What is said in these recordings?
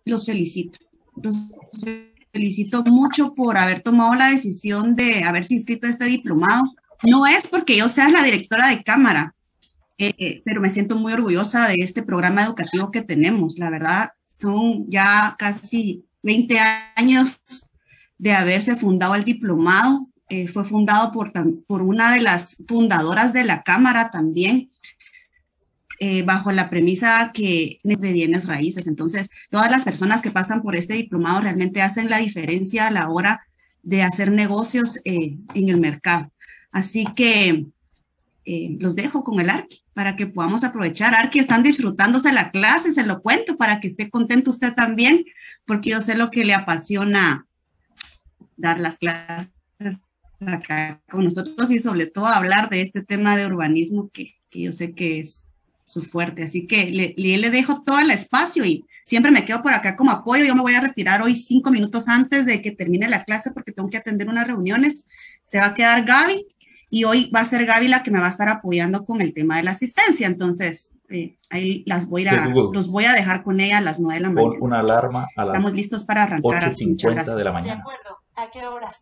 los felicito. Los felicito mucho por haber tomado la decisión de haberse inscrito a este diplomado. No es porque yo sea la directora de cámara, pero me siento muy orgullosa de este programa educativo que tenemos. La verdad, son ya casi 20 años de haberse fundado el diplomado. Fue fundado por una de las fundadoras de la cámara también, bajo la premisa que de bienes raíces. Entonces, todas las personas que pasan por este diplomado realmente hacen la diferencia a la hora de hacer negocios en el mercado. Así que los dejo con el Arqui para que podamos aprovechar. Arqui, están disfrutándose la clase, se lo cuento para que esté contento usted también, porque yo sé lo que le apasiona dar las clases acá con nosotros y sobre todo hablar de este tema de urbanismo que yo sé que es su fuerte. Así que le dejo todo el espacio y siempre me quedo por acá como apoyo. Yo me voy a retirar hoy 5 minutos antes de que termine la clase porque tengo que atender unas reuniones. Se va a quedar Gaby y hoy va a ser Gaby la que me va a estar apoyando con el tema de la asistencia. Entonces, ahí los voy a dejar con ella a las 9 de la mañana. Pon una alarma a las Estamos listos para arrancar. 8:50 de la mañana. De acuerdo. ¿A qué hora?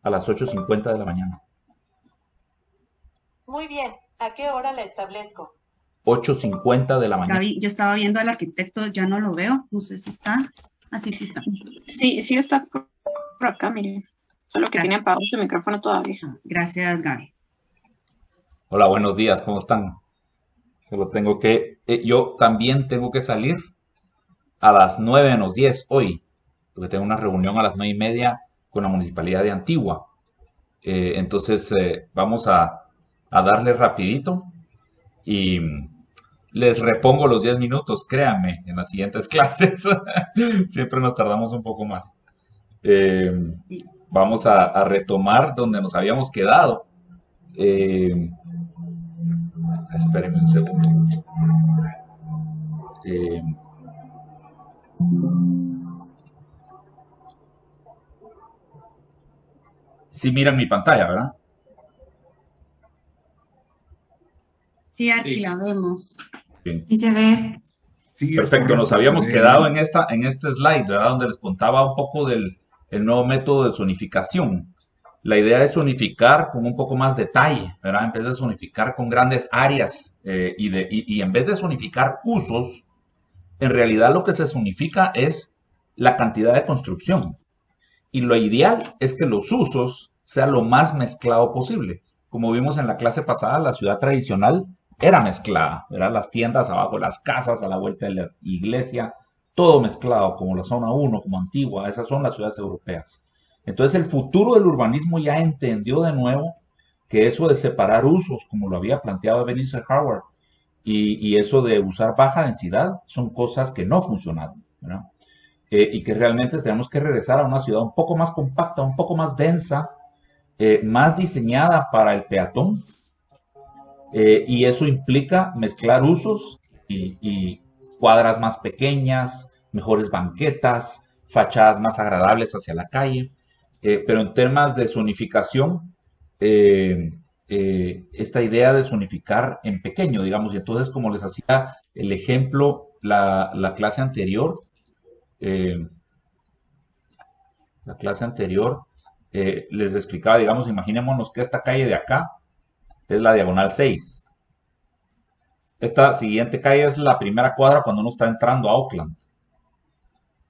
A las 8:50 de la mañana. Muy bien. ¿A qué hora la establezco? 8:50 de la mañana. Gaby, yo estaba viendo al arquitecto, ya no lo veo, no sé si está. Así sí está. Sí está por acá, miren. Solo que tiene apagado su micrófono todavía. Gracias, Gaby. Hola, buenos días, ¿cómo están? Solo tengo que, yo también tengo que salir a las 9:10 hoy, porque tengo una reunión a las 9:30 con la Municipalidad de Antigua. Entonces, vamos a darle rapidito y les repongo los 10 minutos, créanme, en las siguientes clases. Siempre nos tardamos un poco más. Vamos a retomar donde nos habíamos quedado. Espérenme un segundo. Sí miran mi pantalla, ¿verdad? Sí, aquí la vemos. Bien. Y se ve. Sí, Perfecto, nos habíamos quedado en este slide, ¿verdad? Donde les contaba un poco del nuevo método de zonificación. La idea es zonificar con un poco más detalle, ¿verdad? En vez de zonificar con grandes áreas y en vez de zonificar usos, en realidad lo que se zonifica es la cantidad de construcción. Y lo ideal es que los usos sean lo más mezclado posible. Como vimos en la clase pasada, la ciudad tradicional era mezclada, ¿verdad? Las tiendas abajo, las casas a la vuelta de la iglesia, todo mezclado, como la zona 1, como Antigua, esas son las ciudades europeas. Entonces el futuro del urbanismo ya entendió de nuevo que eso de separar usos, como lo había planteado Ebenezer Howard, y eso de usar baja densidad, son cosas que no funcionaron, ¿verdad? Y que realmente tenemos que regresar a una ciudad un poco más compacta, un poco más densa, más diseñada para el peatón, y eso implica mezclar usos y cuadras más pequeñas, mejores banquetas, fachadas más agradables hacia la calle, pero en temas de zonificación, esta idea de zonificar en pequeño, digamos, y entonces como les hacía el ejemplo la clase anterior, les explicaba, digamos, imaginémonos que esta calle de acá es la diagonal 6. Esta siguiente calle es la primera cuadra cuando uno está entrando a Oakland.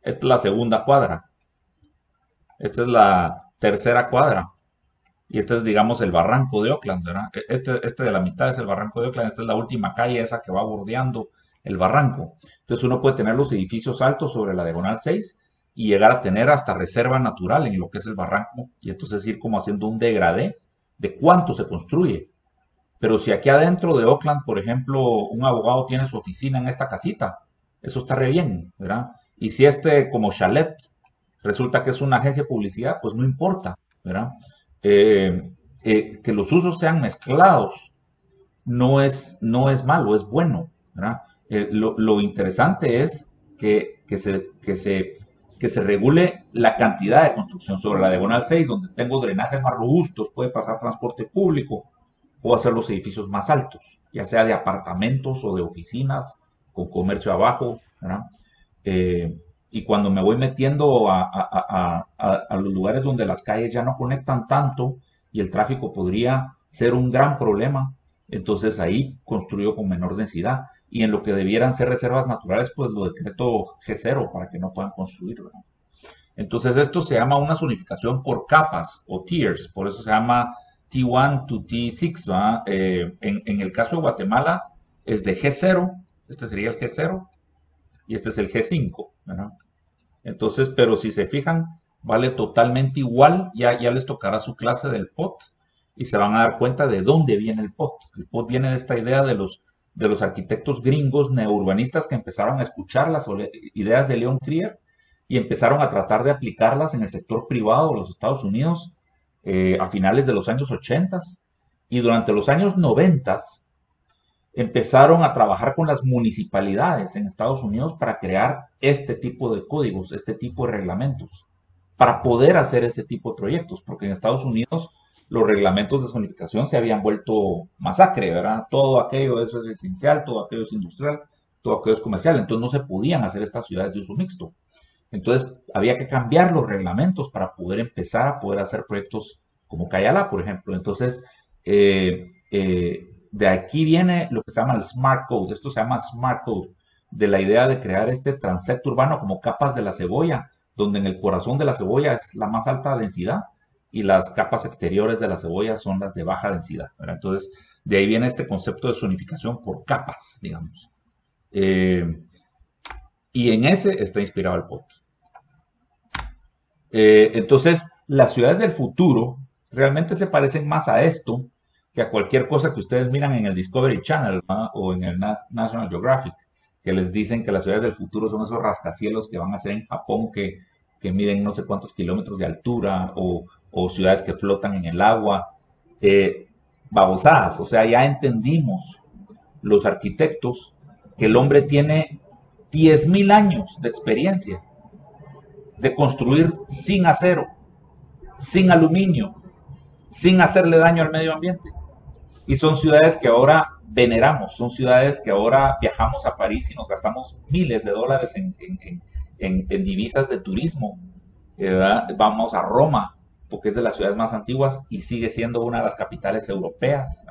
Esta es la segunda cuadra. Esta es la tercera cuadra. Y este es, digamos, el barranco de Oakland, ¿verdad? Este de la mitad es el barranco de Oakland. Esta es la última calle, esa que va bordeando el barranco. Entonces uno puede tener los edificios altos sobre la diagonal 6 y llegar a tener hasta reserva natural en lo que es el barranco. Y entonces ir como haciendo un degradé de cuánto se construye. Pero si aquí adentro de Oakland, por ejemplo, un abogado tiene su oficina en esta casita, eso está re bien, ¿verdad? Y si como chalet, resulta que es una agencia de publicidad, pues no importa, ¿verdad? Que los usos sean mezclados no es malo, es bueno, ¿verdad? Lo interesante es que se regule la cantidad de construcción sobre la diagonal 6, donde tengo drenajes más robustos, puede pasar transporte público, o hacer los edificios más altos, ya sea de apartamentos o de oficinas, con comercio abajo, ¿verdad? Y cuando me voy metiendo a los lugares donde las calles ya no conectan tanto y el tráfico podría ser un gran problema, entonces ahí construyo con menor densidad. Y en lo que debieran ser reservas naturales, pues lo decreto G0 para que no puedan construir, ¿verdad? Entonces esto se llama una zonificación por capas o tiers, por eso se llama T1 to T6, ¿verdad? En el caso de Guatemala es de G0, este sería el G0 y este es el G5, ¿verdad? Entonces, pero si se fijan, vale totalmente igual, ya les tocará su clase del POT y se van a dar cuenta de dónde viene el POT. El POT viene de esta idea de los arquitectos gringos neourbanistas que empezaron a escuchar las ideas de Leon Trier y empezaron a tratar de aplicarlas en el sector privado de los Estados Unidos a finales de los años 80 y durante los años 90 empezaron a trabajar con las municipalidades en Estados Unidos para crear este tipo de códigos, este tipo de reglamentos, para poder hacer este tipo de proyectos, porque en Estados Unidos los reglamentos de zonificación se habían vuelto masacre, ¿verdad? Todo aquello eso es residencial, todo aquello es industrial, todo aquello es comercial, entonces no se podían hacer estas ciudades de uso mixto. Entonces había que cambiar los reglamentos para poder empezar a poder hacer proyectos como Cayala, por ejemplo. Entonces, de aquí viene lo que se llama el Smart Code. Esto se llama Smart Code, de la idea de crear este transecto urbano como capas de la cebolla, donde en el corazón de la cebolla es la más alta densidad y las capas exteriores de la cebolla son las de baja densidad, ¿verdad? Entonces, de ahí viene este concepto de zonificación por capas, digamos. Y en ese está inspirado el POT. Entonces, las ciudades del futuro realmente se parecen más a esto que a cualquier cosa que ustedes miran en el Discovery Channel, ¿verdad? O en el National Geographic, que les dicen que las ciudades del futuro son esos rascacielos que van a ser en Japón, que miden no sé cuántos kilómetros de altura, o ciudades que flotan en el agua. Babosadas, o sea, ya entendimos los arquitectos que el hombre tiene 10.000 años de experiencia de construir sin acero, sin aluminio, sin hacerle daño al medio ambiente. Y son ciudades que ahora veneramos, son ciudades que ahora viajamos a París y nos gastamos miles de dólares en divisas de turismo. Vamos a Roma, porque es de las ciudades más antiguas y sigue siendo una de las capitales europeas.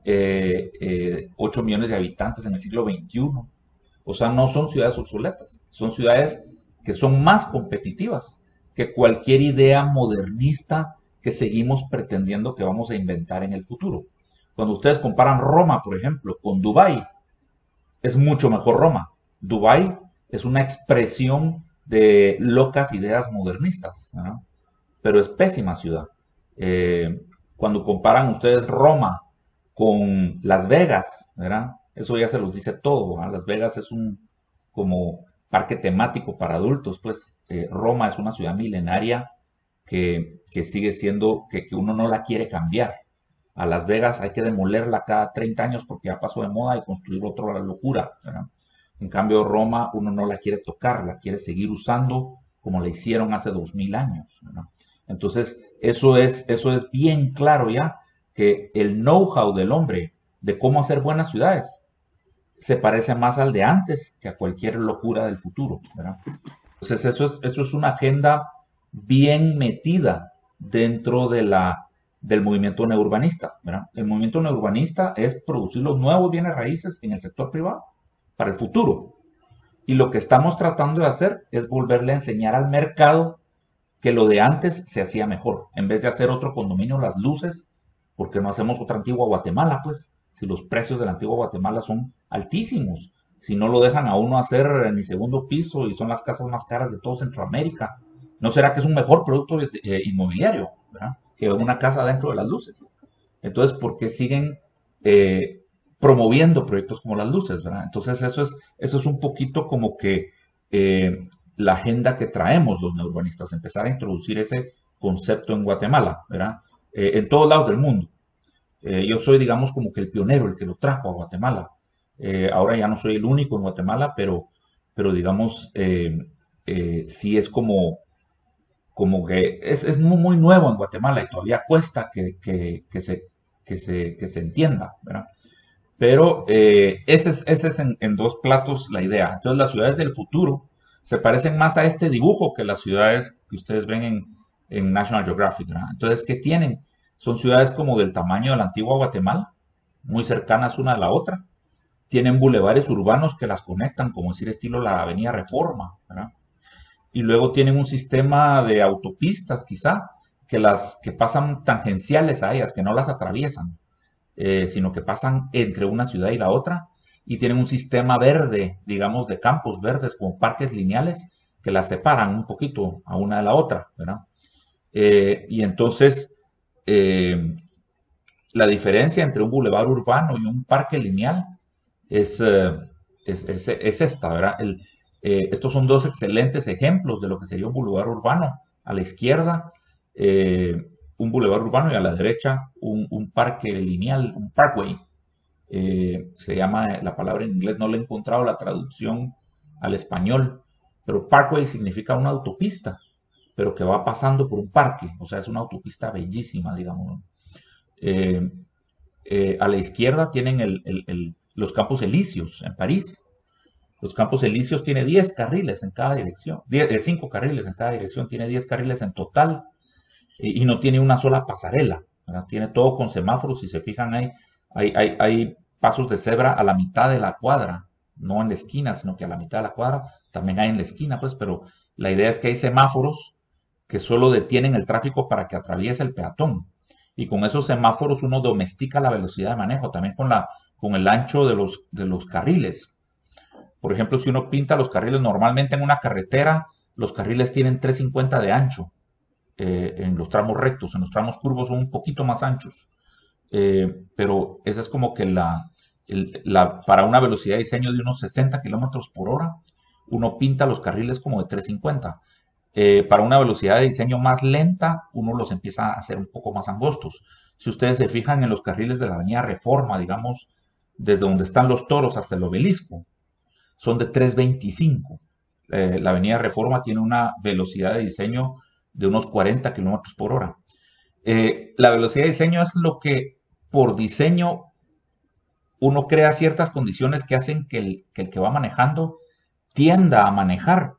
8 millones de habitantes en el siglo XXI. O sea, no son ciudades obsoletas, son ciudades que son más competitivas que cualquier idea modernista que seguimos pretendiendo que vamos a inventar en el futuro. Cuando ustedes comparan Roma, por ejemplo, con Dubái, es mucho mejor Roma. Dubái es una expresión de locas ideas modernistas, ¿verdad? Pero es pésima ciudad. Cuando comparan ustedes Roma con Las Vegas, ¿verdad? Eso ya se los dice todo, ¿verdad? Las Vegas es un como parque temático para adultos, pues Roma es una ciudad milenaria que sigue siendo, que uno no la quiere cambiar. A Las Vegas hay que demolerla cada 30 años porque ya pasó de moda y construir otro a la locura, ¿verdad? En cambio, Roma uno no la quiere tocar, la quiere seguir usando como la hicieron hace 2000 años, ¿verdad? Entonces, eso es bien claro ya, que el know-how del hombre de cómo hacer buenas ciudades se parece más al de antes que a cualquier locura del futuro, ¿verdad? Entonces, eso es una agenda bien metida dentro del movimiento neurbanista, ¿verdad? El movimiento neurbanista es producir los nuevos bienes raíces en el sector privado para el futuro. Y lo que estamos tratando de hacer es volverle a enseñar al mercado que lo de antes se hacía mejor. En vez de hacer otro condominio Las Luces, porque no hacemos otra antigua Guatemala, pues, si los precios de la antigua Guatemala son altísimos, si no lo dejan a uno hacer ni segundo piso y son las casas más caras de todo Centroamérica, ¿no será que es un mejor producto inmobiliario, ¿verdad?, que una casa dentro de Las Luces? Entonces, ¿por qué siguen promoviendo proyectos como Las Luces, ¿verdad? Entonces, eso es un poquito como que la agenda que traemos los neurbanistas, empezar a introducir ese concepto en Guatemala, ¿verdad? En todos lados del mundo. Yo soy, digamos, como que el pionero, el que lo trajo a Guatemala. Ahora ya no soy el único en Guatemala, pero digamos, sí es como que es muy, muy nuevo en Guatemala y todavía cuesta que se entienda, ¿verdad? Pero ese es en dos platos la idea. Entonces, las ciudades del futuro se parecen más a este dibujo que las ciudades que ustedes ven en National Geographic, ¿verdad? Entonces, ¿qué tienen? Son ciudades como del tamaño de la antigua Guatemala, muy cercanas una a la otra. Tienen bulevares urbanos que las conectan, como decir estilo la Avenida Reforma, ¿verdad? Y luego tienen un sistema de autopistas, quizá, que pasan tangenciales a ellas, que no las atraviesan, sino que pasan entre una ciudad y la otra, y tienen un sistema verde, digamos, de campos verdes, como parques lineales, que las separan un poquito a una de la otra, ¿verdad? Y entonces, la diferencia entre un bulevar urbano y un parque lineal es, es esta, ¿verdad? Estos son dos excelentes ejemplos de lo que sería un bulevar urbano. A la izquierda, un bulevar urbano y a la derecha un parque lineal, un parkway. Se llama, la palabra en inglés no le he encontrado la traducción al español, pero parkway significa una autopista, pero que va pasando por un parque, o sea, es una autopista bellísima, digamos, ¿no? A la izquierda tienen los Campos Elíseos en París. Los Campos Elíseos tiene 10 carriles en cada dirección, 5 carriles en cada dirección, tiene 10 carriles en total, y no tiene una sola pasarela, ¿verdad? Tiene todo con semáforos. Si se fijan, hay pasos de cebra a la mitad de la cuadra, no en la esquina, sino que a la mitad de la cuadra. También hay en la esquina, pues, pero la idea es que hay semáforos que solo detienen el tráfico para que atraviese el peatón. Y con esos semáforos uno domestica la velocidad de manejo, también con el ancho de los carriles. Por ejemplo, si uno pinta los carriles, normalmente en una carretera, los carriles tienen 350 de ancho. En los tramos rectos, en los tramos curvos son un poquito más anchos. Pero esa es como que para una velocidad de diseño de unos 60 kilómetros por hora, uno pinta los carriles como de 350. Para una velocidad de diseño más lenta, uno los empieza a hacer un poco más angostos. Si ustedes se fijan en los carriles de la Avenida Reforma, digamos, desde donde están los toros hasta el obelisco, son de 325. La Avenida Reforma tiene una velocidad de diseño de unos 40 kilómetros por hora. La velocidad de diseño es lo que por diseño uno crea ciertas condiciones que hacen que el que va manejando tienda a manejar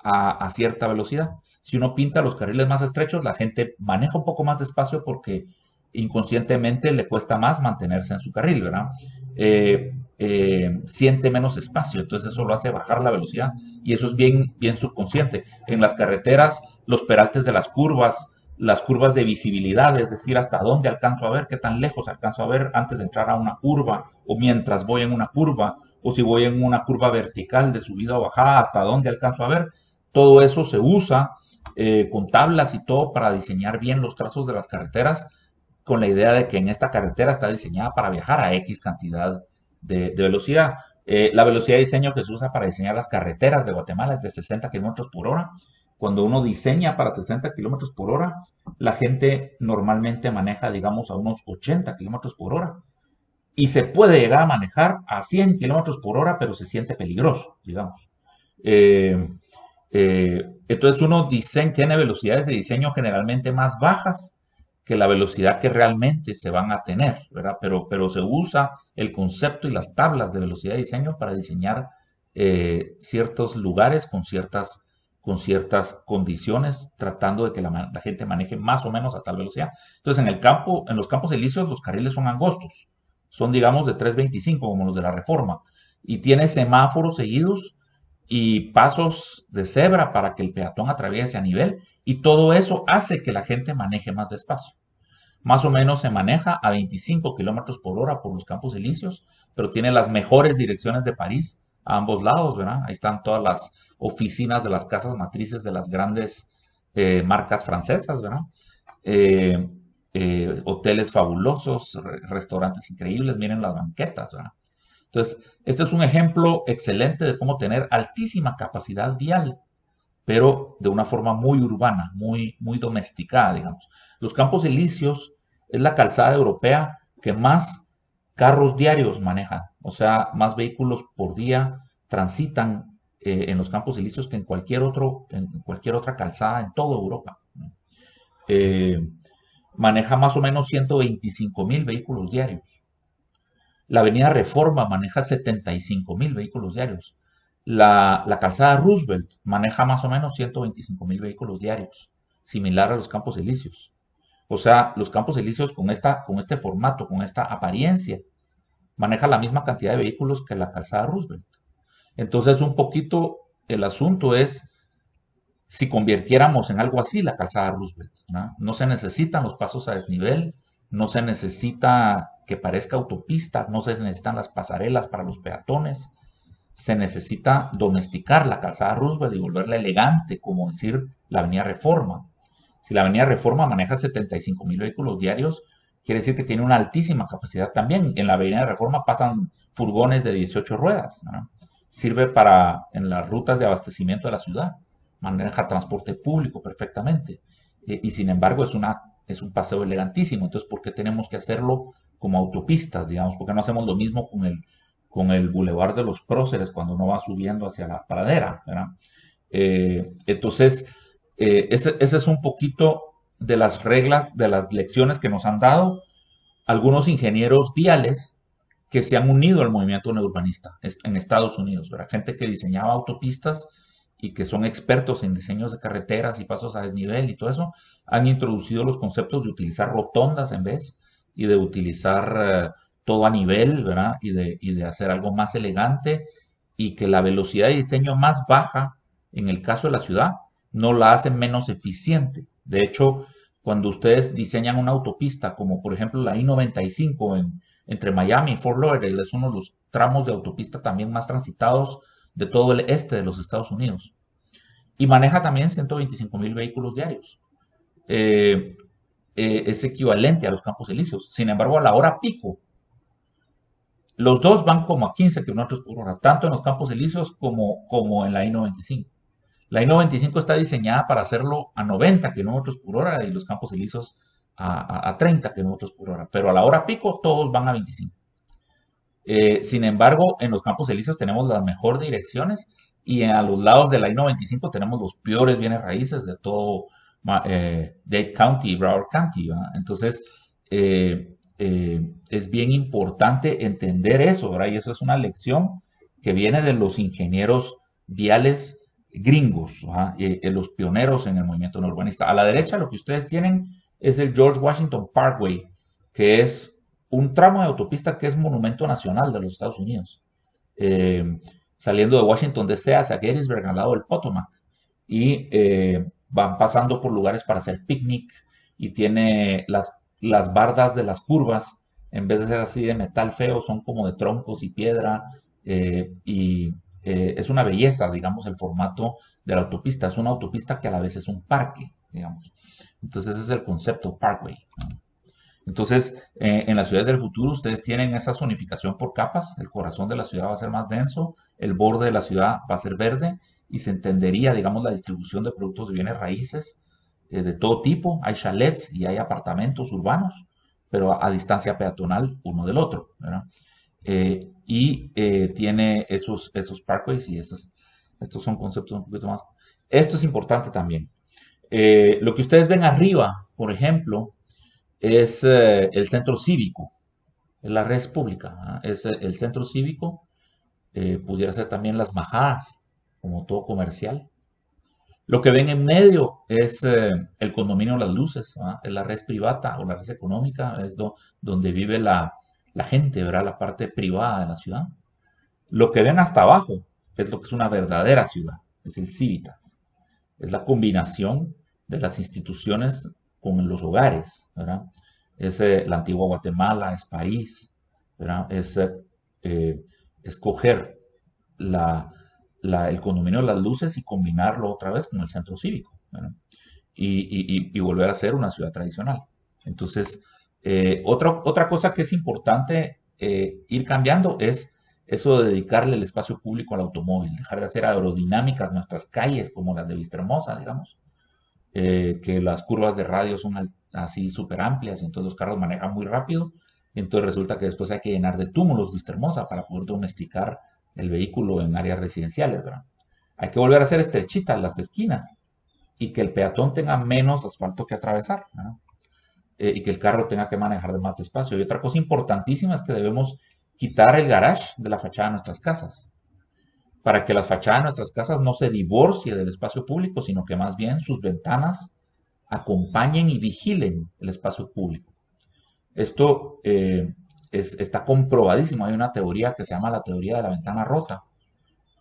a cierta velocidad. Si uno pinta los carriles más estrechos, la gente maneja un poco más despacio porque inconscientemente le cuesta más mantenerse en su carril, ¿verdad? Siente menos espacio, entonces eso lo hace bajar la velocidad, y eso es bien, bien subconsciente. En las carreteras, los peraltes de las curvas de visibilidad, es decir, hasta dónde alcanzo a ver, qué tan lejos alcanzo a ver antes de entrar a una curva, o mientras voy en una curva, o si voy en una curva vertical de subida o bajada, hasta dónde alcanzo a ver. Todo eso se usa con tablas y todo para diseñar bien los trazos de las carreteras, con la idea de que en esta carretera está diseñada para viajar a X cantidad de velocidad. La velocidad de diseño que se usa para diseñar las carreteras de Guatemala es de 60 kilómetros por hora. Cuando uno diseña para 60 kilómetros por hora, la gente normalmente maneja, digamos, a unos 80 kilómetros por hora. Y se puede llegar a manejar a 100 kilómetros por hora, pero se siente peligroso, digamos. Entonces uno tiene velocidades de diseño generalmente más bajas que la velocidad que realmente se van a tener, ¿verdad? Pero se usa el concepto y las tablas de velocidad de diseño para diseñar ciertos lugares con ciertas condiciones, tratando de que la gente maneje más o menos a tal velocidad. Entonces en los campos elíseos los carriles son angostos, son digamos de 325 como los de la Reforma, y tiene semáforos seguidos y pasos de cebra para que el peatón atraviese a nivel, y todo eso hace que la gente maneje más despacio. Más o menos se maneja a 25 kilómetros por hora por los Campos Elíseos, pero tiene las mejores direcciones de París a ambos lados, ¿verdad? Ahí están todas las oficinas de las casas matrices de las grandes marcas francesas, ¿verdad? Hoteles fabulosos, restaurantes increíbles, miren las banquetas, ¿verdad? Entonces, este es un ejemplo excelente de cómo tener altísima capacidad vial, pero de una forma muy urbana, muy, muy domesticada, digamos. Los Campos Elíseos es la calzada europea que más carros diarios maneja, o sea, más vehículos por día transitan en los Campos Elíseos que en cualquier otra calzada en toda Europa. Maneja más o menos 125,000 vehículos diarios. La Avenida Reforma maneja 75,000 vehículos diarios. La calzada Roosevelt maneja más o menos 125.000 vehículos diarios, similar a los Campos Elíseos. O sea, los Campos Elíseos con este formato, con esta apariencia, maneja la misma cantidad de vehículos que la calzada Roosevelt. Entonces, un poquito el asunto es si convirtiéramos en algo así la calzada Roosevelt, ¿no? No se necesitan los pasos a desnivel, no se necesita que parezca autopista, no se necesitan las pasarelas para los peatones, se necesita domesticar la calzada Roosevelt y volverla elegante, como decir la Avenida Reforma. Si la Avenida Reforma maneja 75.000 vehículos diarios, quiere decir que tiene una altísima capacidad también. En la Avenida Reforma pasan furgones de 18 ruedas, ¿no? Sirve para en las rutas de abastecimiento de la ciudad, maneja transporte público perfectamente. Y sin embargo es un paseo elegantísimo. Entonces, ¿por qué tenemos que hacerlo como autopistas, digamos? ¿Por qué no hacemos lo mismo con el Boulevard de los Próceres cuando uno va subiendo hacia la pradera, ¿verdad? Entonces, ese es un poquito de las reglas, de las lecciones que nos han dado algunos ingenieros viales que se han unido al movimiento neourbanista en Estados Unidos, ¿verdad? Gente que diseñaba autopistas y que son expertos en diseños de carreteras y pasos a desnivel y todo eso, han introducido los conceptos de utilizar rotondas en vez y de utilizar todo a nivel, ¿verdad? Y de hacer algo más elegante y que la velocidad de diseño más baja, en el caso de la ciudad, no la hace menos eficiente. De hecho, cuando ustedes diseñan una autopista, como por ejemplo la I-95 entre Miami y Fort Lauderdale, es uno de los tramos de autopista también más transitados de todo el este de los Estados Unidos. Y maneja también 125.000 vehículos diarios. Es equivalente a los Campos Elíseos. Sin embargo, a la hora pico, los dos van como a 15 kilómetros por hora, tanto en los Campos Elíseos como en la I-95. La I-95 está diseñada para hacerlo a 90 kilómetros por hora y los Campos Elíseos a 30 kilómetros por hora. Pero a la hora pico todos van a 25. Sin embargo, en los Campos Elíseos tenemos las mejores direcciones y a los lados de la I-95 tenemos los peores bienes raíces de todo Dade County y Broward County, ¿verdad? Entonces, es bien importante entender eso, ¿verdad? Y eso es una lección que viene de los ingenieros viales gringos, los pioneros en el movimiento no urbanista. A la derecha lo que ustedes tienen es el George Washington Parkway, que es un tramo de autopista que es monumento nacional de los Estados Unidos, saliendo de Washington DC hacia Gettysburg al lado del Potomac, y van pasando por lugares para hacer picnic, y tiene las bardas de las curvas, en vez de ser así de metal feo, son como de troncos y piedra, es una belleza, digamos, el formato de la autopista. Es una autopista que a la vez es un parque, digamos. Entonces ese es el concepto Parkway, ¿no? Entonces, en las ciudades del futuro ustedes tienen esa zonificación por capas, el corazón de la ciudad va a ser más denso, el borde de la ciudad va a ser verde y se entendería, digamos, la distribución de productos de bienes raíces de todo tipo. Hay chalets y hay apartamentos urbanos, pero a distancia peatonal uno del otro, ¿verdad? Tiene esos parkways y estos son conceptos un poquito más. Esto es importante también. Lo que ustedes ven arriba, por ejemplo, es el centro cívico, es la red pública, ¿ah? Es el centro cívico, pudiera ser también las majadas, como todo comercial. Lo que ven en medio es el condominio Las Luces, ¿ah? Es la red privada o la red económica, es donde vive la gente, ¿verdad? La parte privada de la ciudad. Lo que ven hasta abajo es lo que es una verdadera ciudad, es el Civitas, es la combinación de las instituciones con los hogares, ¿verdad? Es la antigua Guatemala, es París, ¿verdad? Es escoger el condominio de Las Luces y combinarlo otra vez con el centro cívico, ¿verdad? Y volver a ser una ciudad tradicional. Entonces, otra cosa que es importante ir cambiando es eso de dedicarle el espacio público al automóvil, dejar de hacer aerodinámicas nuestras calles como las de Vistahermosa, digamos, que las curvas de radio son así súper amplias y entonces los carros manejan muy rápido y entonces resulta que después hay que llenar de túmulos Vistahermosa para poder domesticar el vehículo en áreas residenciales, ¿verdad? Hay que volver a hacer estrechitas las esquinas y que el peatón tenga menos asfalto que atravesar, ¿verdad? Y que el carro tenga que manejar de más despacio. Y otra cosa importantísima es que debemos quitar el garage de la fachada de nuestras casas. para que las fachadas de nuestras casas no se divorcien del espacio público, sino que más bien sus ventanas acompañen y vigilen el espacio público. Esto está comprobadísimo. Hay una teoría que se llama la teoría de la ventana rota.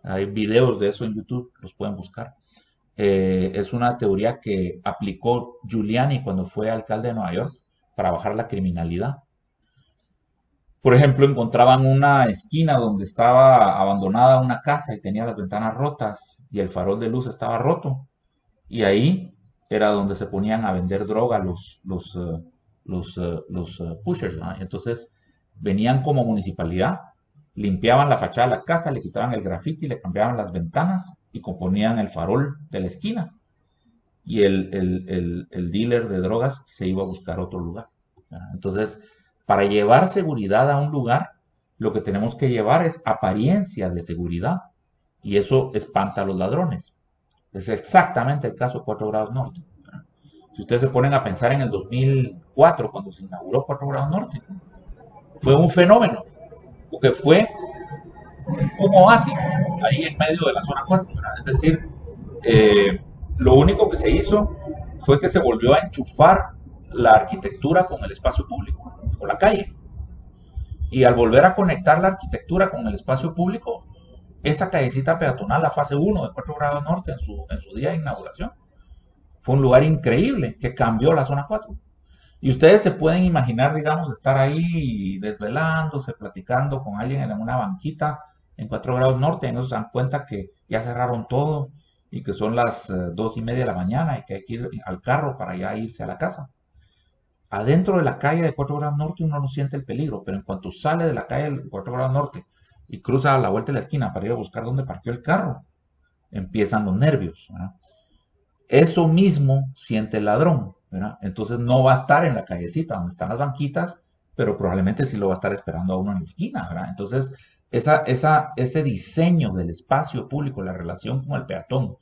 Hay videos de eso en YouTube, los pueden buscar. Es una teoría que aplicó Giuliani cuando fue alcalde de Nueva York para bajar la criminalidad. Por ejemplo, encontraban una esquina donde estaba abandonada una casa y tenía las ventanas rotas y el farol de luz estaba roto. Y ahí era donde se ponían a vender droga los pushers, ¿no? Entonces venían como municipalidad, limpiaban la fachada de la casa, le quitaban el grafiti, le cambiaban las ventanas y componían el farol de la esquina. Y el dealer de drogas se iba a buscar otro lugar, ¿verdad? Entonces, para llevar seguridad a un lugar, lo que tenemos que llevar es apariencia de seguridad. Y eso espanta a los ladrones. Es exactamente el caso de 4 grados norte. Si ustedes se ponen a pensar en el 2004, cuando se inauguró 4 grados norte, fue un fenómeno, porque fue un oasis ahí en medio de la zona 4, ¿verdad? Es decir, lo único que se hizo fue que se volvió a enchufar la arquitectura con el espacio público, con la calle. Y al volver a conectar la arquitectura con el espacio público, esa callecita peatonal, la fase 1 de 4 grados norte en su día de inauguración, fue un lugar increíble que cambió la zona 4. Y ustedes se pueden imaginar, digamos, estar ahí desvelándose, platicando con alguien en una banquita en 4 grados norte, y en eso se dan cuenta que ya cerraron todo y que son las 2:30 de la mañana y que hay que ir al carro para ya irse a la casa. Adentro de la calle de 4 grados norte uno no siente el peligro, pero en cuanto sale de la calle de 4 grados norte y cruza a la vuelta de la esquina para ir a buscar dónde parqueó el carro, empiezan los nervios, ¿verdad? Eso mismo siente el ladrón, ¿verdad? Entonces no va a estar en la callecita donde están las banquitas, pero probablemente sí lo va a estar esperando a uno en la esquina, ¿verdad? Entonces, ese diseño del espacio público, la relación con el peatón,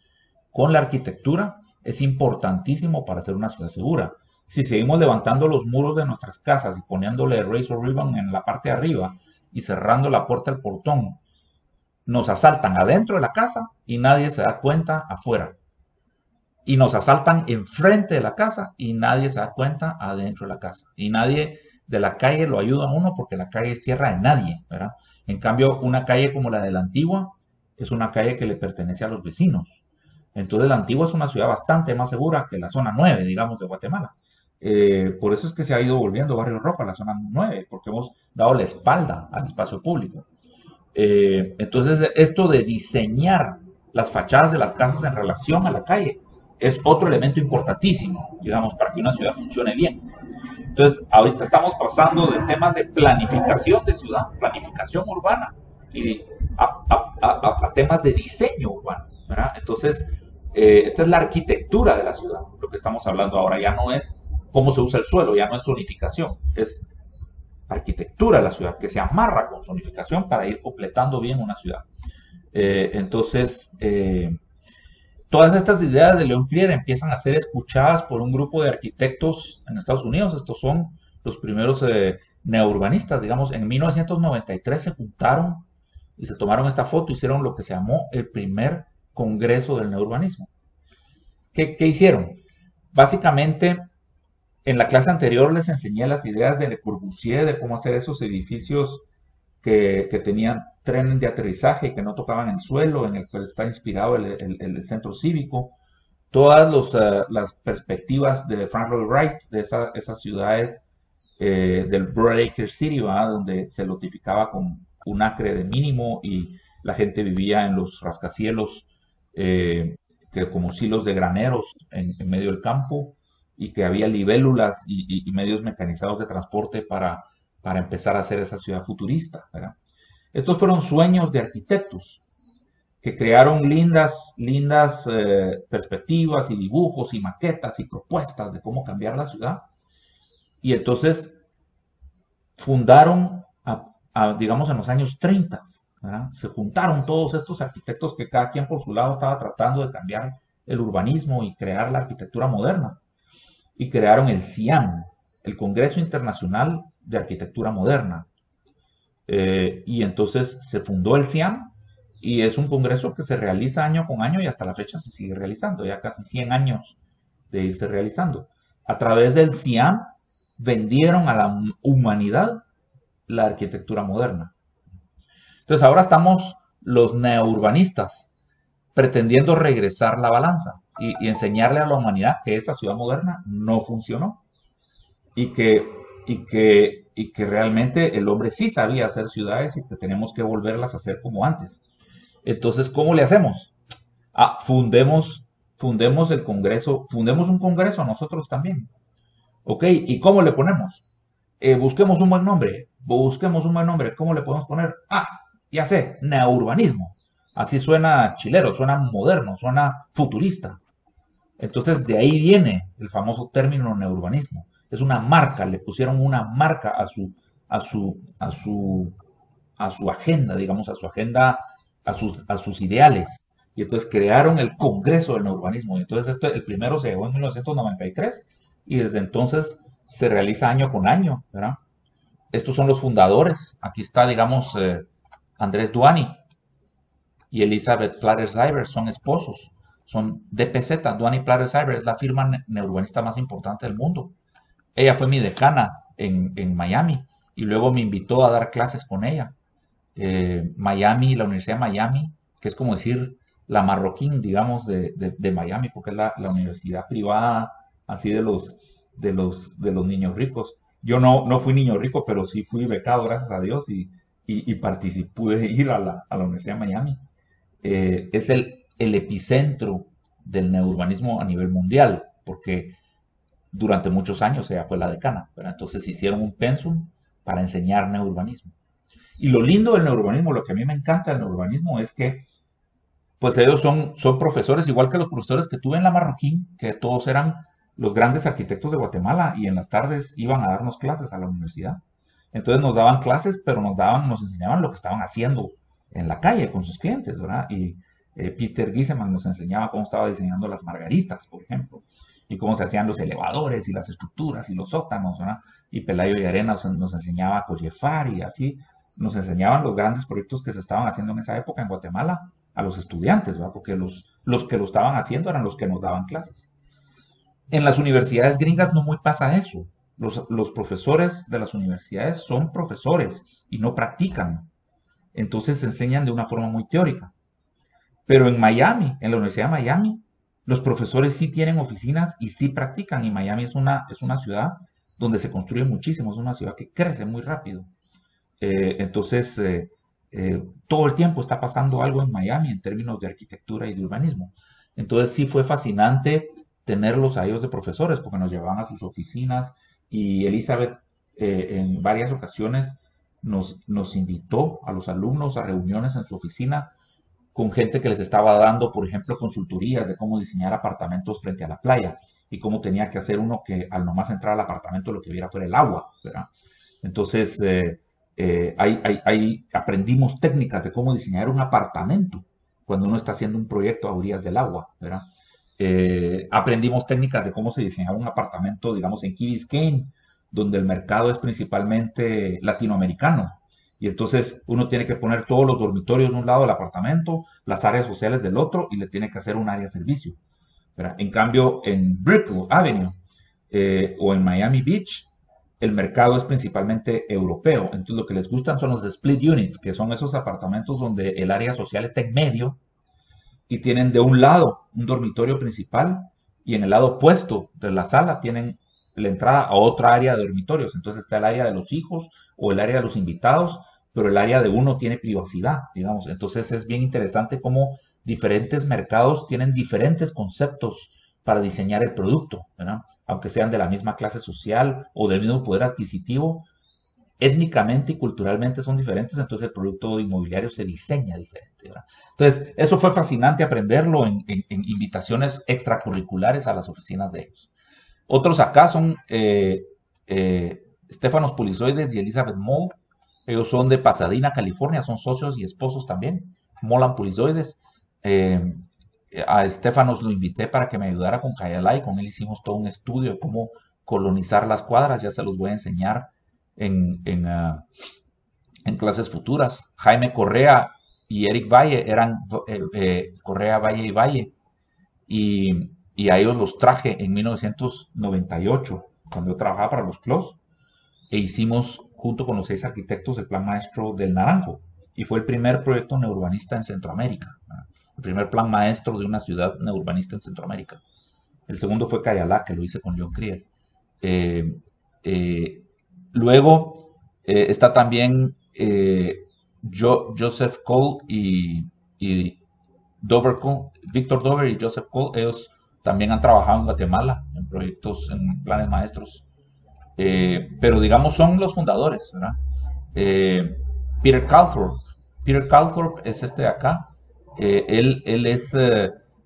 con la arquitectura, es importantísimo para hacer una ciudad segura. Si seguimos levantando los muros de nuestras casas y poniéndole razor ribbon en la parte de arriba y cerrando la puerta del portón, nos asaltan adentro de la casa y nadie se da cuenta afuera. Y nos asaltan enfrente de la casa y nadie se da cuenta adentro de la casa. Y nadie de la calle lo ayuda a uno porque la calle es tierra de nadie, ¿verdad? En cambio, una calle como la de la Antigua es una calle que le pertenece a los vecinos. Entonces, la Antigua es una ciudad bastante más segura que la zona 9, digamos, de Guatemala. Por eso es que se ha ido volviendo Barrio Rojo a la zona 9, porque hemos dado la espalda al espacio público. Entonces, esto de diseñar las fachadas de las casas en relación a la calle es otro elemento importantísimo, digamos, para que una ciudad funcione bien. Entonces, ahorita estamos pasando de temas de planificación de ciudad, planificación urbana, y a temas de diseño urbano, ¿verdad? Entonces, esta es la arquitectura de la ciudad, lo que estamos hablando ahora. Ya no es cómo se usa el suelo, ya no es zonificación, es arquitectura de la ciudad, que se amarra con zonificación para ir completando bien una ciudad. Entonces, todas estas ideas de Leon Krier empiezan a ser escuchadas por un grupo de arquitectos en Estados Unidos. Estos son los primeros neourbanistas, digamos. En 1993 se juntaron y se tomaron esta foto, hicieron lo que se llamó el primer congreso del neourbanismo. ¿Qué hicieron? Básicamente, en la clase anterior les enseñé las ideas de Le Corbusier, de cómo hacer esos edificios que tenían trenes de aterrizaje y que no tocaban el suelo, en el cual está inspirado el centro cívico. Todas las perspectivas de Frank Lloyd Wright, de esas ciudades del Broadacre City, ¿verdad? Donde se lotificaba con un acre de mínimo y la gente vivía en los rascacielos como silos de graneros en medio del campo, y que había libélulas y medios mecanizados de transporte para empezar a hacer esa ciudad futurista, ¿verdad? Estos fueron sueños de arquitectos que crearon lindas perspectivas y dibujos y maquetas y propuestas de cómo cambiar la ciudad. Y entonces fundaron, digamos, en los años 30, ¿verdad? Se juntaron todos estos arquitectos que cada quien por su lado estaba tratando de cambiar el urbanismo y crear la arquitectura moderna. Y crearon el CIAM, el Congreso Internacional de Arquitectura Moderna. Y entonces se fundó el CIAM y es un congreso que se realiza año con año y hasta la fecha se sigue realizando, ya casi 100 años de irse realizando. A través del CIAM vendieron a la humanidad la arquitectura moderna. Entonces ahora estamos los neourbanistas pretendiendo regresar la balanza y enseñarle a la humanidad que esa ciudad moderna no funcionó y que realmente el hombre sí sabía hacer ciudades y que tenemos que volverlas a hacer como antes. Entonces, ¿cómo le hacemos? Fundemos el Congreso, fundemos un Congreso nosotros también. ¿Ok? ¿Y cómo le ponemos? Busquemos un buen nombre. ¿Cómo le podemos poner? Ya sé, neourbanismo. Así suena chilero, suena moderno, suena futurista. Entonces, de ahí viene el famoso término neourbanismo. Es una marca, le pusieron una marca a su agenda, digamos, a sus ideales. Y entonces crearon el Congreso del Neurbanismo. Y entonces el primero se llevó en 1993 y desde entonces se realiza año con año, ¿verdad? Estos son los fundadores. Aquí está, digamos, Andrés Duany y Elizabeth Platter-Cyber, son esposos. Son DPZ, Duany Platter-Cyber, es la firma neurbanista más importante del mundo. Ella fue mi decana en Miami y luego me invitó a dar clases con ella. Miami, la Universidad de Miami, que es como decir la Marroquín, digamos, de Miami, porque es la universidad privada así de los niños ricos. Yo no fui niño rico, pero sí fui becado, gracias a Dios, y pude ir a la Universidad de Miami. Es el epicentro del neurbanismo a nivel mundial, porque durante muchos años ella fue la decana, ¿verdad? Entonces hicieron un pensum para enseñar neurbanismo. Y lo lindo del neurbanismo, lo que a mí me encanta del neurbanismo es que pues ellos son profesores, igual que los profesores que tuve en la Marroquín, que todos eran los grandes arquitectos de Guatemala y en las tardes iban a darnos clases a la universidad. Entonces nos daban clases, pero nos enseñaban lo que estaban haciendo en la calle con sus clientes, ¿verdad? Y Peter Giesemann nos enseñaba cómo estaba diseñando las margaritas, por ejemplo, y cómo se hacían los elevadores y las estructuras y los sótanos, ¿verdad? Y Pelayo y Arena nos enseñaba a collefar y así nos enseñaban los grandes proyectos que se estaban haciendo en esa época en Guatemala a los estudiantes, ¿verdad? Porque los que lo estaban haciendo eran los que nos daban clases. En las universidades gringas no muy pasa eso. Los profesores de las universidades son profesores y no practican. Entonces se enseñan de una forma muy teórica. Pero en Miami, en la Universidad de Miami, los profesores sí tienen oficinas y sí practican. Y Miami es una ciudad donde se construye muchísimo, es una ciudad que crece muy rápido. Entonces, todo el tiempo está pasando algo en Miami en términos de arquitectura y de urbanismo. Entonces sí fue fascinante tenerlos a ellos de profesores porque nos llevaban a sus oficinas y Elizabeth en varias ocasiones nos invitó a los alumnos a reuniones en su oficina con gente que les estaba dando, por ejemplo, consultorías de cómo diseñar apartamentos frente a la playa y cómo tenía que hacer uno que al nomás entrar al apartamento lo que viera fuera el agua, ¿verdad? Entonces, ahí aprendimos técnicas de cómo diseñar un apartamento cuando uno está haciendo un proyecto a orillas del agua, ¿verdad? Aprendimos técnicas de cómo se diseñaba un apartamento, digamos, en Key Biscayne, donde el mercado es principalmente latinoamericano. Y entonces uno tiene que poner todos los dormitorios de un lado del apartamento, las áreas sociales del otro, y le tiene que hacer un área de servicio, ¿verdad? En cambio, en Brickell Avenue o en Miami Beach, el mercado es principalmente europeo. Entonces lo que les gustan son los split units, que son esos apartamentos donde el área social está en medio y tienen de un lado un dormitorio principal y en el lado opuesto de la sala tienen la entrada a otra área de dormitorios. Entonces está el área de los hijos o el área de los invitados, pero el área de uno tiene privacidad, digamos. Entonces es bien interesante cómo diferentes mercados tienen diferentes conceptos para diseñar el producto, ¿verdad? Aunque sean de la misma clase social o del mismo poder adquisitivo, étnicamente y culturalmente son diferentes, entonces el producto inmobiliario se diseña diferente, ¿verdad? Entonces, eso fue fascinante aprenderlo en invitaciones extracurriculares a las oficinas de ellos. Otros acá son Stefanos Pulisoides y Elizabeth Moll. Ellos son de Pasadena, California, son socios y esposos también. Molan Pulisoides. A Stefanos lo invité para que me ayudara con Cayalay. Con él hicimos todo un estudio de cómo colonizar las cuadras. Ya se los voy a enseñar en clases futuras. Jaime Correa y Eric Valle eran Correa, Valle y Valle. Y a ellos los traje en 1998, cuando yo trabajaba para los CLOS, e hicimos junto con los 6 arquitectos el plan maestro del Naranjo. Y fue el primer proyecto neurbanista en Centroamérica, ¿verdad? El primer plan maestro de una ciudad neurbanista en Centroamérica. El segundo fue Cayalá, que lo hice con Leon Krier. Eh, eh, Luego está también Joseph Cole y Víctor Dover y Joseph Cole. Ellos también han trabajado en Guatemala en proyectos, en planes maestros. Pero digamos son los fundadores, ¿verdad? Peter Calthorpe. Peter Calthorpe es este de acá. Él es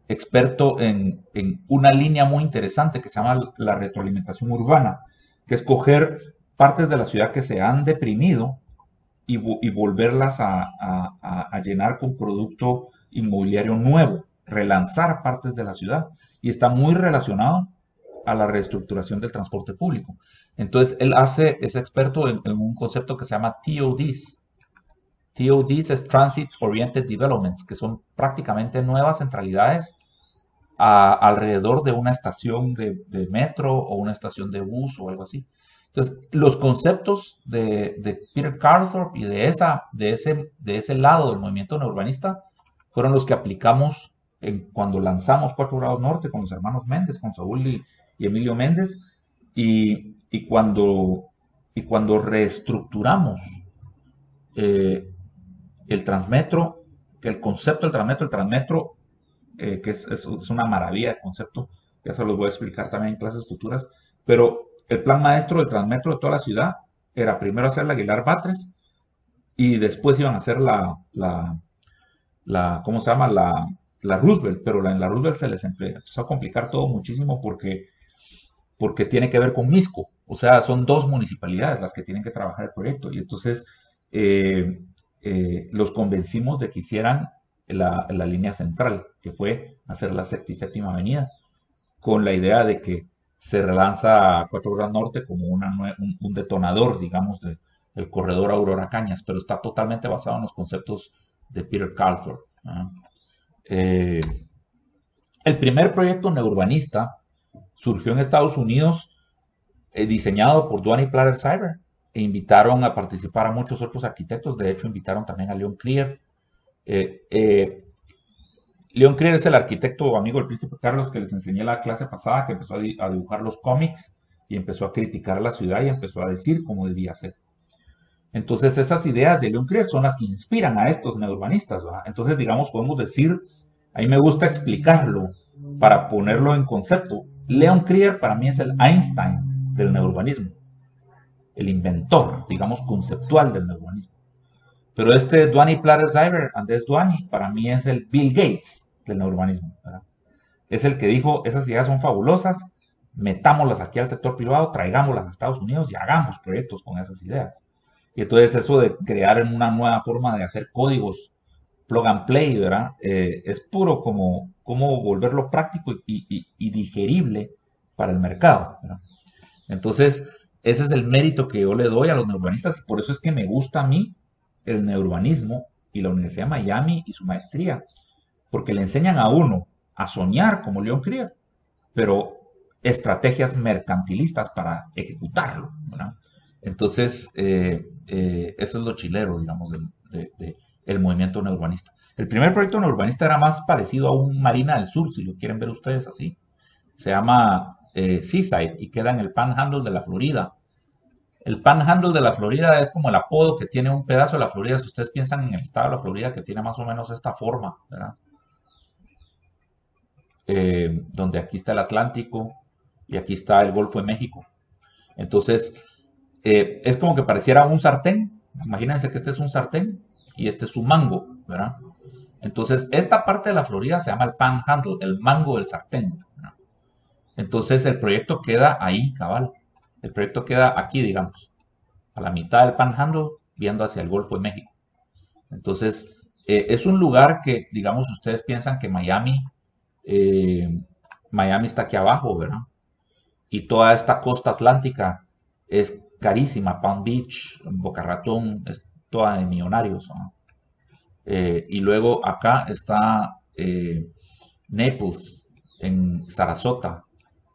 experto en una línea muy interesante que se llama la retroalimentación urbana, que es coger partes de la ciudad que se han deprimido y volverlas a llenar con producto inmobiliario nuevo, relanzar partes de la ciudad. Y está muy relacionado a la reestructuración del transporte público. Entonces, es experto en un concepto que se llama TODs. TODs es Transit Oriented Developments, que son prácticamente nuevas centralidades alrededor de una estación de metro o una estación de bus o algo así. Entonces, los conceptos de Peter Calthorpe y de ese lado del movimiento neurbanista fueron los que aplicamos cuando lanzamos 4 grados norte con los hermanos Méndez, con Saúl y Emilio Méndez, y cuando reestructuramos el Transmetro, que el concepto del Transmetro, que es una maravilla de concepto, ya se los voy a explicar también en clases futuras, pero el plan maestro del Transmetro de toda la ciudad era primero hacer la Aguilar Batres y después iban a hacer ¿cómo se llama? La Roosevelt, pero en la Roosevelt se les empezó a complicar todo muchísimo porque tiene que ver con Misco, o sea, son 2 municipalidades las que tienen que trabajar el proyecto, y entonces los convencimos de que hicieran la línea central, que fue hacer la sexta y séptima avenida, con la idea de que se relanza 4 grados norte como un detonador, digamos, del corredor Aurora Cañas, pero está totalmente basado en los conceptos de Peter Calthorpe. El primer proyecto neurbanista surgió en Estados Unidos, diseñado por Duane y Platter-Cyber, e invitaron a participar a muchos otros arquitectos. De hecho, invitaron también a Leon Krier. Leon Krier es el arquitecto amigo del príncipe Carlos que les enseñé la clase pasada, que empezó a dibujar los cómics y empezó a criticar la ciudad y empezó a decir cómo debía ser. Entonces, esas ideas de Leon Krier son las que inspiran a estos neurbanistas, ¿verdad? Entonces, digamos, podemos decir, a mí me gusta explicarlo para ponerlo en concepto. Leon Krier para mí es el Einstein del neurbanismo, el inventor, digamos, conceptual del neurbanismo. Pero Duane Platter-Cyber, Andrés Duane, para mí es el Bill Gates del neurbanismo, ¿verdad? Es el que dijo, esas ideas son fabulosas, metámoslas aquí al sector privado, traigámoslas a Estados Unidos y hagamos proyectos con esas ideas. Y entonces eso de crear una nueva forma de hacer códigos, plug and play, ¿verdad? Es puro como volverlo práctico y digerible para el mercado, ¿verdad? Entonces, ese es el mérito que yo le doy a los neurbanistas, y por eso es que me gusta a mí el neurbanismo y la Universidad de Miami y su maestría, porque le enseñan a uno a soñar como Leon Krier, pero estrategias mercantilistas para ejecutarlo, ¿verdad? Entonces, eso es lo chilero, digamos, del movimiento neurbanista. El primer proyecto neurbanista era más parecido a un Marina del Sur, si lo quieren ver ustedes así. Se llama Seaside y queda en el Panhandle de la Florida. El Panhandle de la Florida es como el apodo que tiene un pedazo de la Florida. Si ustedes piensan en el estado de la Florida, que tiene más o menos esta forma, ¿verdad? Donde aquí está el Atlántico y aquí está el Golfo de México. Entonces, es como que pareciera un sartén. Imagínense que este es un sartén y este es un mango, ¿verdad? Entonces, esta parte de la Florida se llama el Panhandle, el mango del sartén, ¿verdad? Entonces, el proyecto queda ahí, cabal. El proyecto queda aquí, digamos, a la mitad del Panhandle, viendo hacia el Golfo de México. Entonces, es un lugar que, digamos, ustedes piensan que Miami está aquí abajo, ¿verdad? Y toda esta costa atlántica es carísima. Palm Beach, Boca Ratón, es toda de millonarios, ¿no? Y luego acá está Naples, en Sarasota,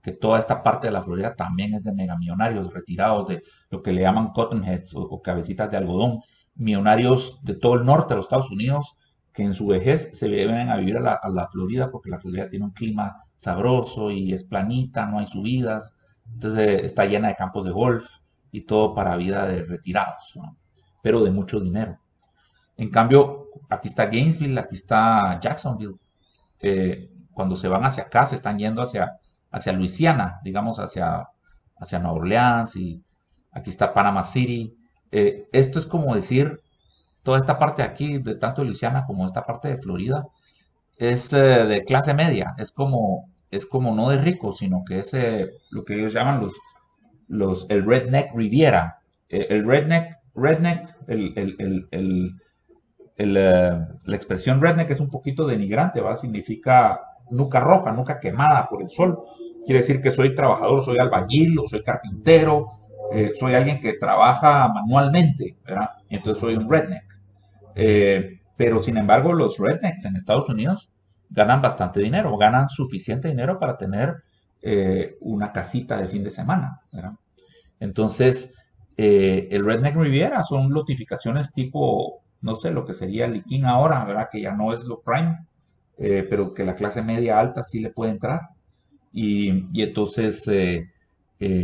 que toda esta parte de la Florida también es de megamillonarios retirados de lo que le llaman cottonheads o cabecitas de algodón, millonarios de todo el norte de los Estados Unidos que en su vejez se vienen a vivir a la Florida porque la Florida tiene un clima sabroso y es planita, no hay subidas, entonces está llena de campos de golf y todo para vida de retirados, ¿no? Pero de mucho dinero. En cambio, aquí está Gainesville, aquí está Jacksonville. Cuando se van hacia acá, se están yendo hacia Luisiana, digamos, hacia Nueva Orleans, y aquí está Panama City. Esto es como decir, toda esta parte de aquí, de tanto de Luisiana como esta parte de Florida, es de clase media, es como no de ricos, sino que es lo que ellos llaman el redneck Riviera. El redneck, la expresión redneck es un poquito denigrante, ¿va? Significa nuca roja, nuca quemada por el sol. Quiere decir que soy trabajador, soy albañil o soy carpintero, soy alguien que trabaja manualmente, ¿verdad? Entonces soy un redneck. Pero sin embargo, los rednecks en Estados Unidos ganan bastante dinero, ganan suficiente dinero para tener una casita de fin de semana, ¿verdad? Entonces, el Redneck Riviera son lotificaciones tipo, no sé, lo que sería el Liquín ahora, ¿verdad? Que ya no es lo prime, pero que la clase media alta sí le puede entrar. Y entonces,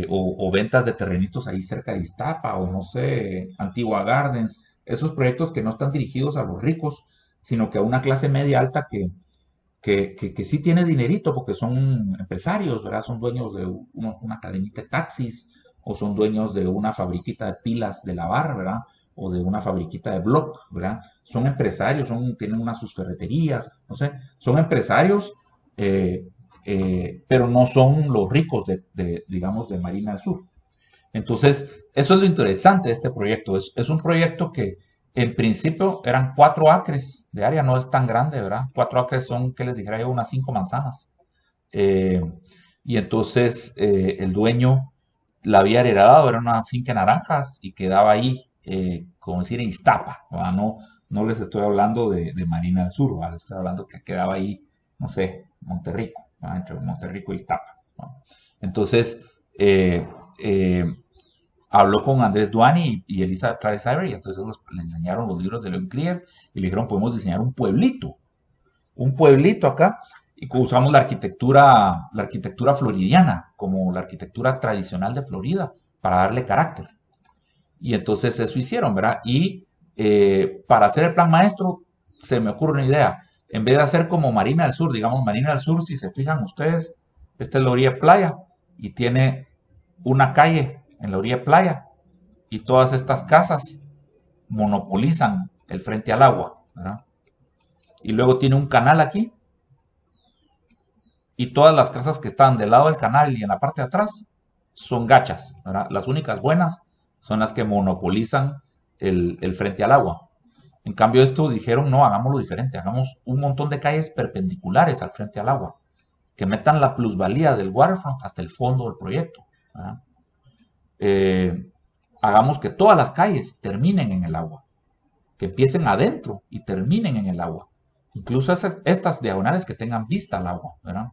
o ventas de terrenitos ahí cerca de Iztapa, o no sé, Antigua Gardens, esos proyectos que no están dirigidos a los ricos, sino que a una clase media alta que sí tiene dinerito, porque son empresarios, ¿verdad? Son dueños de una cadenita de taxis, o son dueños de una fabriquita de pilas de lavar, ¿verdad? O de una fabriquita de bloc, ¿verdad? Son empresarios, tienen unas sus ferreterías, no sé, son empresarios, pero no son los ricos digamos, de Marina del Sur. Entonces, eso es lo interesante de este proyecto. Es un proyecto que en principio eran 4 acres de área, no es tan grande, ¿verdad? 4 acres son, ¿qué les dijera yo? Unas 5 manzanas. Y entonces el dueño la había heredado, era una finca de naranjas y quedaba ahí, como decir, en Iztapa, ¿verdad? No les estoy hablando de Marina del Sur, ¿verdad? Les estoy hablando que quedaba ahí, no sé, Monterrico, ¿verdad? Entre Monterrico y Iztapa, ¿verdad? Entonces, habló con Andrés Duani y Elisa Clarice Ivory, y entonces le enseñaron los libros de Leon Clear y le dijeron, podemos diseñar un pueblito acá, y usamos la arquitectura floridiana, como la arquitectura tradicional de Florida, para darle carácter. Y entonces eso hicieron, ¿verdad? Y para hacer el plan maestro, se me ocurre una idea. En vez de hacer como Marina del Sur, digamos, Marina del Sur, si se fijan ustedes, esta es la orilla de playa, y tiene una calle en la orilla de playa, y todas estas casas monopolizan el frente al agua, ¿verdad? Y luego tiene un canal aquí, y todas las casas que están del lado del canal y en la parte de atrás son gachas, ¿verdad? Las únicas buenas son las que monopolizan el frente al agua. En cambio, esto dijeron, no, hagámoslo diferente, hagamos un montón de calles perpendiculares al frente al agua, que metan la plusvalía del waterfront hasta el fondo del proyecto, ¿verdad? Hagamos que todas las calles terminen en el agua, que empiecen adentro y terminen en el agua, incluso estas diagonales que tengan vista al agua, ¿verdad?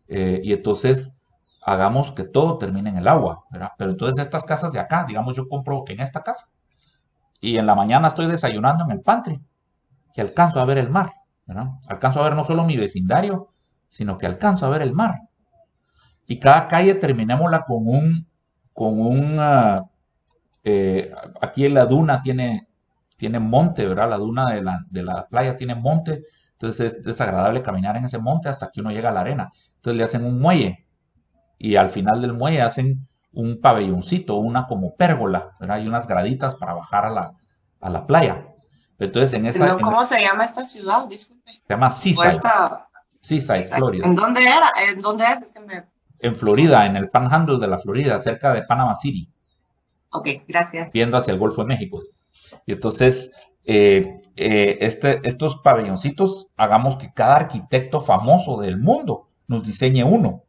Y entonces hagamos que todo termine en el agua, ¿verdad? Pero entonces estas casas de acá, digamos, yo compro en esta casa y en la mañana estoy desayunando en el pantry y alcanzo a ver el mar, ¿verdad? Alcanzo a ver no solo mi vecindario, sino que alcanzo a ver el mar. Y cada calle terminémosla aquí en la duna tiene monte, ¿verdad? La duna de la playa tiene monte, entonces es desagradable caminar en ese monte hasta que uno llega a la arena. Entonces le hacen un muelle y al final del muelle hacen un pabelloncito, una como pérgola, ¿verdad? Y unas graditas para bajar a la playa. Entonces ¿Cómo se llama esta ciudad? Disculpe. Se llama Seaside, Florida. ¿En dónde era? ¿En dónde es? Es que En Florida, en el Panhandle de la Florida, cerca de Panama City. Ok, gracias. Viendo hacia el Golfo de México. Y entonces, estos pabelloncitos, hagamos que cada arquitecto famoso del mundo nos diseñe uno.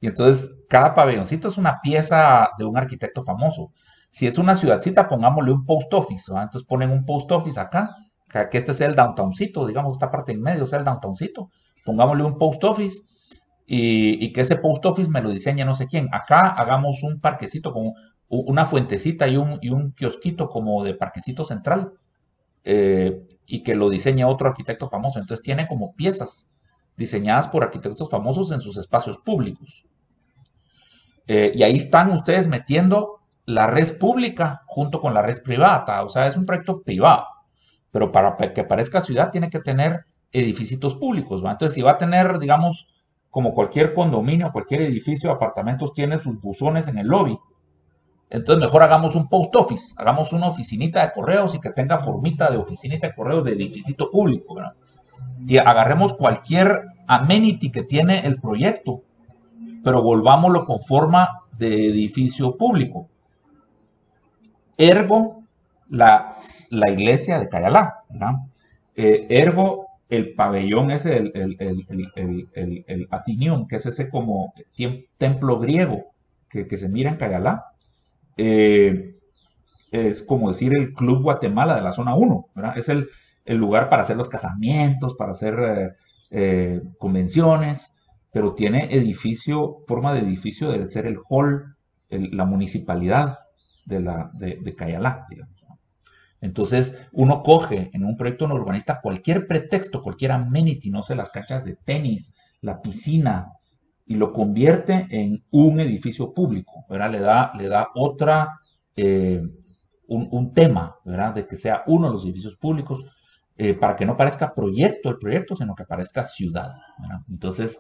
Y entonces, cada pabelloncito es una pieza de un arquitecto famoso. Si es una ciudadcita, pongámosle un post office, ¿verdad? Entonces ponen un post office acá, que este sea el downtowncito, digamos, esta parte en medio sea el downtowncito. Pongámosle un post office y que ese post office me lo diseñe no sé quién. Acá hagamos un parquecito con una fuentecita y un kiosquito como de parquecito central, y que lo diseñe otro arquitecto famoso. Entonces tiene como piezas diseñadas por arquitectos famosos en sus espacios públicos. Y ahí están ustedes metiendo la red pública junto con la red privada. O sea, es un proyecto privado, pero para que parezca ciudad tiene que tener edificios públicos, ¿va? Entonces, si va a tener, digamos, como cualquier condominio, cualquier edificio de apartamentos tiene sus buzones en el lobby, entonces mejor hagamos un post office, hagamos una oficinita de correos y que tenga formita de oficinita de correos de edificio público, ¿verdad? Y agarremos cualquier amenity que tiene el proyecto, pero volvámoslo con forma de edificio público. Ergo, la iglesia de Cayalá, ¿verdad? Ergo, el pabellón ese, el Athenaeum, que es ese como templo griego que se mira en Cayalá. Es como decir el Club Guatemala de la zona 1, ¿verdad? Es el lugar para hacer los casamientos, para hacer convenciones, pero tiene forma de edificio de ser el hall, la municipalidad de Cayalá, digamos. Entonces, uno coge en un proyecto no urbanista cualquier pretexto, cualquier amenity, no sé, las canchas de tenis, la piscina, y lo convierte en un edificio público, ¿verdad? Le da otra, un tema, ¿verdad? De que sea uno de los edificios públicos, para que no parezca proyecto el proyecto, sino que parezca ciudad, ¿verdad? Entonces,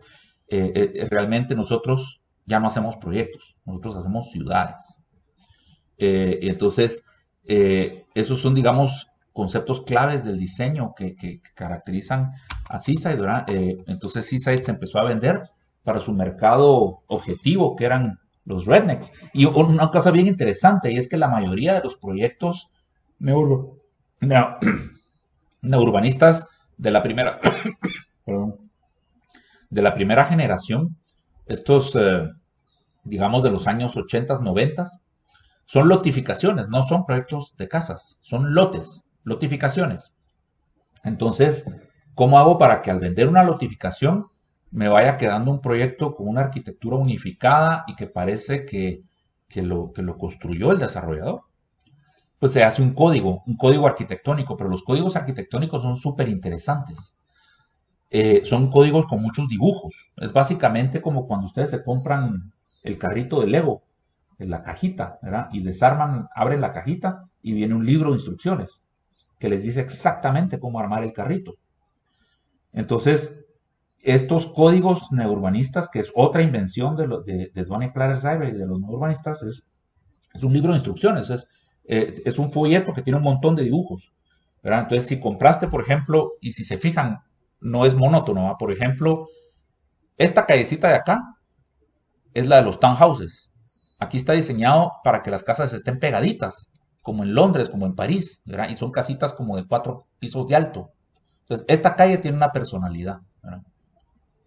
realmente nosotros ya no hacemos proyectos, nosotros hacemos ciudades. Entonces, esos son, digamos, conceptos claves del diseño que caracterizan a Seaside, ¿verdad? Entonces, Seaside se empezó a vender para su mercado objetivo, que eran los rednecks. Y una cosa bien interesante, y es que la mayoría de los proyectos neurbanistas de la primera, perdón, de la primera generación, estos, digamos, de los años 80, 90, son lotificaciones, no son proyectos de casas, son lotes, lotificaciones. Entonces, ¿cómo hago para que al vender una lotificación me vaya quedando un proyecto con una arquitectura unificada y que parece que lo construyó el desarrollador? Pues se hace un código arquitectónico, pero los códigos arquitectónicos son súper interesantes. Son códigos con muchos dibujos. Es básicamente como cuando ustedes se compran el carrito de Lego, en la cajita, ¿verdad? Y desarman, abren la cajita y viene un libro de instrucciones que les dice exactamente cómo armar el carrito. Entonces, estos códigos neurbanistas, que es otra invención de Donny Platter-Seibert y de los neurbanistas, es un libro de instrucciones, es un folleto que tiene un montón de dibujos, ¿verdad? Entonces, si compraste, por ejemplo, y si se fijan, no es monótono, ¿verdad? Por ejemplo, esta callecita de acá es la de los townhouses. Aquí está diseñado para que las casas estén pegaditas, como en Londres, como en París, ¿verdad? Y son casitas como de 4 pisos de alto. Entonces, esta calle tiene una personalidad, ¿verdad?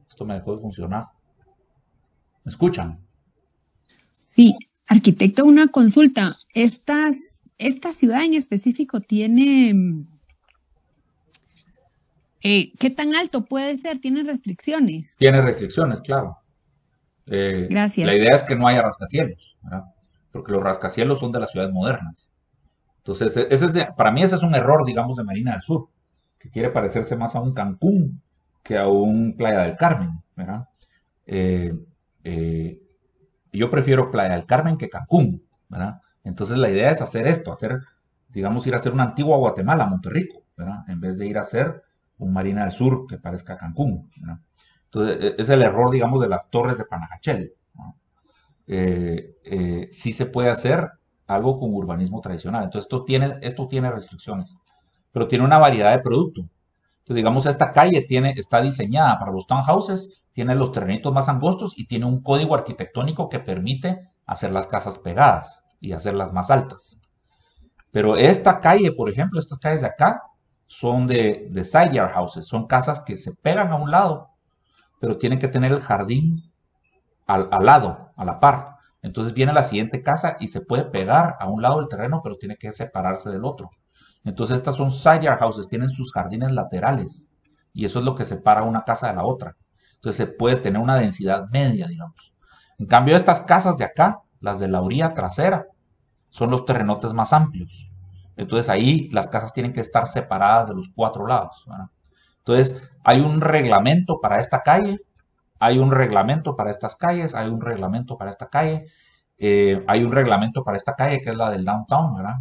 Esto me dejó de funcionar. ¿Me escuchan? Sí, arquitecto, una consulta. ¿Esta ciudad en específico tiene... ¿qué tan alto puede ser? ¿Tiene restricciones? Tiene restricciones, claro. Gracias. La idea es que no haya rascacielos, ¿verdad? Porque los rascacielos son de las ciudades modernas. Entonces, para mí ese es un error, digamos, de Marina del Sur, que quiere parecerse más a un Cancún que a un Playa del Carmen, ¿verdad? Yo prefiero Playa del Carmen que Cancún, ¿verdad? Entonces la idea es hacer esto, digamos, ir a hacer una antigua Guatemala, Monterrico, ¿verdad? En vez de ir a hacer un Marina del Sur que parezca Cancún, ¿verdad? Entonces, es el error, digamos, de las torres de Panajachel, ¿no? Sí se puede hacer algo con urbanismo tradicional. Entonces, esto tiene restricciones, pero tiene una variedad de producto. Entonces, digamos, esta calle está diseñada para los townhouses, tiene los terrenitos más angostos y tiene un código arquitectónico que permite hacer las casas pegadas y hacerlas más altas. Pero esta calle, por ejemplo, estas calles de acá, son de side yard houses, son casas que se pegan a un lado, pero tienen que tener el jardín al lado, a la par. Entonces viene la siguiente casa y se puede pegar a un lado del terreno, pero tiene que separarse del otro. Entonces estas son side yard houses, tienen sus jardines laterales y eso es lo que separa una casa de la otra. Entonces se puede tener una densidad media, digamos. En cambio, estas casas de acá, las de la orilla trasera, son los terrenotes más amplios. Entonces ahí las casas tienen que estar separadas de los 4 lados, ¿verdad? Entonces hay un reglamento para esta calle, hay un reglamento para estas calles, hay un reglamento para esta calle, hay un reglamento para esta calle que es la del downtown, ¿verdad?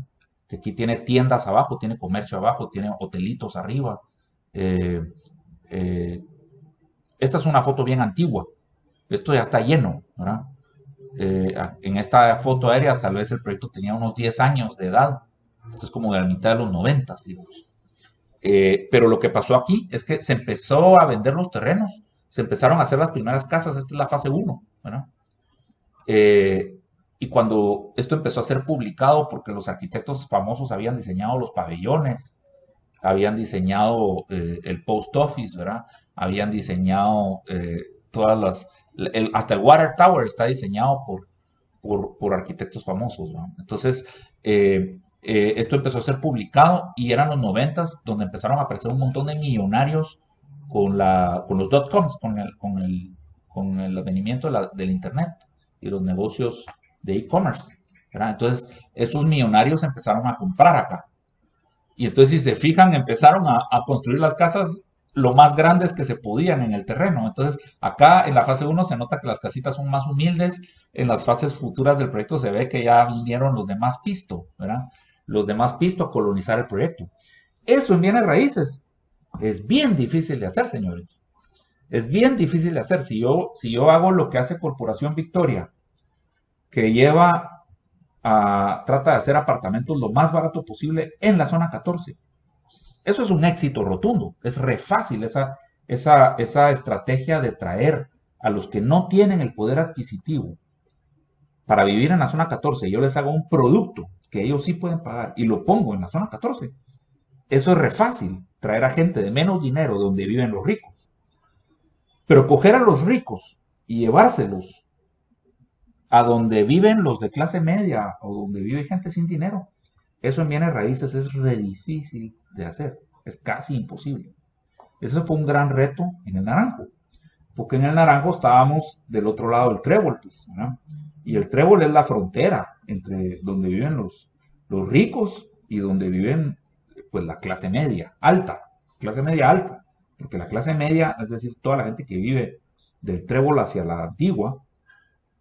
Que aquí tiene tiendas abajo, tiene comercio abajo, tiene hotelitos arriba. Esta es una foto bien antigua. Esto ya está lleno, ¿verdad? En esta foto aérea tal vez el proyecto tenía unos 10 años de edad. Esto es como de la mitad de los 90, digamos. Pero lo que pasó aquí es que se empezó a vender los terrenos, se empezaron a hacer las primeras casas, esta es la fase 1, ¿verdad? Y cuando esto empezó a ser publicado, porque los arquitectos famosos habían diseñado los pabellones, habían diseñado el post office, ¿verdad? Habían diseñado todas las... hasta el Water Tower está diseñado por arquitectos famosos, ¿verdad? Entonces, esto empezó a ser publicado y eran los 90s donde empezaron a aparecer un montón de millonarios con los dot-coms, con el advenimiento del Internet y los negocios de e-commerce, ¿verdad? Entonces, esos millonarios empezaron a comprar acá. Y entonces, si se fijan, empezaron a construir las casas lo más grandes que se podían en el terreno. Entonces, acá en la fase 1 se nota que las casitas son más humildes. En las fases futuras del proyecto se ve que ya vinieron los demás pisto, ¿verdad? Los demás pisto a colonizar el proyecto. Eso en bienes raíces es bien difícil de hacer, señores. Es bien difícil de hacer. Si yo hago lo que hace Corporación Victoria, que trata de hacer apartamentos lo más barato posible en la zona 14. Eso es un éxito rotundo. Es re fácil esa estrategia de traer a los que no tienen el poder adquisitivo para vivir en la zona 14. Yo les hago un producto que ellos sí pueden pagar y lo pongo en la zona 14. Eso es re fácil, traer a gente de menos dinero donde viven los ricos. Pero coger a los ricos y llevárselos a donde viven los de clase media o donde vive gente sin dinero, eso en bienes raíces es re difícil de hacer, es casi imposible. Eso fue un gran reto en el Naranjo, porque en el Naranjo estábamos del otro lado del trébol, pues, ¿verdad? Y el trébol es la frontera entre donde viven los ricos y donde viven, pues, la clase media alta, porque la clase media, es decir, toda la gente que vive del trébol hacia la Antigua,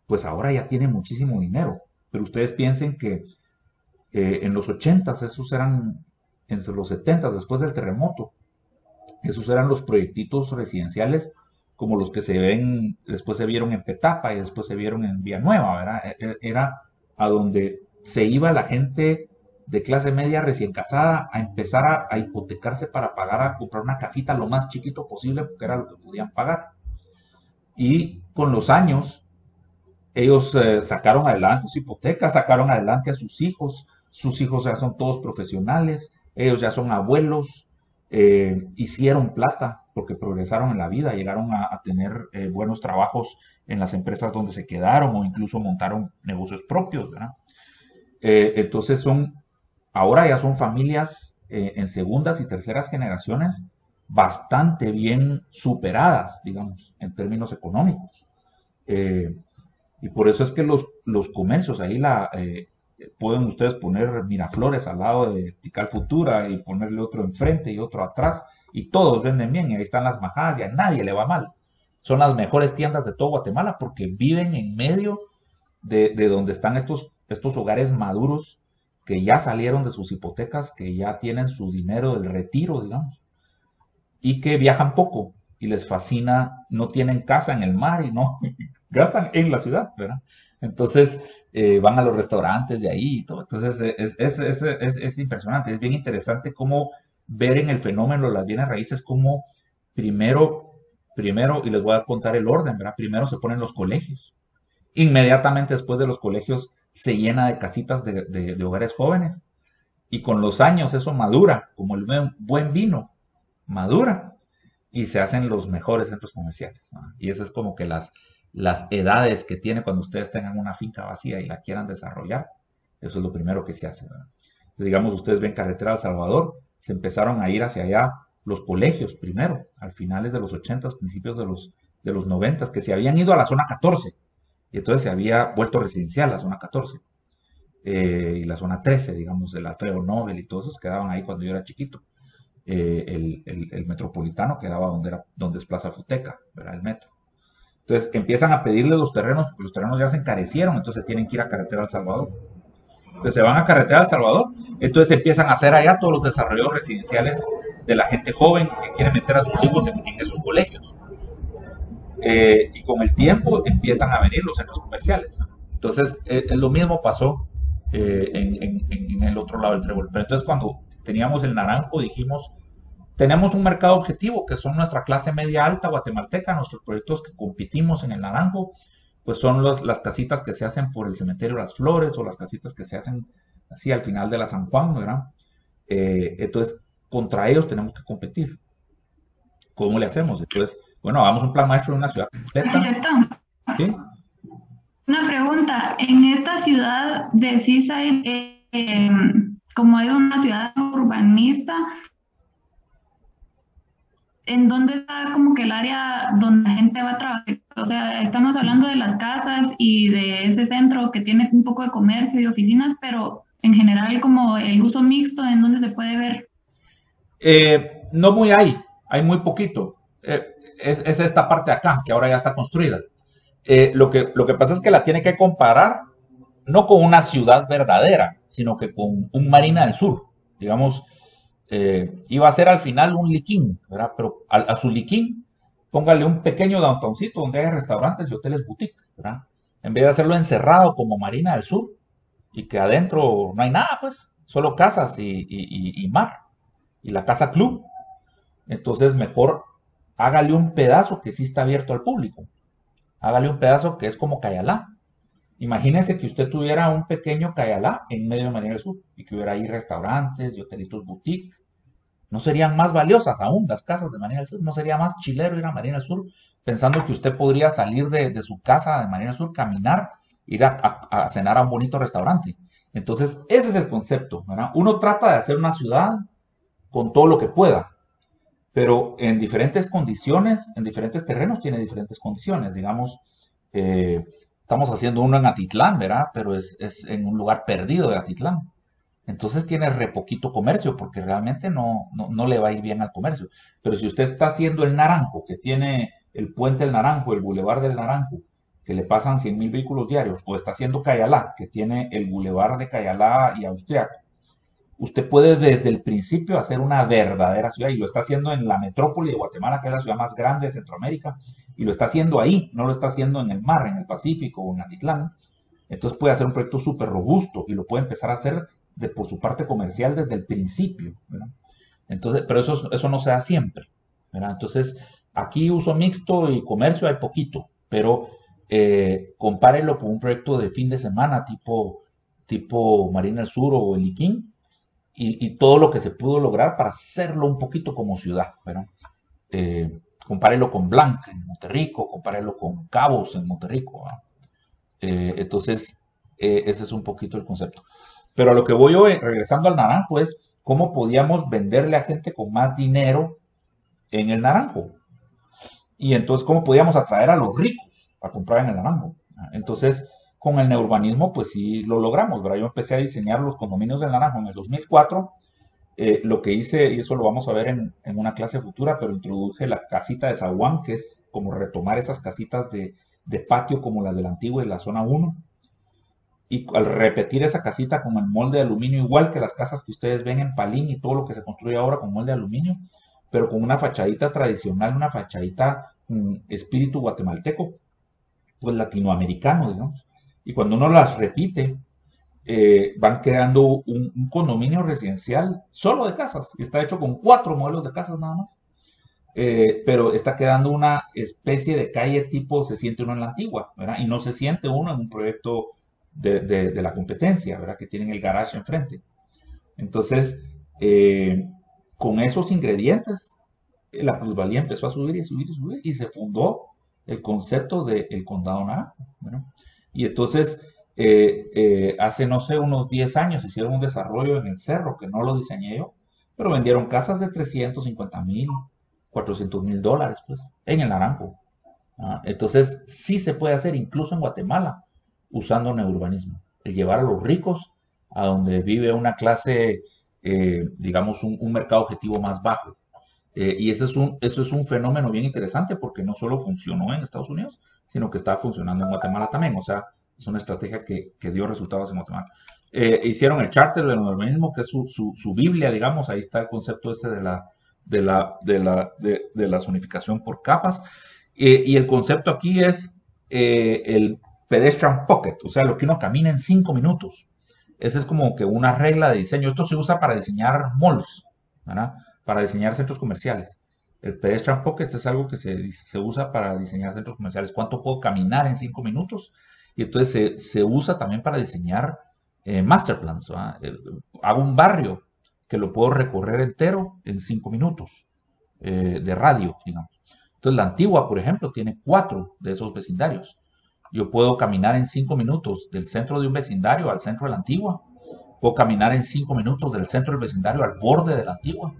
pues ahora ya tiene muchísimo dinero. Pero ustedes piensen que en los 80s, esos eran, en los 70s, después del terremoto, esos eran los proyectitos residenciales como los que después se vieron en Petapa y después se vieron en Villanueva, ¿verdad? Era a donde se iba la gente de clase media recién casada a empezar a hipotecarse para comprar una casita lo más chiquito posible porque era lo que podían pagar. Y con los años, ellos sacaron adelante su hipoteca, sacaron adelante a sus hijos ya son todos profesionales, ellos ya son abuelos, hicieron plata porque progresaron en la vida, llegaron a tener buenos trabajos en las empresas donde se quedaron o incluso montaron negocios propios, ¿verdad? Entonces ahora ya son familias en segundas y terceras generaciones bastante bien superadas, digamos, en términos económicos. Y por eso es que los comercios, ahí pueden ustedes poner Miraflores al lado de Tical Futura y ponerle otro enfrente y otro atrás, y todos venden bien, y ahí están las majadas, y a nadie le va mal. Son las mejores tiendas de todo Guatemala porque viven en medio de donde están estos hogares maduros que ya salieron de sus hipotecas, que ya tienen su dinero del retiro, digamos, y que viajan poco y les fascina, no tienen casa en el mar y no gastan en la ciudad, ¿verdad? Entonces van a los restaurantes de ahí y todo. Entonces es impresionante, es bien interesante cómo ver en el fenómeno de las bienes raíces cómo primero, y les voy a contar el orden, ¿verdad? Primero se ponen los colegios. Inmediatamente después de los colegios se llena de casitas de hogares jóvenes. Y con los años eso madura, como el buen vino, madura. Y se hacen los mejores centros comerciales, ¿no? Y esas es como que las edades que tiene cuando ustedes tengan una finca vacía y la quieran desarrollar. Eso es lo primero que se hace, ¿verdad? Digamos, ustedes ven Carretera El Salvador, se empezaron a ir hacia allá los colegios primero, al finales de los 80s, principios de los 90s, que se habían ido a la zona 14, y entonces se había vuelto residencial la zona 14, y la zona 13, digamos, el Alfredo Nobel y todos esos quedaban ahí cuando yo era chiquito. El metropolitano quedaba donde es Plaza Futeca, ¿verdad? El metro. Entonces empiezan a pedirle los terrenos, porque los terrenos ya se encarecieron, entonces tienen que ir a Carretera El Salvador. Entonces se van a Carretera El Salvador, entonces empiezan a hacer allá todos los desarrollos residenciales de la gente joven que quiere meter a sus hijos en esos colegios. Y con el tiempo empiezan a venir los centros comerciales. Entonces lo mismo pasó en el otro lado del trébol. Pero entonces cuando teníamos el Naranjo dijimos, tenemos un mercado objetivo que son nuestra clase media alta guatemalteca, nuestros proyectos que competimos en el Naranjo, pues son las casitas que se hacen por el cementerio de las Flores o las casitas que se hacen así al final de la San Juan, ¿verdad? Entonces, contra ellos tenemos que competir. ¿Cómo le hacemos? Entonces, bueno, hagamos un plan maestro de una ciudad completa. Directo. ¿Sí? Una pregunta, en esta ciudad de Seaside, como es una ciudad urbanista, ¿en dónde está como que el área donde la gente va a trabajar? O sea, estamos hablando de las casas y de ese centro que tiene un poco de comercio y oficinas, pero en general como el uso mixto, ¿en dónde se puede ver? No muy hay muy poquito. Es esta parte de acá, que ahora ya está construida. Lo que pasa es que la tiene que comparar no con una ciudad verdadera, sino que con un Marina del Sur. Digamos, iba a ser al final un Liquín, ¿verdad? Pero a su Liquín, póngale un pequeño downtowncito donde hay restaurantes y hoteles boutique, ¿verdad? En vez de hacerlo encerrado como Marina del Sur y que adentro no hay nada, pues, solo casas y mar y la casa club. Entonces mejor hágale un pedazo que sí está abierto al público. Hágale un pedazo que es como Cayalá. Imagínense que usted tuviera un pequeño Cayalá en medio de Marina del Sur y que hubiera ahí restaurantes y hotelitos boutique. ¿No serían más valiosas aún las casas de Marina del Sur? ¿No sería más chilero ir a Marina del Sur pensando que usted podría salir de su casa de Marina del Sur, caminar, ir a cenar a un bonito restaurante? Entonces, ese es el concepto, ¿verdad? Uno trata de hacer una ciudad con todo lo que pueda, pero en diferentes condiciones, en diferentes terrenos tiene diferentes condiciones. Digamos, estamos haciendo uno en Atitlán, ¿verdad? Pero es en un lugar perdido de Atitlán. Entonces tiene re poquito comercio porque realmente no le va a ir bien al comercio. Pero si usted está haciendo el Naranjo, que tiene el puente del Naranjo, el bulevar del Naranjo, que le pasan 100,000 vehículos diarios, o está haciendo Cayalá, que tiene el bulevar de Cayalá y Austriaco, usted puede desde el principio hacer una verdadera ciudad, y lo está haciendo en la metrópoli de Guatemala, que es la ciudad más grande de Centroamérica, y lo está haciendo ahí, no lo está haciendo en el mar, en el Pacífico o en Atitlán. Entonces puede hacer un proyecto súper robusto y lo puede empezar a hacer por su parte comercial desde el principio, ¿verdad? Entonces, pero eso no se da siempre, ¿verdad? Entonces, aquí uso mixto y comercio hay poquito, pero compárelo con un proyecto de fin de semana tipo Marina del Sur o el Iquín, y todo lo que se pudo lograr para hacerlo un poquito como ciudad, ¿verdad? Compárelo con Blanca en Monterrico, compárelo con Cabos en Monterrico, ¿verdad? Entonces, ese es un poquito el concepto. Pero a lo que voy hoy, regresando al Naranjo, es cómo podíamos venderle a gente con más dinero en el Naranjo. Y entonces, cómo podíamos atraer a los ricos a comprar en el Naranjo. Entonces, con el neurbanismo, pues sí lo logramos, ¿verdad? Yo empecé a diseñar los condominios del Naranjo en el 2004. Lo que hice, y eso lo vamos a ver en una clase futura, pero introduje la casita de zaguán, que es como retomar esas casitas de patio como las de la antigua en la zona 1. Y al repetir esa casita con el molde de aluminio, igual que las casas que ustedes ven en Palín y todo lo que se construye ahora con molde de aluminio, pero con una fachadita tradicional, una fachadita espíritu guatemalteco, pues latinoamericano, digamos. Y cuando uno las repite, van creando un condominio residencial solo de casas. Y está hecho con 4 modelos de casas nada más. Pero está quedando una especie de calle tipo se siente uno en la antigua, ¿verdad? Y no se siente uno en un proyecto de la competencia, ¿verdad? Que tienen el garage enfrente. Entonces, con esos ingredientes, la plusvalía empezó a subir y subir y subir, y se fundó el concepto del Condado Naranjo, ¿verdad? Y entonces, Hace, no sé, unos 10 años hicieron un desarrollo en el cerro que no lo diseñé yo, pero vendieron casas de 350,000, 400,000 dólares, pues, en el Naranjo. Entonces, sí se puede hacer, incluso en Guatemala, usando neurbanismo. El llevar a los ricos a donde vive una clase, digamos, un mercado objetivo más bajo. Y eso es un fenómeno bien interesante porque no solo funcionó en Estados Unidos, sino que está funcionando en Guatemala también. O sea, es una estrategia que dio resultados en Guatemala. Hicieron el charter del urbanismo, que es su Biblia, digamos. Ahí está el concepto ese de la zonificación por capas. Y el concepto aquí es el pedestrian pocket, o sea, lo que uno camina en 5 minutos. Esa es como que una regla de diseño. Esto se usa para diseñar malls, ¿verdad? Para diseñar centros comerciales. El pedestrian pocket es algo que se usa para diseñar centros comerciales. ¿Cuánto puedo caminar en 5 minutos? Y entonces se usa también para diseñar master plans. Hago un barrio que lo puedo recorrer entero en 5 minutos de radio, digamos. Entonces, la Antigua, por ejemplo, tiene 4 de esos vecindarios. Yo puedo caminar en 5 minutos del centro de un vecindario al centro de la Antigua. Puedo caminar en 5 minutos del centro del vecindario al borde de la Antigua.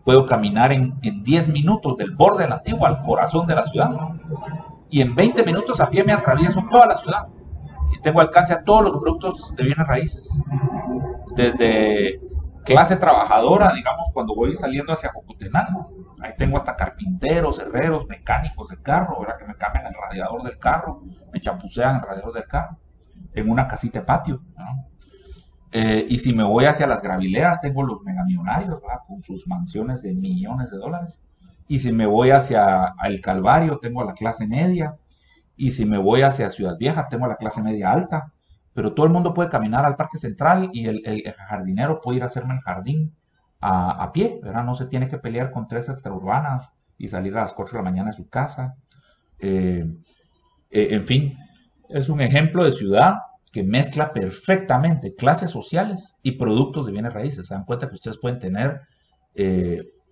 Puedo caminar en 10 minutos del borde de la Antigua al corazón de la ciudad. Y en 20 minutos a pie me atravieso toda la ciudad. Y tengo alcance a todos los productos de bienes raíces. Desde clase trabajadora, digamos, cuando voy saliendo hacia Jocotenango. Ahí tengo hasta carpinteros, herreros, mecánicos de carro, ¿verdad? Que me cambian el radiador del carro, me chapucean el radiador del carro, en una casita de patio, ¿no? Y si me voy hacia las gravileras, tengo los megamillonarios, ¿verdad? Con sus mansiones de millones de dólares. Y si me voy hacia el Calvario, tengo a la clase media. Y si me voy hacia Ciudad Vieja, tengo a la clase media alta. Pero todo el mundo puede caminar al Parque Central y el jardinero puede ir a hacerme el jardín a pie, ¿verdad? No se tiene que pelear con 3 extraurbanas y salir a las 4 de la mañana de su casa. En fin, es un ejemplo de ciudad que mezcla perfectamente clases sociales y productos de bienes raíces. Se dan cuenta que ustedes pueden tener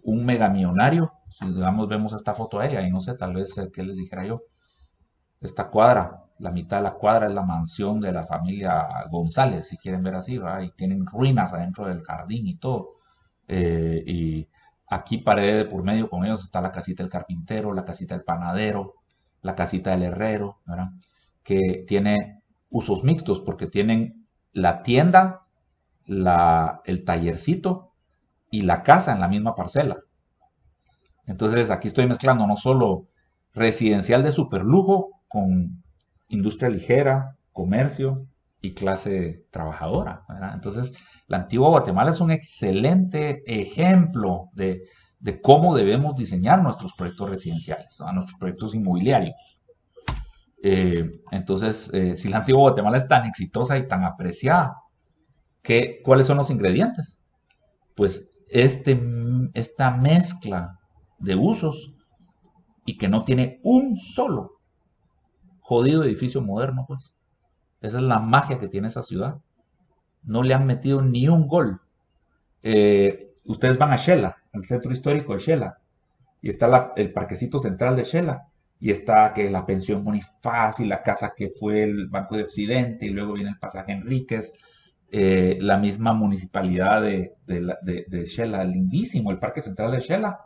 un megamillonario. Si digamos, vemos esta foto aérea y no sé, tal vez, ¿qué les dijera yo? Esta cuadra, la mitad de la cuadra es la mansión de la familia González, si quieren ver así, ¿verdad? Y tienen ruinas adentro del jardín y todo. Y aquí pared de por medio con ellos está la casita del carpintero, la casita del panadero, la casita del herrero, ¿verdad? Que tiene usos mixtos porque tienen la tienda, el tallercito y la casa en la misma parcela. Entonces aquí estoy mezclando no solo residencial de superlujo con industria ligera, comercio y clase trabajadora, ¿verdad? Entonces, la Antigua Guatemala es un excelente ejemplo de cómo debemos diseñar nuestros proyectos residenciales, ¿no? Nuestros proyectos inmobiliarios. Entonces, si la Antigua Guatemala es tan exitosa y tan apreciada, ¿cuáles son los ingredientes? Pues esta mezcla de usos y que no tiene un solo jodido edificio moderno, pues. Esa es la magia que tiene esa ciudad. No le han metido ni un gol. Ustedes van a Shela, al centro histórico de Shela, y está el parquecito central de Shela, y está que la pensión Bonifaz y la casa que fue el Banco de Occidente, y luego viene el pasaje Enríquez, la misma municipalidad de Shela, lindísimo el parque central de Shela.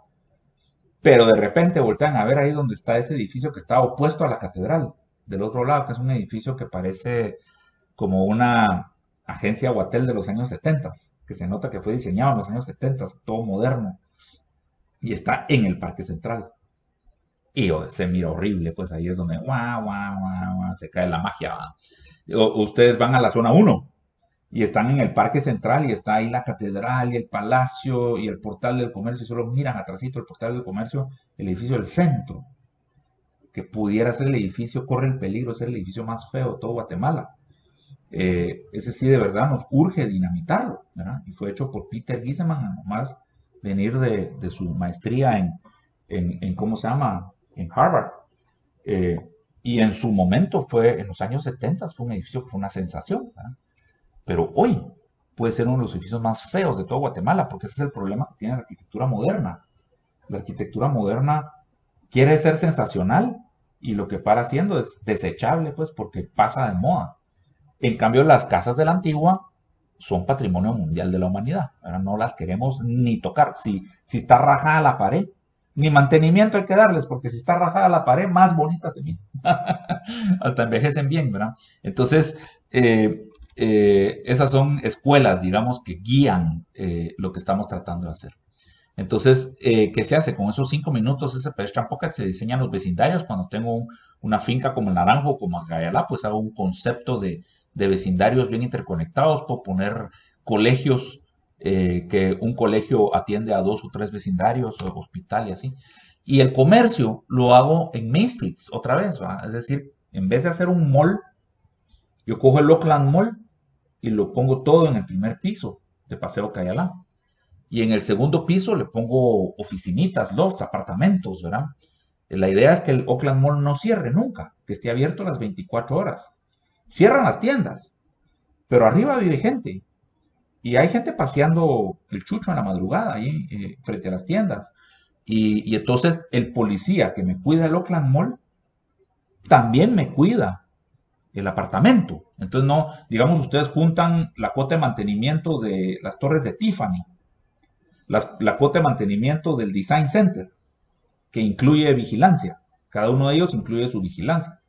Pero de repente voltean a ver ahí donde está ese edificio que está opuesto a la catedral, del otro lado, que es un edificio que parece como una agencia o hotel de los años 70, que se nota que fue diseñado en los años 70, todo moderno, y está en el Parque Central. Y se mira horrible, pues ahí es donde se cae la magia. Ustedes van a la zona 1 y están en el Parque Central y está ahí la catedral y el palacio y el portal del comercio, y solo miran atrásito el portal del comercio, el edificio del centro, que pudiera ser el edificio, corre el peligro de ser el edificio más feo de todo Guatemala. Ese sí de verdad nos urge dinamitarlo, ¿verdad? Y fue hecho por Peter Giesemann, nomás venir de su maestría en ¿cómo se llama? En Harvard. Y en su momento en los años 70 fue un edificio que fue una sensación, ¿verdad? Pero hoy puede ser uno de los edificios más feos de todo Guatemala, porque ese es el problema que tiene la arquitectura moderna. La arquitectura moderna quiere ser sensacional y lo que para haciendo es desechable, pues, porque pasa de moda. En cambio, las casas de la Antigua son patrimonio mundial de la humanidad. Ahora no las queremos ni tocar. Si está rajada la pared, ni mantenimiento hay que darles, porque si está rajada la pared, más bonitas se miran. Hasta envejecen bien, ¿verdad? Entonces, esas son escuelas, digamos, que guían lo que estamos tratando de hacer. Entonces, ¿qué se hace? Con esos 5 minutos, ese Pedestrian Pocket se diseñan los vecindarios. Cuando tengo una finca como el Naranjo, como Acayalá, pues hago un concepto de vecindarios bien interconectados. Puedo poner colegios, que un colegio atiende a 2 o 3 vecindarios, o hospital y así. Y el comercio lo hago en Main Streets, otra vez, ¿va? Es decir, en vez de hacer un mall, yo cojo el Oakland Mall y lo pongo todo en el primer piso de Paseo Cayalá. Y en el segundo piso le pongo oficinitas, lofts, apartamentos, ¿verdad? La idea es que el Oakland Mall no cierre nunca, que esté abierto las 24 horas. Cierran las tiendas, pero arriba vive gente. Y hay gente paseando el chucho en la madrugada ahí frente a las tiendas. Y entonces el policía que me cuida el Oakland Mall también me cuida el apartamento. Entonces no, digamos, ustedes juntan la cuota de mantenimiento de las torres de Tiffany, la cuota de mantenimiento del Design Center, que incluye vigilancia. Cada uno de ellos incluye su vigilancia.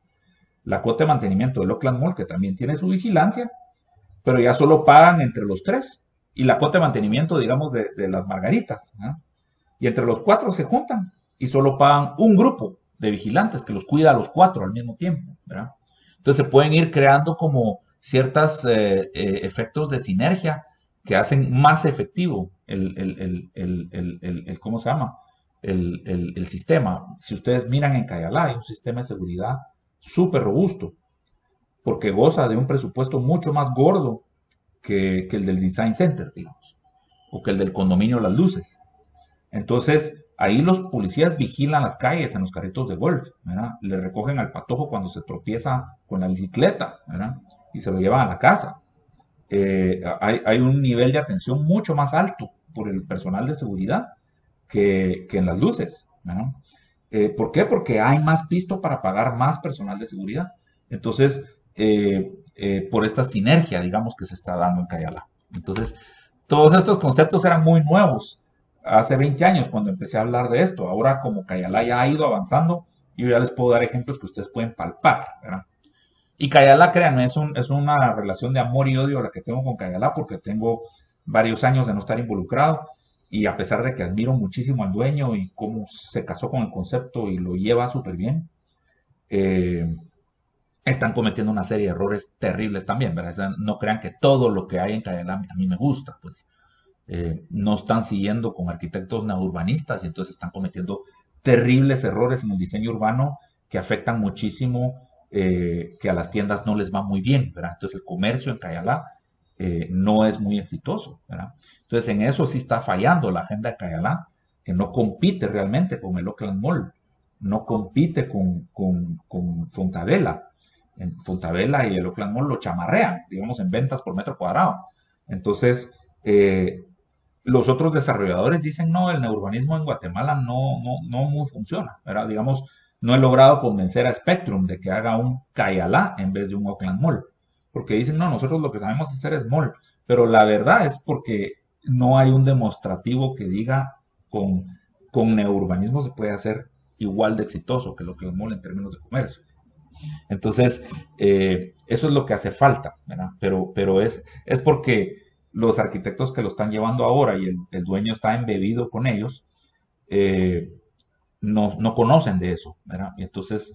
La cuota de mantenimiento del Oakland Mall, que también tiene su vigilancia, pero ya solo pagan entre los 3. Y la cuota de mantenimiento, digamos, de las Margaritas, ¿no? Y entre los 4 se juntan y solo pagan un grupo de vigilantes que los cuida a los 4 al mismo tiempo, ¿verdad? Entonces se pueden ir creando como ciertos efectos de sinergia que hacen más efectivo ¿cómo se llama? El sistema. Si ustedes miran en Cayalá, hay un sistema de seguridad súper robusto, porque goza de un presupuesto mucho más gordo que el del Design Center, digamos, o que el del condominio Las Luces. Entonces, ahí los policías vigilan las calles en los carritos de golf, ¿verdad? Le recogen al patojo cuando se tropieza con la bicicleta, ¿verdad? Y se lo llevan a la casa. Hay un nivel de atención mucho más alto por el personal de seguridad que en Las Luces, ¿verdad? ¿Por qué? Porque hay más pisto para pagar más personal de seguridad. Entonces, por esta sinergia, digamos, que se está dando en Cayalá. Entonces, todos estos conceptos eran muy nuevos hace 20 años cuando empecé a hablar de esto. Ahora, como Cayalá ya ha ido avanzando, yo ya les puedo dar ejemplos que ustedes pueden palpar, ¿verdad? Y Cayalá, créanme, es una relación de amor y odio la que tengo con Cayalá, porque tengo varios años de no estar involucrado, y a pesar de que admiro muchísimo al dueño y cómo se casó con el concepto y lo lleva súper bien, están cometiendo una serie de errores terribles también, ¿verdad? O sea, no crean que todo lo que hay en Cayalá a mí me gusta, pues no están siguiendo con arquitectos neourbanistas y entonces están cometiendo terribles errores en el diseño urbano que afectan muchísimo, que a las tiendas no les va muy bien, ¿verdad? Entonces el comercio en Cayalá no es muy exitoso, ¿verdad? Entonces en eso sí está fallando la agenda de Cayalá, que no compite realmente con el Oakland Mall, no compite con Fontavela. En Fontavela y el Oakland Mall lo chamarrean, digamos, en ventas por metro cuadrado. Entonces, los otros desarrolladores dicen, no, el neurbanismo en Guatemala no muy funciona, ¿verdad? Digamos, no he logrado convencer a Spectrum de que haga un Cayalá en vez de un Oakland Mall, porque dicen, no, nosotros lo que sabemos hacer es mall, pero la verdad es porque no hay un demostrativo que diga con neurbanismo se puede hacer igual de exitoso que lo que el mall en términos de comercio. Entonces, eso es lo que hace falta, ¿verdad? Pero es porque los arquitectos que lo están llevando ahora y el dueño está embebido con ellos, no conocen de eso, ¿verdad? Y entonces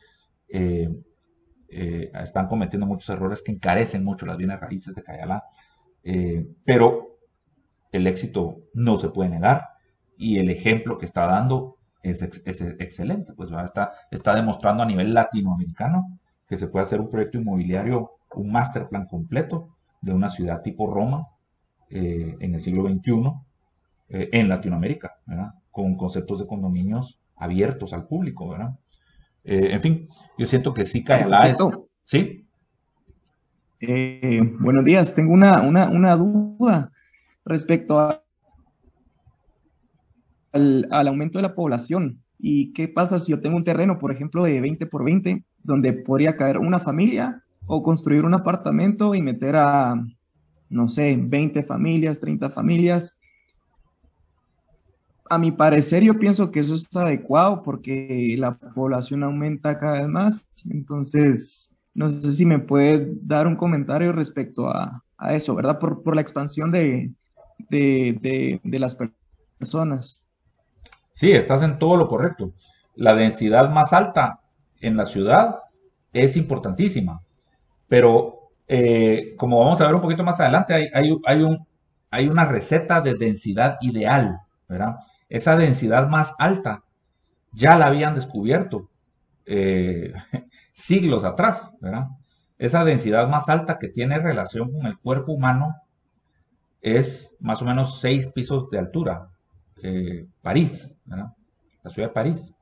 están cometiendo muchos errores que encarecen mucho las bienes raíces de Cayalá, pero el éxito no se puede negar y el ejemplo que está dando es excelente, pues está demostrando a nivel latinoamericano que se puede hacer un proyecto inmobiliario, un master plan completo de una ciudad tipo Roma en el siglo XXI en Latinoamérica, ¿verdad? Con conceptos de condominios abiertos al público, ¿verdad? En fin, yo siento que sí, Cayalá es... ¿Sí? Buenos días, tengo una duda respecto al aumento de la población. ¿Y qué pasa si yo tengo un terreno, por ejemplo, de 20 por 20, donde podría caber una familia o construir un apartamento y meter a, no sé, 20 familias, 30 familias. A mi parecer, yo pienso que eso es adecuado porque la población aumenta cada vez más. Entonces, no sé si me puede dar un comentario respecto a eso, ¿verdad? Por la expansión de las personas. Sí, estás en todo lo correcto. La densidad más alta en la ciudad es importantísima, pero como vamos a ver un poquito más adelante, hay una receta de densidad ideal, ¿verdad? Esa densidad más alta ya la habían descubierto eh, siglos atrás, ¿verdad? Esa densidad más alta que tiene relación con el cuerpo humano es más o menos 6 pisos de altura. París, ¿verdad? La ciudad de París.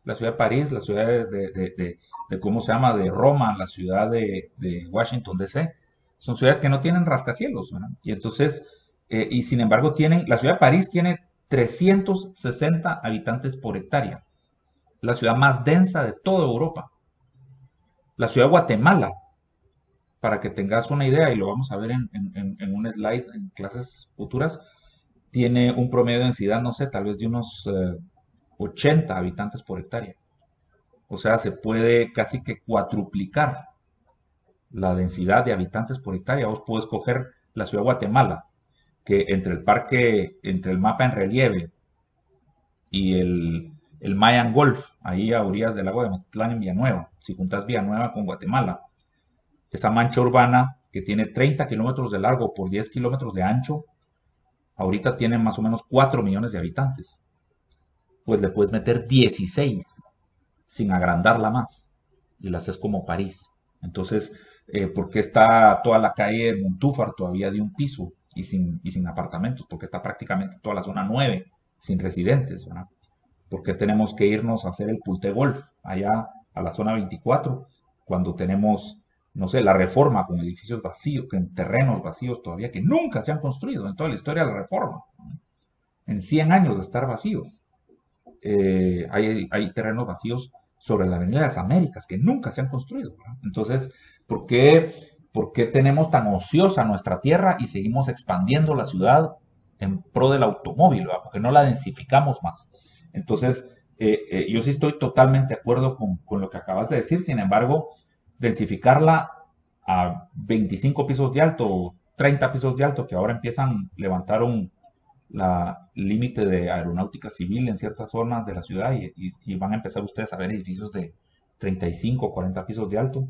La ciudad de París, la ciudad de ¿cómo se llama? De Roma, la ciudad de Washington, D.C. Son ciudades que no tienen rascacielos, ¿verdad? Y entonces, y sin embargo la ciudad de París tiene 360 habitantes por hectárea. La ciudad más densa de toda Europa. La ciudad de Guatemala, para que tengas una idea, y lo vamos a ver en un slide en clases futuras, tiene un promedio de densidad, no sé, tal vez de unos 80 habitantes por hectárea. O sea, se puede casi que cuatruplicar la densidad de habitantes por hectárea. Vos podés coger la ciudad de Guatemala, que entre el parque, entre el mapa en relieve y el Mayan Golf, ahí a orillas del lago de Matitlán en Villanueva, si juntas Villanueva con Guatemala, esa mancha urbana que tiene 30 kilómetros de largo por 10 kilómetros de ancho, ahorita tiene más o menos 4 millones de habitantes. Pues le puedes meter 16 sin agrandarla más y la haces como París. Entonces, ¿por qué está toda la calle de Montúfar todavía de un piso y sin apartamentos? Porque está prácticamente toda la zona 9 sin residentes, ¿verdad? ¿Por qué tenemos que irnos a hacer el Pulte Golf allá a la zona 24 cuando tenemos, no sé, la Reforma con edificios vacíos, con terrenos vacíos todavía que nunca se han construido en toda la historia de la Reforma? En 100 años de estar vacíos. Hay terrenos vacíos sobre la Avenida de las Américas que nunca se han construido, ¿verdad? Entonces, ¿por qué tenemos tan ociosa nuestra tierra y seguimos expandiendo la ciudad en pro del automóvil, ¿verdad? Porque no la densificamos más. Entonces, yo sí estoy totalmente de acuerdo con lo que acabas de decir. Sin embargo, densificarla a 25 pisos de alto, 30 pisos de alto, que ahora levantaron la límite de aeronáutica civil en ciertas zonas de la ciudad y van a empezar ustedes a ver edificios de 35 o 40 pisos de alto.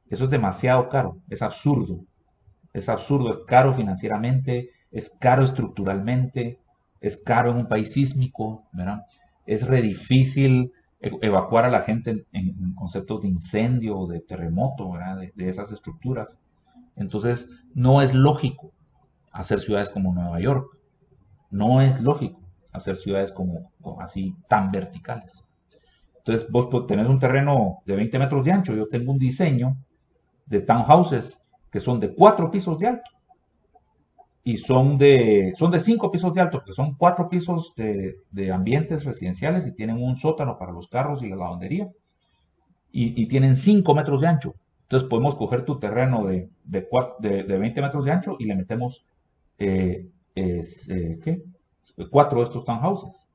Eso es demasiado caro, es absurdo, es caro financieramente, es caro estructuralmente, es caro en un país sísmico, ¿verdad? Es re difícil evacuar a la gente en conceptos de incendio o de terremoto, ¿verdad? De esas estructuras. Entonces, no es lógico hacer ciudades como Nueva York. No es lógico hacer ciudades como así tan verticales. Entonces vos tenés un terreno de 20 metros de ancho, yo tengo un diseño de townhouses que son de 4 pisos de alto y son de 5 pisos de alto, porque son 4 pisos de ambientes residenciales y tienen un sótano para los carros y la lavandería y tienen 5 metros de ancho. Entonces podemos coger tu terreno de 20 metros de ancho y le metemos 4 de estos townhouses.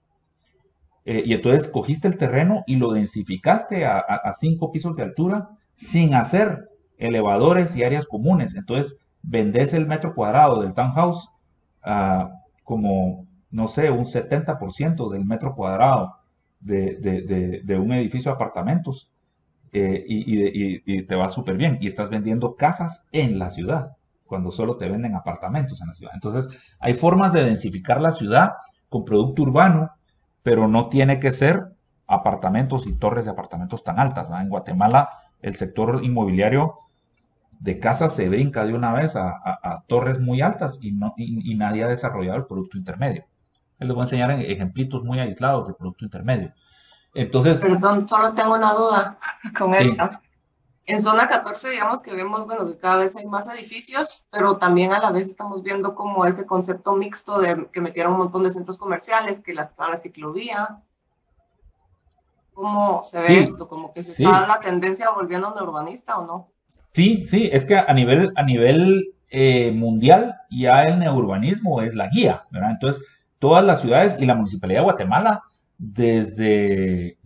Y entonces cogiste el terreno y lo densificaste a 5 pisos de altura sin hacer elevadores y áreas comunes. Entonces vendés el metro cuadrado del townhouse como, no sé, un 70% del metro cuadrado de un edificio de apartamentos y te va súper bien. Y estás vendiendo casas en la ciudad cuando solo te venden apartamentos en la ciudad. Entonces, hay formas de densificar la ciudad con producto urbano, pero no tiene que ser apartamentos y torres de apartamentos tan altas, ¿verdad? En Guatemala, el sector inmobiliario de casas se brinca de una vez a torres muy altas y nadie ha desarrollado el producto intermedio. Les voy a enseñar ejemplitos muy aislados de producto intermedio. Entonces, Perdón, solo tengo una duda con sí. esta. En zona 14, digamos que vemos, bueno, que cada vez hay más edificios, pero también a la vez estamos viendo como ese concepto mixto de que metieron un montón de centros comerciales, que está la ciclovía. ¿Cómo se ve esto? ¿Como que se está la tendencia volviendo neurbanista o no? Sí, sí, es que a nivel mundial ya el neurbanismo es la guía, ¿verdad? Entonces, todas las ciudades y la Municipalidad de Guatemala, desde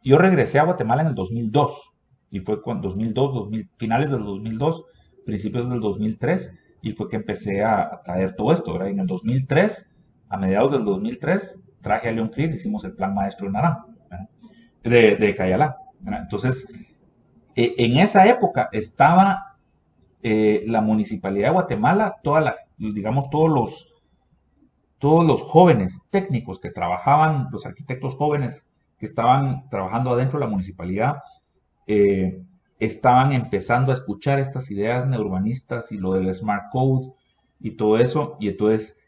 yo regresé a Guatemala en el 2002, y fue cuando 2002, finales del 2002, principios del 2003, y fue que empecé a traer todo esto, ¿verdad? En el 2003, a mediados del 2003, traje a León Krier, hicimos el plan maestro de Naranjo, ¿verdad? De Cayalá, ¿verdad? Entonces, en esa época estaba la Municipalidad de Guatemala, digamos, todos los jóvenes técnicos que trabajaban, los arquitectos jóvenes que estaban trabajando adentro de la municipalidad, estaban empezando a escuchar estas ideas neurbanistas y lo del Smart Code y todo eso. Y entonces,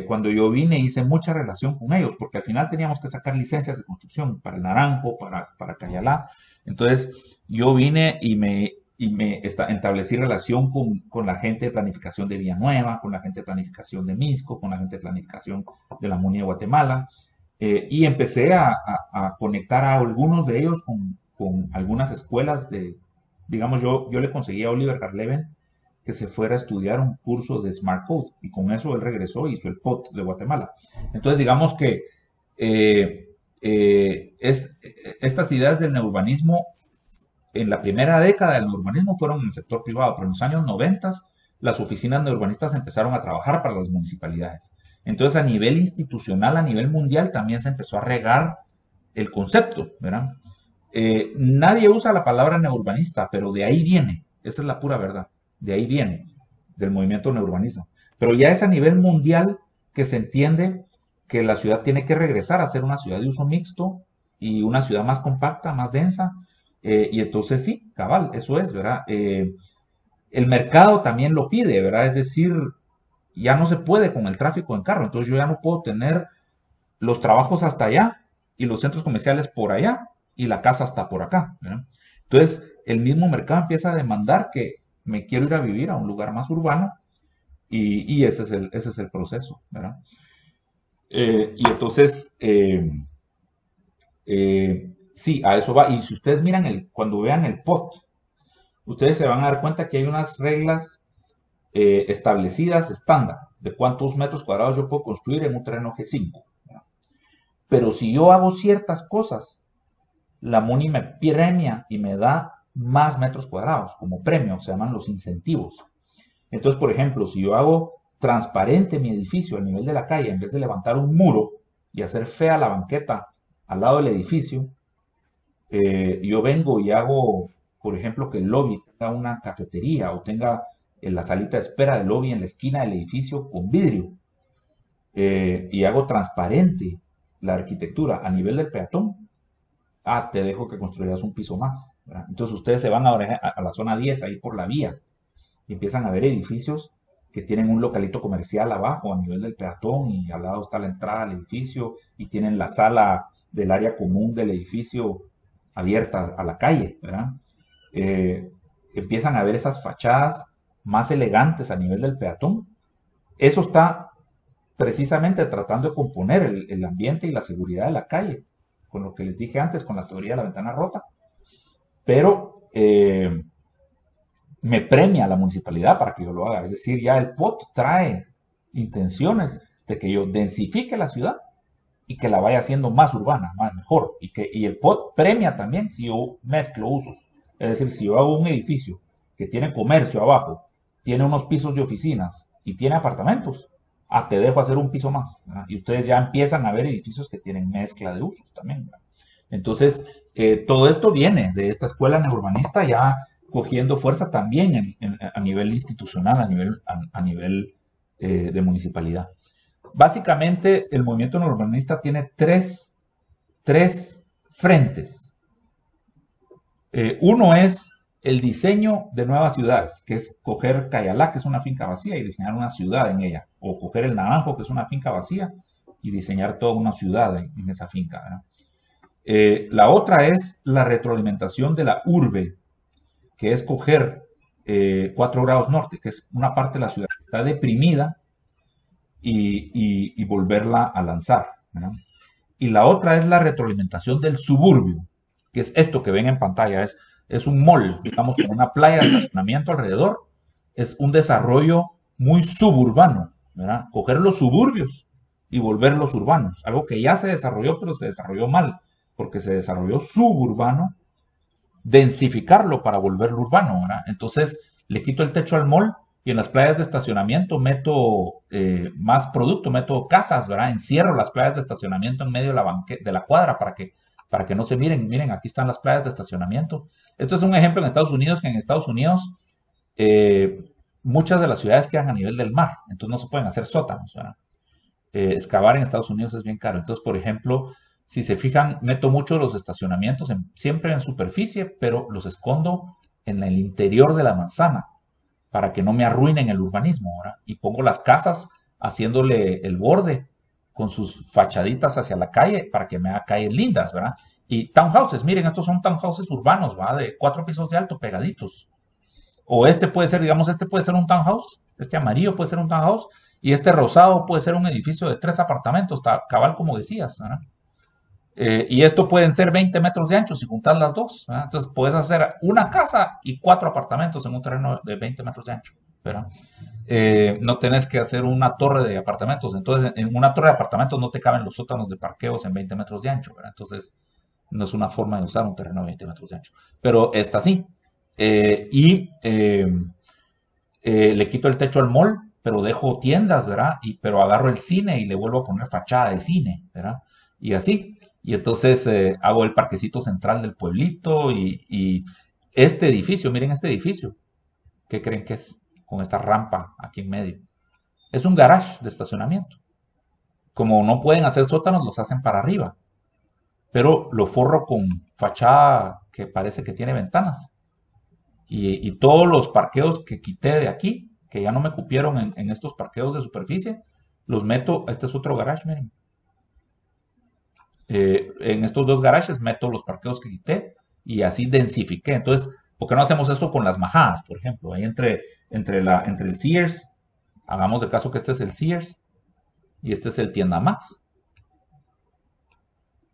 cuando yo vine, hice mucha relación con ellos, porque al final teníamos que sacar licencias de construcción para el Naranjo, para Cayalá. Entonces, yo vine y me establecí relación con la gente de planificación de Villanueva, con la gente de planificación de Misco, con la gente de planificación de la MUNI de Guatemala, y empecé a conectar a algunos de ellos con algunas escuelas digamos, yo le conseguí a Oliver Garleven que se fuera a estudiar un curso de Smart Code, y con eso él regresó y hizo el POT de Guatemala. Entonces, digamos que estas ideas del neurbanismo en la primera década del urbanismo fueron en el sector privado, pero en los años 90 las oficinas neurbanistas empezaron a trabajar para las municipalidades. Entonces, a nivel institucional, a nivel mundial, también se empezó a regar el concepto, ¿verdad? Nadie usa la palabra neurbanista, pero de ahí viene, esa es la pura verdad, de ahí viene, del movimiento neurbanista. Pero ya es a nivel mundial que se entiende que la ciudad tiene que regresar a ser una ciudad de uso mixto y una ciudad más compacta, más densa. Y entonces sí, cabal, eso es, ¿verdad? El mercado también lo pide, ¿verdad? Es decir, ya no se puede con el tráfico en carro, entonces yo ya no puedo tener los trabajos hasta allá y los centros comerciales por allá y la casa hasta por acá, ¿verdad? Entonces, el mismo mercado empieza a demandar que me quiero ir a vivir a un lugar más urbano, y ese es el proceso, ¿verdad? Y entonces, sí, a eso va. Y si ustedes miran cuando vean el POT, ustedes se van a dar cuenta que hay unas reglas establecidas estándar de cuántos metros cuadrados yo puedo construir en un terreno G5, ¿verdad? Pero si yo hago ciertas cosas, la MUNI me premia y me da más metros cuadrados como premio, se llaman los incentivos. Entonces, por ejemplo, si yo hago transparente mi edificio al nivel de la calle, en vez de levantar un muro y hacer fea la banqueta al lado del edificio, yo vengo y hago, por ejemplo, que el lobby tenga una cafetería o tenga la salita de espera del lobby en la esquina del edificio con vidrio, y hago transparente la arquitectura a nivel del peatón, te dejo que construyas un piso más, ¿verdad? Entonces ustedes se van a la zona 10, ahí por la vía, y empiezan a ver edificios que tienen un localito comercial abajo a nivel del peatón, y al lado está la entrada al edificio, y tienen la sala del área común del edificio abierta a la calle, ¿verdad? Empiezan a ver esas fachadas más elegantes a nivel del peatón. Eso está precisamente tratando de componer el ambiente y la seguridad de la calle, con lo que les dije antes, con la teoría de la ventana rota. Pero me premia la municipalidad para que yo lo haga. Es decir, ya el POT trae intenciones de que yo densifique la ciudad y que la vaya haciendo más urbana, más mejor. Y el POT premia también si yo mezclo usos. Es decir, si yo hago un edificio que tiene comercio abajo, tiene unos pisos de oficinas y tiene apartamentos, te dejo hacer un piso más, ¿verdad? Y ustedes ya empiezan a ver edificios que tienen mezcla de usos también, ¿verdad? Entonces, todo esto viene de esta escuela neurbanista ya cogiendo fuerza también a nivel institucional, a nivel de municipalidad. Básicamente, el movimiento neurbanista tiene tres frentes. Uno es el diseño de nuevas ciudades, que es coger Cayalá, que es una finca vacía, y diseñar una ciudad en ella. O coger el Naranjo, que es una finca vacía, y diseñar toda una ciudad en esa finca, ¿verdad? La otra es la retroalimentación de la urbe, que es coger 4 grados norte, que es una parte de la ciudad que está deprimida, y volverla a lanzar, ¿verdad? Y la otra es la retroalimentación del suburbio, que es esto que ven en pantalla, es es un mall, digamos, con una playa de estacionamiento alrededor. Es un desarrollo muy suburbano, ¿verdad? Coger los suburbios y volverlos urbanos. Algo que ya se desarrolló, pero se desarrolló mal, porque se desarrolló suburbano, densificarlo para volverlo urbano, ¿verdad? Entonces, le quito el techo al mall y en las playas de estacionamiento meto más producto, meto casas, ¿verdad? Encierro las playas de estacionamiento en medio de la cuadra para que no se miren. Miren, aquí están las playas de estacionamiento. Esto es un ejemplo en Estados Unidos, que en Estados Unidos muchas de las ciudades quedan a nivel del mar, entonces no se pueden hacer sótanos, ¿verdad? Excavar en Estados Unidos es bien caro. Entonces, por ejemplo, si se fijan, meto mucho los estacionamientos siempre en superficie, pero los escondo en el interior de la manzana para que no me arruinen el urbanismo, ¿verdad? Y pongo las casas haciéndole el borde con sus fachaditas hacia la calle para que me haga calles lindas, ¿verdad? Y townhouses, miren, estos son townhouses urbanos, ¿va? De 4 pisos de alto, pegaditos. O este puede ser, digamos, este puede ser un townhouse, este amarillo puede ser un townhouse, y este rosado puede ser un edificio de 3 apartamentos, cabal como decías, ¿verdad? Y esto pueden ser 20 metros de ancho si juntas las dos, ¿verdad? Entonces puedes hacer una casa y 4 apartamentos en un terreno de 20 metros de ancho, ¿verdad? No tenés que hacer una torre de apartamentos. Entonces, en una torre de apartamentos no te caben los sótanos de parqueos en 20 metros de ancho, ¿verdad? Entonces, no es una forma de usar un terreno de 20 metros de ancho. Pero esta sí. Le quito el techo al mall, pero dejo tiendas, ¿verdad? Pero agarro el cine y le vuelvo a poner fachada de cine, ¿verdad? Y así. Y entonces hago el parquecito central del pueblito y este edificio, miren este edificio. ¿Qué creen que es? Con esta rampa aquí en medio. Es un garage de estacionamiento. Como no pueden hacer sótanos, los hacen para arriba. Pero lo forro con fachada que parece que tiene ventanas. Y todos los parqueos que quité de aquí, que ya no me cupieron en estos parqueos de superficie, los meto. Este es otro garage, miren. En estos dos garages meto los parqueos que quité y así densifiqué. Entonces, ¿por qué no hacemos esto con las majadas, por ejemplo? Ahí entre el Sears, hagamos de caso que este es el Sears y este es el Tienda Max.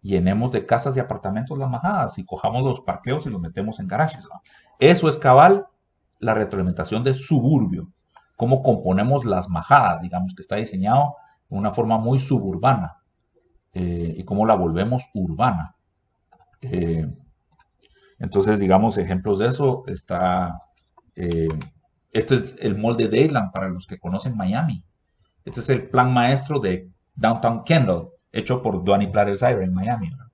Llenemos de casas y apartamentos las majadas y cojamos los parqueos y los metemos en garajes, ¿no? Eso es cabal la retroalimentación de suburbio. Cómo componemos las majadas, digamos que está diseñado de una forma muy suburbana. Y cómo la volvemos urbana. Entonces, digamos, ejemplos de eso está... este es el mall de Dadeland para los que conocen Miami. Este es el plan maestro de Downtown Kendall, hecho por Duane Platter-Cyber en Miami, ¿verdad?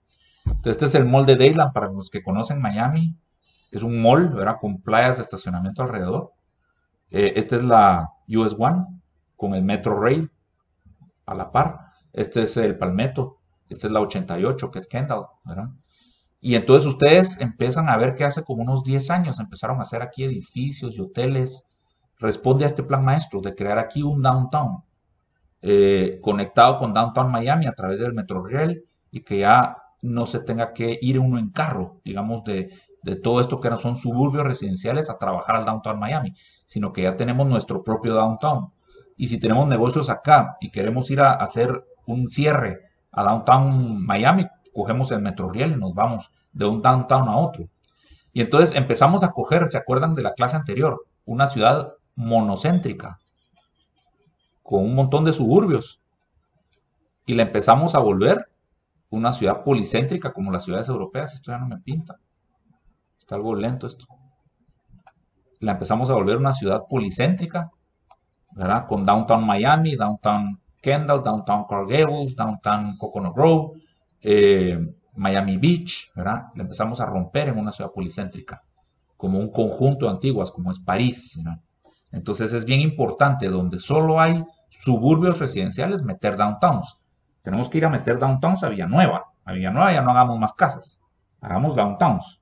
Entonces, este es el mall de Dadeland para los que conocen Miami. Es un mall, ¿verdad? Con playas de estacionamiento alrededor. Esta es la US One con el Metro Rail a la par. Este es el Palmetto, esta es la 88, que es Kendall, ¿verdad? Y entonces ustedes empiezan a ver que hace como unos 10 años empezaron a hacer aquí edificios y hoteles. Responde a este plan maestro de crear aquí un downtown conectado con Downtown Miami a través del Metro Rail y que ya no se tenga que ir uno en carro, digamos, de todo esto que son suburbios residenciales a trabajar al Downtown Miami, sino que ya tenemos nuestro propio downtown. Y si tenemos negocios acá y queremos ir a hacer un cierre a Downtown Miami, cogemos el Metrorail y nos vamos de un downtown a otro. Y entonces empezamos a coger, ¿se acuerdan de la clase anterior? Una ciudad monocéntrica, con un montón de suburbios. Y la empezamos a volver una ciudad policéntrica como las ciudades europeas. Esto ya no me pinta. Está algo lento esto. La empezamos a volver una ciudad policéntrica, ¿verdad? Con Downtown Miami, Downtown Kendall, Downtown Coral Gables, Downtown Coconut Grove, Miami Beach, ¿verdad? La empezamos a romper en una ciudad policéntrica, como un conjunto de antiguas, como es París, ¿verdad? Entonces es bien importante, donde solo hay suburbios residenciales, meter downtowns. Tenemos que ir a meter downtowns a Villanueva. A Villanueva ya no hagamos más casas, hagamos downtowns.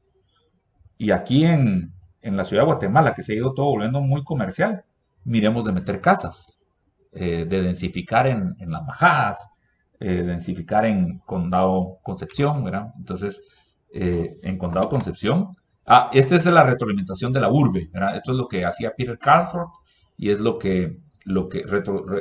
Y aquí en la ciudad de Guatemala, que se ha ido todo volviendo muy comercial, miremos de meter casas. De densificar en las bajadas, densificar en Condado Concepción, ¿verdad? Entonces, en Condado Concepción, esta es la retroalimentación de la urbe, ¿verdad? Esto es lo que hacía Peter Calthorpe y es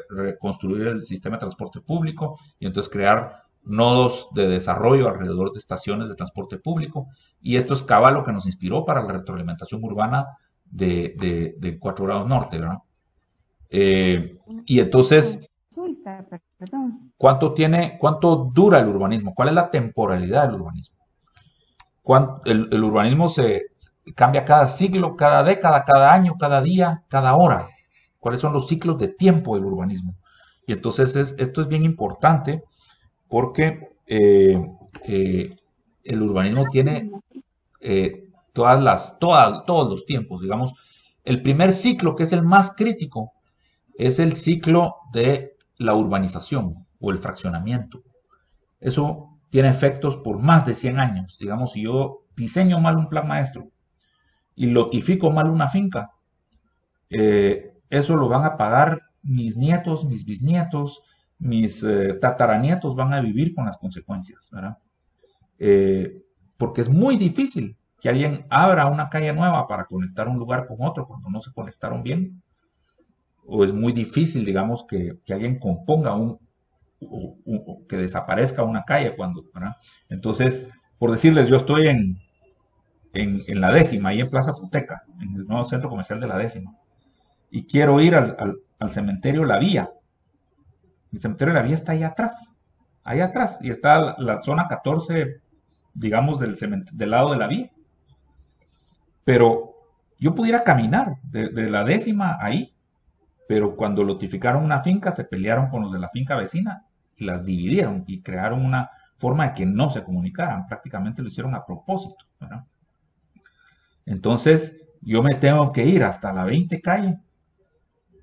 reconstruir el sistema de transporte público y entonces crear nodos de desarrollo alrededor de estaciones de transporte público, y esto es cabal lo que nos inspiró para la retroalimentación urbana de 4 grados norte, ¿verdad? Y entonces, ¿cuánto dura el urbanismo? ¿Cuál es la temporalidad del urbanismo? El urbanismo se cambia cada siglo, cada década, cada año, cada día, cada hora. ¿Cuáles son los ciclos de tiempo del urbanismo? Y entonces esto es bien importante porque el urbanismo tiene todos los tiempos. Digamos, el primer ciclo, que es el más crítico, es el ciclo de la urbanización o el fraccionamiento. Eso tiene efectos por más de 100 años. Digamos, si yo diseño mal un plan maestro y lotifico mal una finca, eso lo van a pagar mis nietos, mis bisnietos, mis tataranietos van a vivir con las consecuencias, ¿verdad? Porque es muy difícil que alguien abra una calle nueva para conectar un lugar con otro cuando no se conectaron bien. O es muy difícil, digamos, que alguien componga que desaparezca una calle cuando, ¿verdad? Entonces, por decirles, yo estoy en la 10ª, ahí en Plaza Futeca, en el nuevo centro comercial de la 10ª, y quiero ir al cementerio La Vía. El cementerio de La Vía está ahí atrás, y está la zona 14, digamos, del lado de la vía. Pero yo pudiera caminar de la 10ª ahí, pero cuando lotificaron una finca, se pelearon con los de la finca vecina y las dividieron y crearon una forma de que no se comunicaran. Prácticamente lo hicieron a propósito, ¿verdad? Entonces, yo me tengo que ir hasta la 20 calle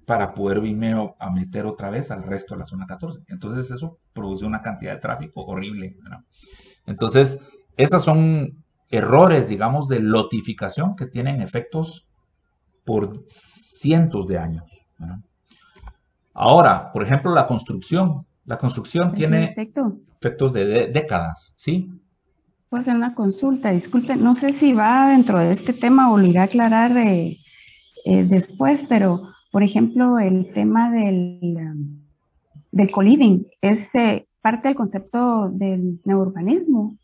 para poder irme a meter otra vez al resto de la zona 14. Entonces, eso produce una cantidad de tráfico horrible, ¿verdad? Entonces, esos son errores, digamos, de lotificación que tienen efectos por cientos de años, ¿verdad? Ahora, por ejemplo, la construcción. La construcción tiene efectos de décadas, ¿sí? Puedo hacer una consulta, disculpe, no sé si va dentro de este tema o lo irá a aclarar después, pero, por ejemplo, el tema del co-living, ¿es parte del concepto del neourbanismo?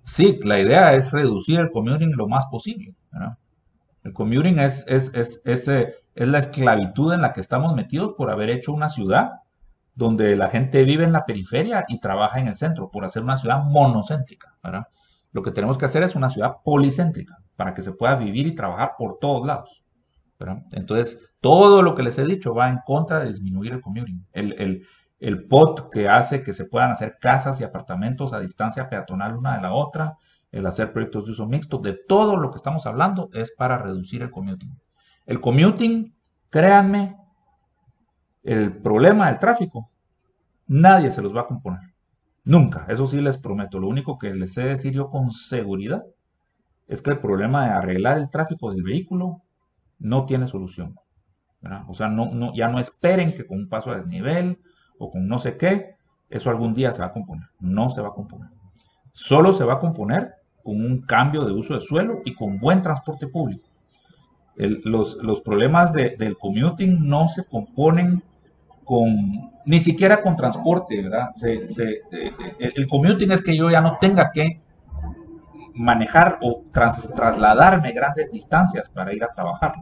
Sí, la idea es reducir el commuting lo más posible, ¿verdad? El commuting es la esclavitud en la que estamos metidos por haber hecho una ciudad donde la gente vive en la periferia y trabaja en el centro, por hacer una ciudad monocéntrica, ¿verdad? Lo que tenemos que hacer es una ciudad policéntrica para que se pueda vivir y trabajar por todos lados, ¿verdad? Entonces, todo lo que les he dicho va en contra de disminuir el commuting. El POT que hace que se puedan hacer casas y apartamentos a distancia peatonal una de la otra, el hacer proyectos de uso mixto, de todo lo que estamos hablando es para reducir el commuting. El commuting, créanme, el problema del tráfico, nadie se los va a componer. Nunca, eso sí les prometo. Lo único que les sé decir yo con seguridad es que el problema de arreglar el tráfico del vehículo no tiene solución, ¿verdad? O sea, ya no esperen que con un paso a desnivel o con no sé qué, eso algún día se va a componer. No se va a componer. Solo se va a componer con un cambio de uso de suelo y con buen transporte público. Los problemas del commuting no se componen ni siquiera con transporte, ¿verdad? El commuting es que yo ya no tenga que manejar o trasladarme grandes distancias para ir a trabajar.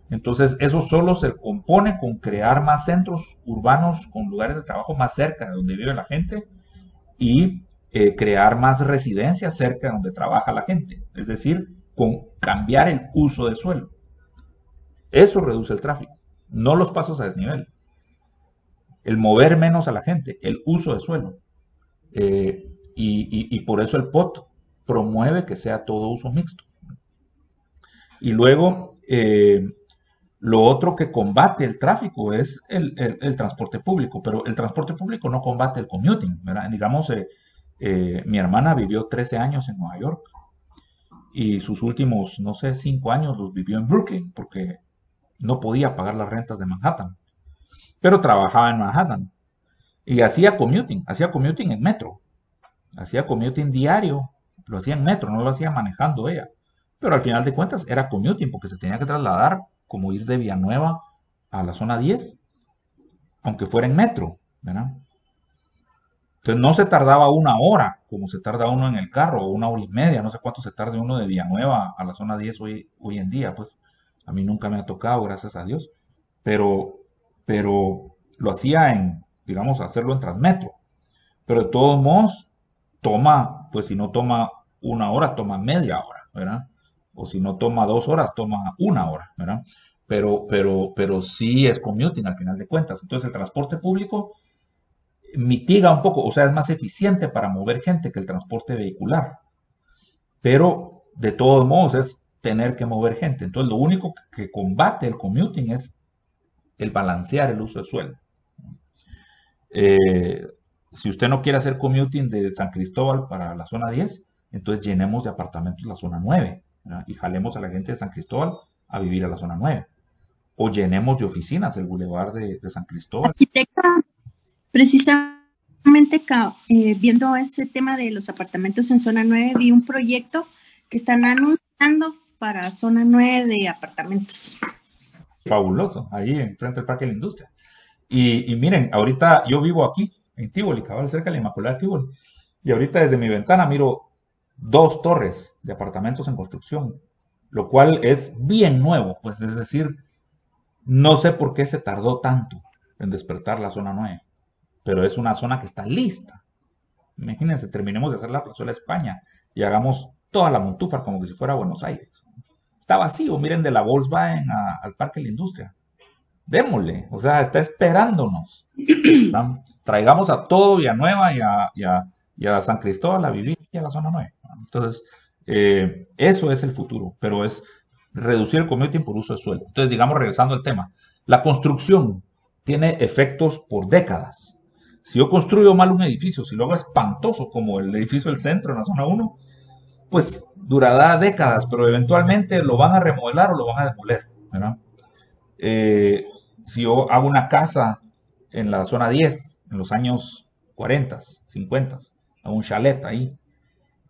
Entonces, eso solo se compone con crear más centros urbanos con lugares de trabajo más cerca de donde vive la gente y crear más residencias cerca de donde trabaja la gente. Es decir, con cambiar el uso de suelo. Eso reduce el tráfico, no los pasos a desnivel. El mover menos a la gente, el uso de suelo. Y por eso el POT promueve que sea todo uso mixto. Y luego, lo otro que combate el tráfico es el transporte público, pero el transporte público no combate el commuting, ¿verdad? Digamos, mi hermana vivió 13 años en Nueva York y sus últimos, no sé, 5 años los vivió en Brooklyn porque no podía pagar las rentas de Manhattan, pero trabajaba en Manhattan y hacía commuting en metro, hacía commuting diario, lo hacía en metro, no lo hacía manejando ella, pero al final de cuentas era commuting porque se tenía que trasladar como ir de Villanueva a la zona 10, aunque fuera en metro, ¿verdad? Entonces no se tardaba una hora, como se tarda uno en el carro, o una hora y media, no sé cuánto se tarde uno de Villanueva a la zona 10 hoy en día, pues a mí nunca me ha tocado, gracias a Dios, pero lo hacía digamos, hacerlo en Transmetro, pero de todos modos, pues si no toma una hora, toma media hora, ¿verdad? O si no toma 2 horas, toma una hora, ¿verdad? Pero sí es commuting al final de cuentas. Entonces el transporte público mitiga un poco, o sea, es más eficiente para mover gente que el transporte vehicular. Pero de todos modos es tener que mover gente. Entonces lo único que combate el commuting es el balancear el uso de suelo. Si usted no quiere hacer commuting de San Cristóbal para la zona 10, entonces llenemos de apartamentos la zona 9, ¿verdad? Y jalemos a la gente de San Cristóbal a vivir a la zona 9. O llenemos de oficinas el bulevar de San Cristóbal. Arquitecta, precisamente viendo ese tema de los apartamentos en zona 9, vi un proyecto que están anunciando para zona 9 de apartamentos. Fabuloso, ahí enfrente del Parque de la Industria. Y miren, ahorita yo vivo aquí, en Tívoli, cabal, cerca de la Inmaculada Tívoli. Y ahorita desde mi ventana miro 2 torres de apartamentos en construcción, lo cual es bien nuevo, pues es decir, no sé por qué se tardó tanto en despertar la zona 9, pero es una zona que está lista. Imagínense, terminemos de hacer la Plazuela España y hagamos toda la Montúfar como que si fuera Buenos Aires. Está vacío, miren, de la Volkswagen al Parque de la Industria. Démosle, o sea, está esperándonos. Traigamos a todo Villanueva y a San Cristóbal a vivir aquí a la zona 9. Entonces, eso es el futuro, pero es reducir el commuting por uso de suelo. Entonces, digamos, regresando al tema, la construcción tiene efectos por décadas. Si yo construyo mal un edificio, si lo hago espantoso como el edificio del centro en la zona 1, pues durará décadas, pero eventualmente lo van a remodelar o lo van a demoler, ¿verdad? Si yo hago una casa en la zona 10, en los años 40, 50, hago un chalet ahí,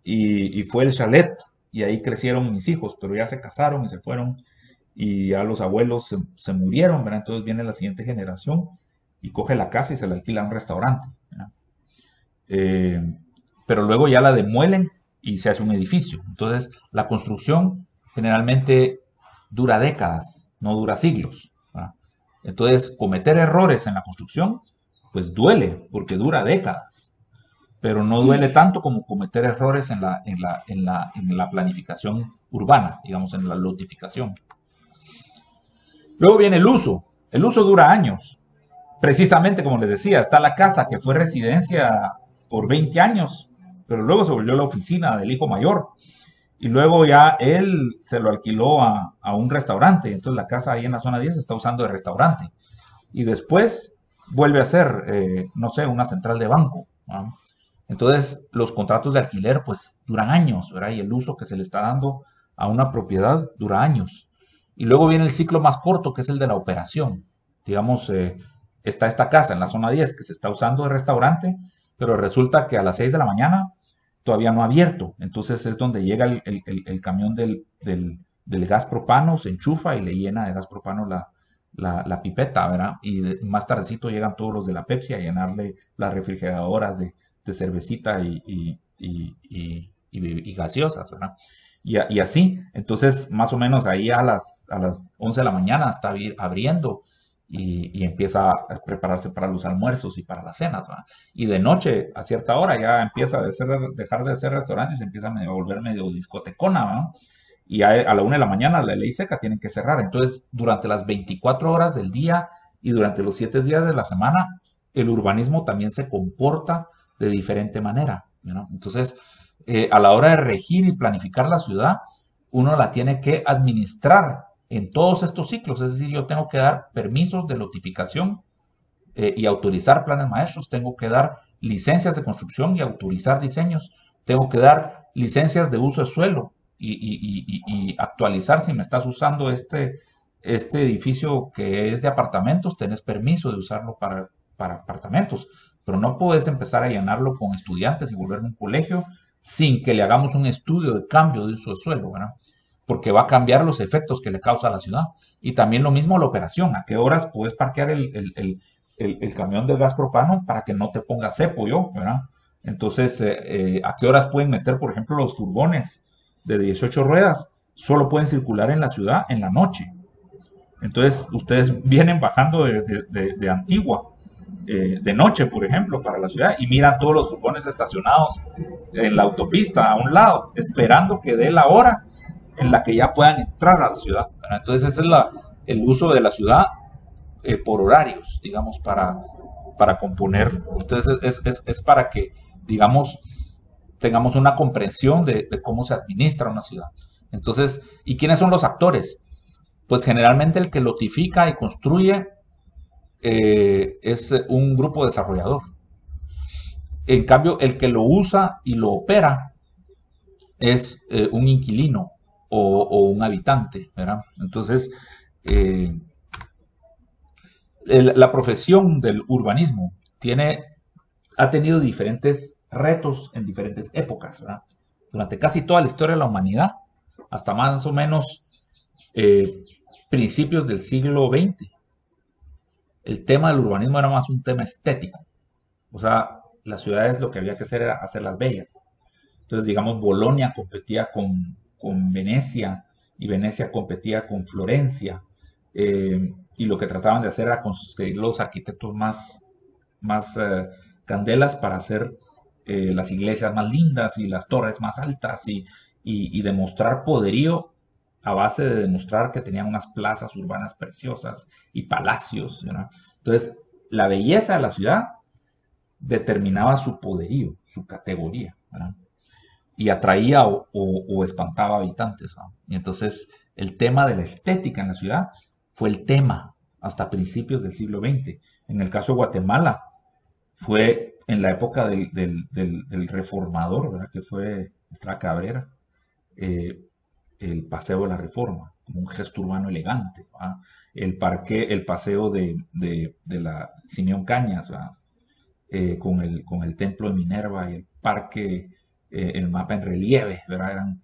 y fue el chalet, y ahí crecieron mis hijos, pero ya se casaron y se fueron, y ya los abuelos se murieron, ¿verdad? Entonces viene la siguiente generación y coge la casa y se la alquila a un restaurante, ¿verdad? Pero luego ya la demuelen y se hace un edificio. Entonces la construcción generalmente dura décadas, no dura siglos, ¿verdad? Entonces cometer errores en la construcción pues duele porque dura décadas, pero no duele tanto como cometer errores en la planificación urbana, digamos, en la lotificación. Luego viene el uso. El uso dura años. Precisamente como les decía, está la casa que fue residencia por 20 años, pero luego se volvió la oficina del hijo mayor. Y luego ya él se lo alquiló a un restaurante. Entonces la casa ahí en la zona 10 se está usando de restaurante. Y después vuelve a ser, no sé, una central de banco, ¿no? Entonces los contratos de alquiler pues duran años, ¿verdad? Y el uso que se le está dando a una propiedad dura años. Y luego viene el ciclo más corto, que es el de la operación. Digamos, está esta casa en la zona 10 que se está usando de restaurante, pero resulta que a las 6 de la mañana todavía no ha abierto. Entonces es donde llega el camión del gas propano, se enchufa y le llena de gas propano la pipeta, ¿verdad? Y más tardecito llegan todos los de la Pepsi a llenarle las refrigeradoras de cervecita y gaseosas, ¿verdad? Y así, entonces más o menos ahí a las 11 de la mañana está abriendo y empieza a prepararse para los almuerzos y para las cenas, ¿verdad? Y de noche a cierta hora ya empieza a dejar de ser restaurante y se empieza a volver medio discotecona, ¿verdad? Y a la 1 de la mañana la ley seca tienen que cerrar. Entonces durante las 24 horas del día y durante los 7 días de la semana el urbanismo también se comporta de diferente manera, ¿no? Entonces a la hora de regir y planificar la ciudad, uno la tiene que administrar en todos estos ciclos. Es decir, yo tengo que dar permisos de lotificación y autorizar planes maestros, tengo que dar licencias de construcción y autorizar diseños, tengo que dar licencias de uso de suelo y actualizar si me estás usando este edificio que es de apartamentos, tenés permiso de usarlo para apartamentos, pero no puedes empezar a llenarlo con estudiantes y volverlo un colegio sin que le hagamos un estudio de cambio de uso de suelo, ¿verdad? Porque va a cambiar los efectos que le causa a la ciudad. Y también lo mismo la operación, a qué horas puedes parquear el camión del gas propano para que no te ponga cepo yo, ¿verdad? Entonces, ¿a qué horas pueden meter, por ejemplo, los furgones de 18 ruedas? Solo pueden circular en la ciudad en la noche. Entonces, ustedes vienen bajando de Antigua, de noche, por ejemplo, para la ciudad, y miran todos los furgones estacionados en la autopista a un lado, esperando que dé la hora en la que ya puedan entrar a la ciudad, ¿verdad? Entonces, ese es el uso de la ciudad por horarios, digamos, para componer. Entonces, es para que, digamos, tengamos una comprensión de cómo se administra una ciudad. Entonces, ¿y quiénes son los actores? Pues generalmente el que lotifica y construye es un grupo desarrollador. En cambio, el que lo usa y lo opera es un inquilino o un habitante, ¿verdad? Entonces, la profesión del urbanismo ha tenido diferentes retos en diferentes épocas, ¿verdad? Durante casi toda la historia de la humanidad, hasta más o menos principios del siglo XX, el tema del urbanismo era más un tema estético. O sea, las ciudades lo que había que hacer era hacerlas bellas. Entonces, digamos, Bolonia competía con Venecia y Venecia competía con Florencia. Y lo que trataban de hacer era conseguir los arquitectos más candelas para hacer las iglesias más lindas y las torres más altas y demostrar poderío a base de demostrar que tenían unas plazas urbanas preciosas y palacios, ¿verdad? Entonces, la belleza de la ciudad determinaba su poderío, su categoría, ¿verdad? Y atraía o espantaba habitantes, ¿verdad? Y entonces, el tema de la estética en la ciudad fue el tema hasta principios del siglo XX. En el caso de Guatemala, fue en la época del reformador, ¿verdad? Que fue Estrada Cabrera, el Paseo de la Reforma, como un gesto urbano elegante, ¿verdad? El paseo de la Simeón Cañas, ¿verdad? Con el templo de Minerva y el parque, el mapa en relieve, ¿verdad? Eran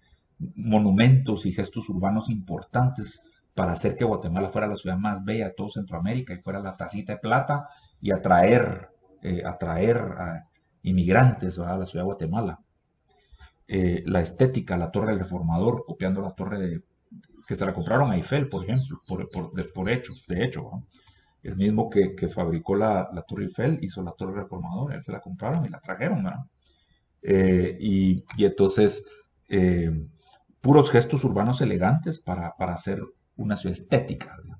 monumentos y gestos urbanos importantes para hacer que Guatemala fuera la ciudad más bella de todo Centroamérica y fuera la tacita de plata y atraer a inmigrantes, ¿verdad? A la ciudad de Guatemala. La estética, la Torre del Reformador, copiando la torre que se la compraron a Eiffel, por ejemplo, de hecho, ¿no? El mismo que fabricó la Torre Eiffel hizo la Torre del Reformador, él se la compraron y la trajeron, ¿verdad? Y entonces, puros gestos urbanos elegantes para hacer una ciudad estética, ¿verdad?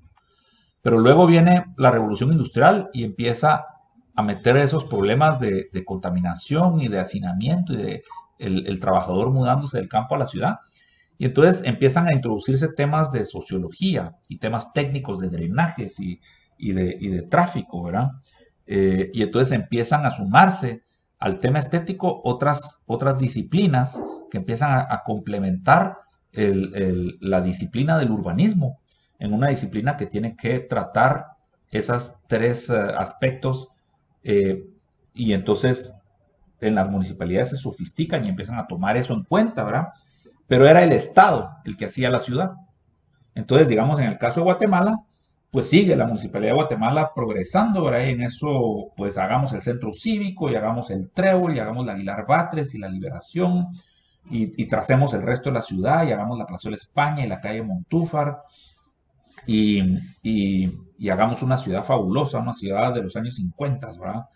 Pero luego viene la revolución industrial y empieza a meter esos problemas de contaminación y de hacinamiento y de el trabajador mudándose del campo a la ciudad. Y entonces empiezan a introducirse temas de sociología y temas técnicos de drenajes y de tráfico, ¿verdad? Y entonces empiezan a sumarse al tema estético otras disciplinas que empiezan a complementar la disciplina del urbanismo en una disciplina que tiene que tratar esos tres aspectos, y entonces en las municipalidades se sofistican y empiezan a tomar eso en cuenta, ¿verdad? Pero era el Estado el que hacía la ciudad. Entonces, digamos, en el caso de Guatemala, pues sigue la Municipalidad de Guatemala progresando, ¿verdad? Y en eso, pues hagamos el centro cívico y hagamos el Trébol y hagamos la Aguilar Batres y la Liberación y tracemos el resto de la ciudad y hagamos la Plazuela España y la calle Montúfar y hagamos una ciudad fabulosa, una ciudad de los años 50, ¿verdad?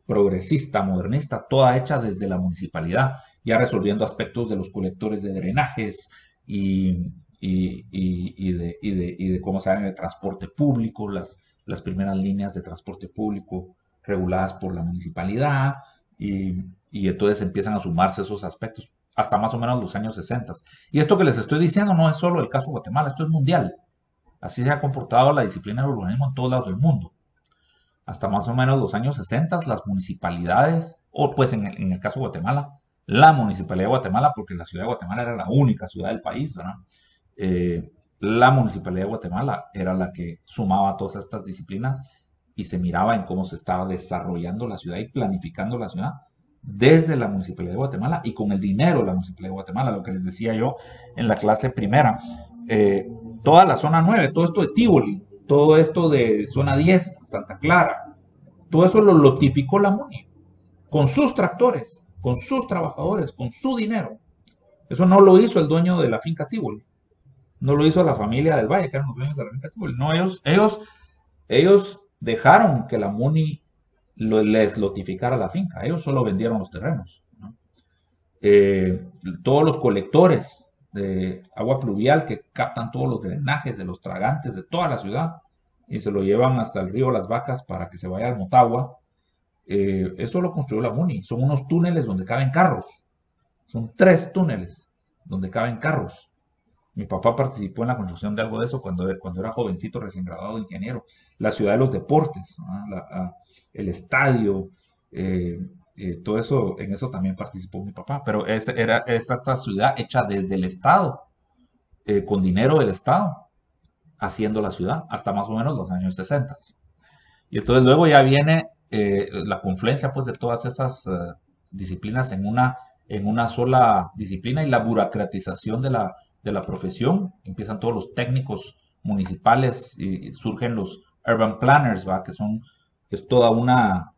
Progresista, modernista, toda hecha desde la municipalidad, ya resolviendo aspectos de los colectores de drenajes y de cómo se hace el transporte público, las primeras líneas de transporte público reguladas por la municipalidad, y entonces empiezan a sumarse esos aspectos hasta más o menos los años 60. Y esto que les estoy diciendo no es solo el caso de Guatemala, esto es mundial. Así se ha comportado la disciplina del urbanismo en todos lados del mundo. Hasta más o menos los años 60, las municipalidades, o pues en el caso de Guatemala, la Municipalidad de Guatemala, porque la ciudad de Guatemala era la única ciudad del país, ¿verdad? La Municipalidad de Guatemala era la que sumaba todas estas disciplinas y se miraba en cómo se estaba desarrollando la ciudad y planificando la ciudad desde la Municipalidad de Guatemala y con el dinero de la Municipalidad de Guatemala, lo que les decía yo en la clase primera. Toda la zona 9, todo esto de Tívoli, todo esto de zona 10, Santa Clara, todo eso lo lotificó la MUNI, con sus tractores, con sus trabajadores, con su dinero. Eso no lo hizo el dueño de la finca Tívoli, no lo hizo la familia del Valle, que eran los dueños de la finca Tívoli. No, ellos dejaron que la MUNI les lotificara la finca, ellos solo vendieron los terrenos, ¿no? Todos los colectores de agua pluvial que captan todos los drenajes de los tragantes de toda la ciudad y se lo llevan hasta el río Las Vacas para que se vaya al Motagua, eso lo construyó la MUNI. Son unos túneles donde caben carros, son 3 túneles donde caben carros. Mi papá participó en la construcción de algo de eso cuando era jovencito, recién graduado de ingeniero. La ciudad de los deportes, ¿no? El estadio, todo eso, en eso también participó mi papá. Pero era esta ciudad hecha desde el Estado, con dinero del Estado, haciendo la ciudad, hasta más o menos los años 60. Y entonces luego ya viene la confluencia pues, de todas esas disciplinas en una sola disciplina y la burocratización de la profesión. Empiezan todos los técnicos municipales y surgen los urban planners, ¿va? Es toda una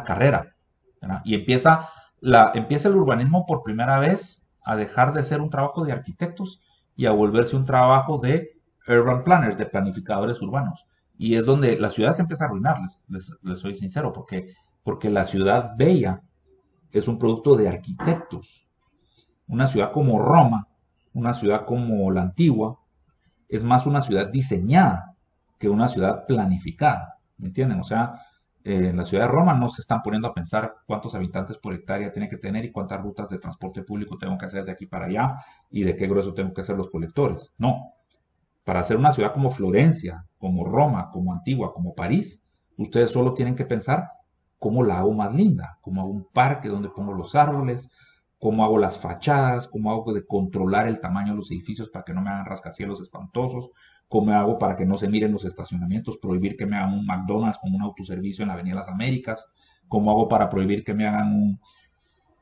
carrera, ¿verdad? Y empieza el urbanismo por primera vez a dejar de ser un trabajo de arquitectos y a volverse un trabajo de urban planners, de planificadores urbanos. Y es donde la ciudad se empieza a arruinar, les soy sincero, porque la ciudad bella es un producto de arquitectos. Una ciudad como Roma, una ciudad como la Antigua, es más una ciudad diseñada que una ciudad planificada, ¿me entienden? O sea, en la ciudad de Roma no se están poniendo a pensar cuántos habitantes por hectárea tiene que tener y cuántas rutas de transporte público tengo que hacer de aquí para allá y de qué grueso tengo que hacer los colectores. No. Para hacer una ciudad como Florencia, como Roma, como Antigua, como París, ustedes solo tienen que pensar cómo la hago más linda, cómo hago un parque donde pongo los árboles, cómo hago las fachadas, cómo hago de controlar el tamaño de los edificios para que no me hagan rascacielos espantosos, cómo hago para que no se miren los estacionamientos, prohibir que me hagan un McDonald's con un autoservicio en la Avenida Las Américas, cómo hago para prohibir que me hagan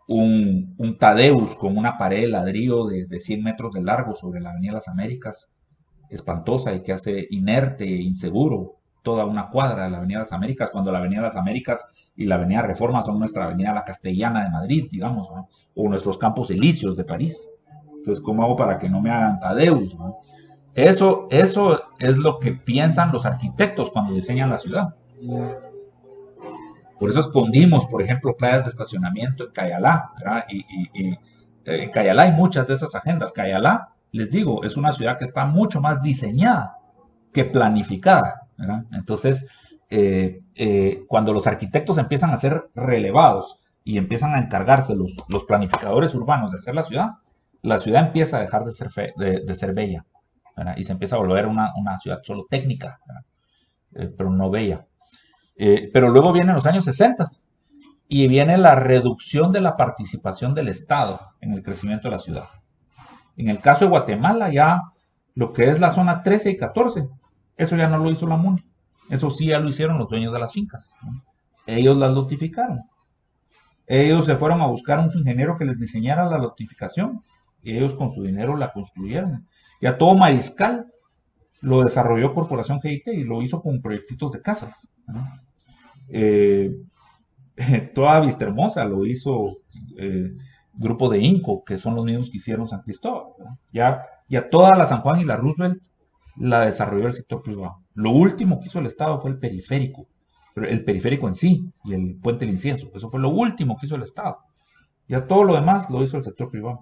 un Tadeus con una pared de ladrillo de 100 metros de largo sobre la Avenida Las Américas, espantosa y que hace inerte e inseguro toda una cuadra de la Avenida Las Américas, cuando la Avenida Las Américas y la Avenida Reforma son nuestra Avenida La Castellana de Madrid, digamos, ¿no? O nuestros Campos Elíseos de París. Entonces, ¿cómo hago para que no me hagan Tadeus, ¿no? Eso es lo que piensan los arquitectos cuando diseñan la ciudad. Por eso escondimos, por ejemplo, playas de estacionamiento en Cayalá, ¿verdad? Y en Cayalá hay muchas de esas agendas. Cayalá, les digo, es una ciudad que está mucho más diseñada que planificada, ¿verdad? Entonces, cuando los arquitectos empiezan a ser relevados y empiezan a encargarse los planificadores urbanos de hacer la ciudad empieza a dejar de ser bella, ¿verdad? Y se empieza a volver una ciudad solo técnica, pero no bella. Pero luego vienen los años 60 y viene la reducción de la participación del Estado en el crecimiento de la ciudad. En el caso de Guatemala, ya lo que es la zona 13 y 14, eso ya no lo hizo la MUNI. Eso sí ya lo hicieron los dueños de las fincas, ¿no? Ellos las lotificaron. Ellos se fueron a buscar a un ingeniero que les diseñara la lotificación y ellos con su dinero la construyeron. Ya todo Mariscal lo desarrolló Corporación GIT y lo hizo con proyectitos de casas, ¿no? Toda Vistahermosa lo hizo Grupo de Inco, que son los mismos que hicieron San Cristóbal, ¿no? Ya toda la San Juan y la Roosevelt la desarrolló el sector privado. Lo último que hizo el Estado fue el periférico en sí y el puente del Incienso. Eso fue lo último que hizo el Estado. Ya todo lo demás lo hizo el sector privado,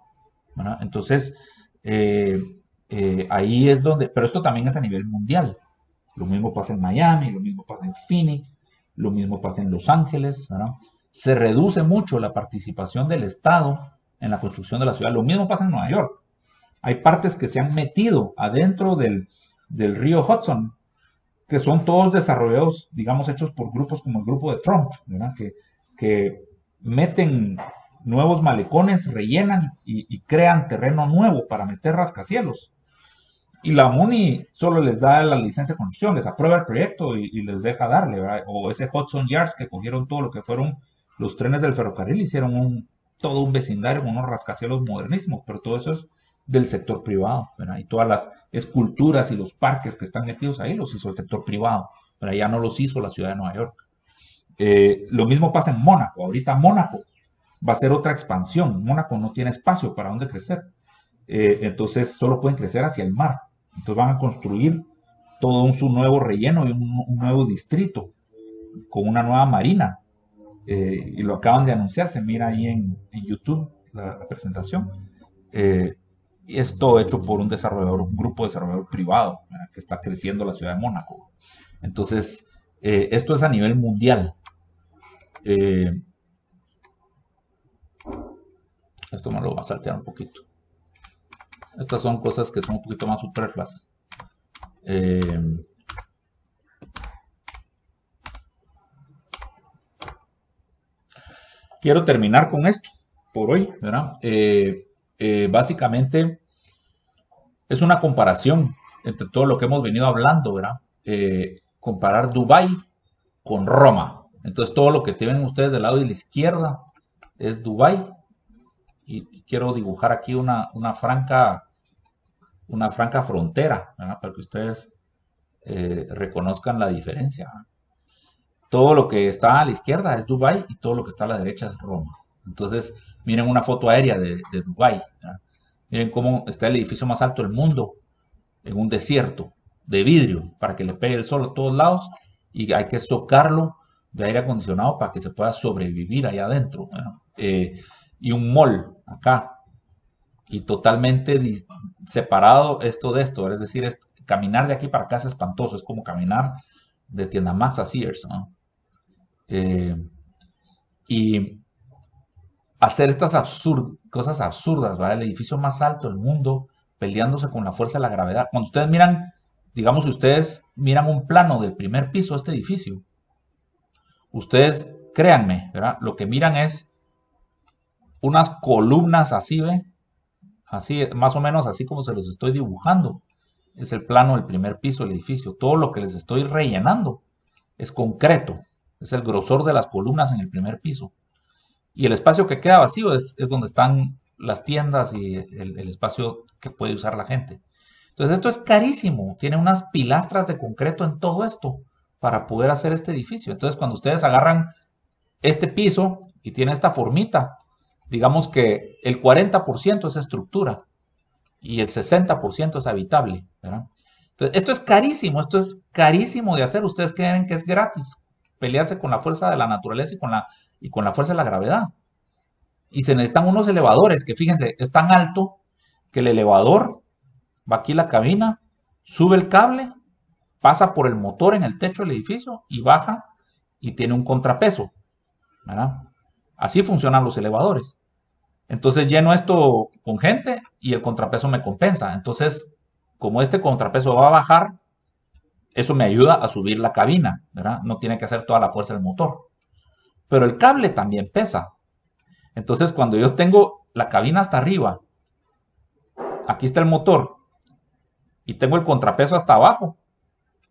¿verdad? Entonces, ahí es donde, pero esto también es a nivel mundial. Lo mismo pasa en Miami, lo mismo pasa en Phoenix, lo mismo pasa en Los Ángeles, ¿verdad? Se reduce mucho la participación del Estado en la construcción de la ciudad. Lo mismo pasa en Nueva York. Hay partes que se han metido adentro del río Hudson, que son todos desarrollados, digamos, hechos por grupos como el grupo de Trump, ¿verdad? Que meten nuevos malecones, rellenan y crean terreno nuevo para meter rascacielos. Y la MUNI solo les da la licencia de construcción, les aprueba el proyecto y les deja darle, ¿verdad? O ese Hudson Yards que cogieron todo lo que fueron los trenes del ferrocarril, hicieron todo un vecindario con unos rascacielos modernísimos, pero todo eso es del sector privado, ¿verdad? Y todas las esculturas y los parques que están metidos ahí los hizo el sector privado, pero ya no los hizo la ciudad de Nueva York. Lo mismo pasa en Mónaco. Ahorita Mónaco va a ser otra expansión. Mónaco no tiene espacio para dónde crecer. Entonces solo pueden crecer hacia el mar. Entonces van a construir todo su nuevo relleno y un nuevo distrito con una nueva marina. Y lo acaban de anunciar, se mira ahí en YouTube la presentación. Y es todo hecho por un grupo de desarrollador privado, ¿verdad?, que está creciendo la ciudad de Mónaco. Entonces, esto es a nivel mundial. Esto me lo va a saltear un poquito. Estas son cosas que son un poquito más superfluas. Quiero terminar con esto por hoy, ¿verdad? Básicamente es una comparación entre todo lo que hemos venido hablando, ¿verdad? Comparar Dubái con Roma. Entonces todo lo que tienen ustedes del lado de la izquierda es Dubái. Y quiero dibujar aquí una franca frontera, ¿verdad?, para que ustedes reconozcan la diferencia, ¿verdad? Todo lo que está a la izquierda es Dubái y todo lo que está a la derecha es Roma. Entonces, miren una foto aérea de Dubái, ¿verdad? Miren cómo está el edificio más alto del mundo en un desierto de vidrio para que le pegue el sol a todos lados, y hay que socarlo de aire acondicionado para que se pueda sobrevivir allá adentro, ¿verdad? Y un mall acá, y totalmente separado esto de esto, es decir, caminar de aquí para acá es espantoso, es como caminar de Tienda Max a Sears, ¿no? Y hacer estas cosas absurdas, ¿verdad? El edificio más alto del mundo peleándose con la fuerza de la gravedad. Cuando ustedes miran, digamos, ustedes miran un plano del primer piso de este edificio, ustedes, créanme, ¿verdad?, lo que miran es unas columnas así, ¿ve? Así, más o menos así como se los estoy dibujando. Es el plano del primer piso del edificio. Todo lo que les estoy rellenando es concreto. Es el grosor de las columnas en el primer piso. Y el espacio que queda vacío es donde están las tiendas y el espacio que puede usar la gente. Entonces esto es carísimo. Tiene unas pilastras de concreto en todo esto para poder hacer este edificio. Entonces cuando ustedes agarran este piso y tiene esta formita, digamos que el 40% es estructura y el 60% es habitable, ¿verdad? Entonces, esto es carísimo de hacer. Ustedes creen que es gratis pelearse con la fuerza de la naturaleza y con la fuerza de la gravedad. Y se necesitan unos elevadores que, fíjense, es tan alto que el elevador va aquí a la cabina, sube el cable, pasa por el motor en el techo del edificio y baja y tiene un contrapeso, ¿verdad? Así funcionan los elevadores. Entonces lleno esto con gente y el contrapeso me compensa. Entonces, como este contrapeso va a bajar, eso me ayuda a subir la cabina, ¿verdad? No tiene que hacer toda la fuerza del motor. Pero el cable también pesa. Entonces, cuando yo tengo la cabina hasta arriba, aquí está el motor, y tengo el contrapeso hasta abajo,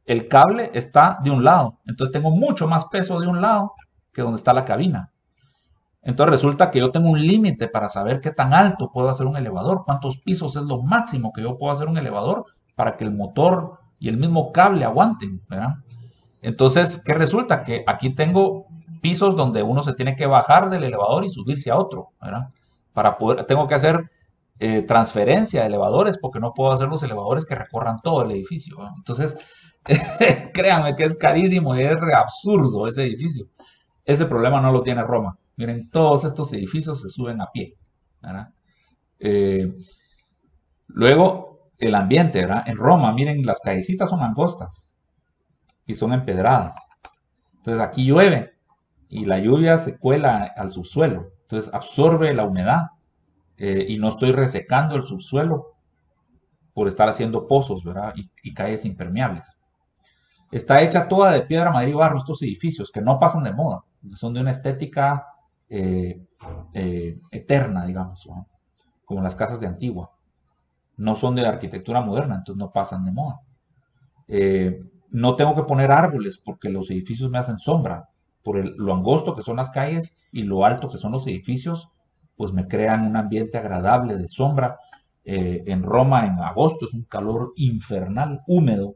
el cable está de un lado. Entonces tengo mucho más peso de un lado que donde está la cabina. Entonces resulta que yo tengo un límite para saber qué tan alto puedo hacer un elevador, cuántos pisos es lo máximo que yo puedo hacer un elevador para que el motor y el mismo cable aguanten, ¿verdad? Entonces, ¿qué resulta? Que aquí tengo pisos donde uno se tiene que bajar del elevador y subirse a otro, ¿verdad? Tengo que hacer transferencia de elevadores porque no puedo hacer los elevadores que recorran todo el edificio, ¿verdad? Entonces, créanme que es carísimo y es absurdo ese edificio. Ese problema no lo tiene Roma. Miren, todos estos edificios se suben a pie, ¿verdad? Luego, el ambiente, ¿verdad? En Roma, miren, las callecitas son angostas y son empedradas. Entonces, aquí llueve y la lluvia se cuela al subsuelo. Entonces, absorbe la humedad y no estoy resecando el subsuelo por estar haciendo pozos, ¿verdad? Y calles impermeables. Está hecha toda de piedra, madera y barro estos edificios que no pasan de moda, son de una estética eterna, digamos, ¿no? Como las casas de Antigua. No son de arquitectura moderna, entonces no pasan de moda. No tengo que poner árboles porque los edificios me hacen sombra. Por lo angosto que son las calles y lo alto que son los edificios, pues me crean un ambiente agradable de sombra. En Roma, en agosto, es un calor infernal, húmedo.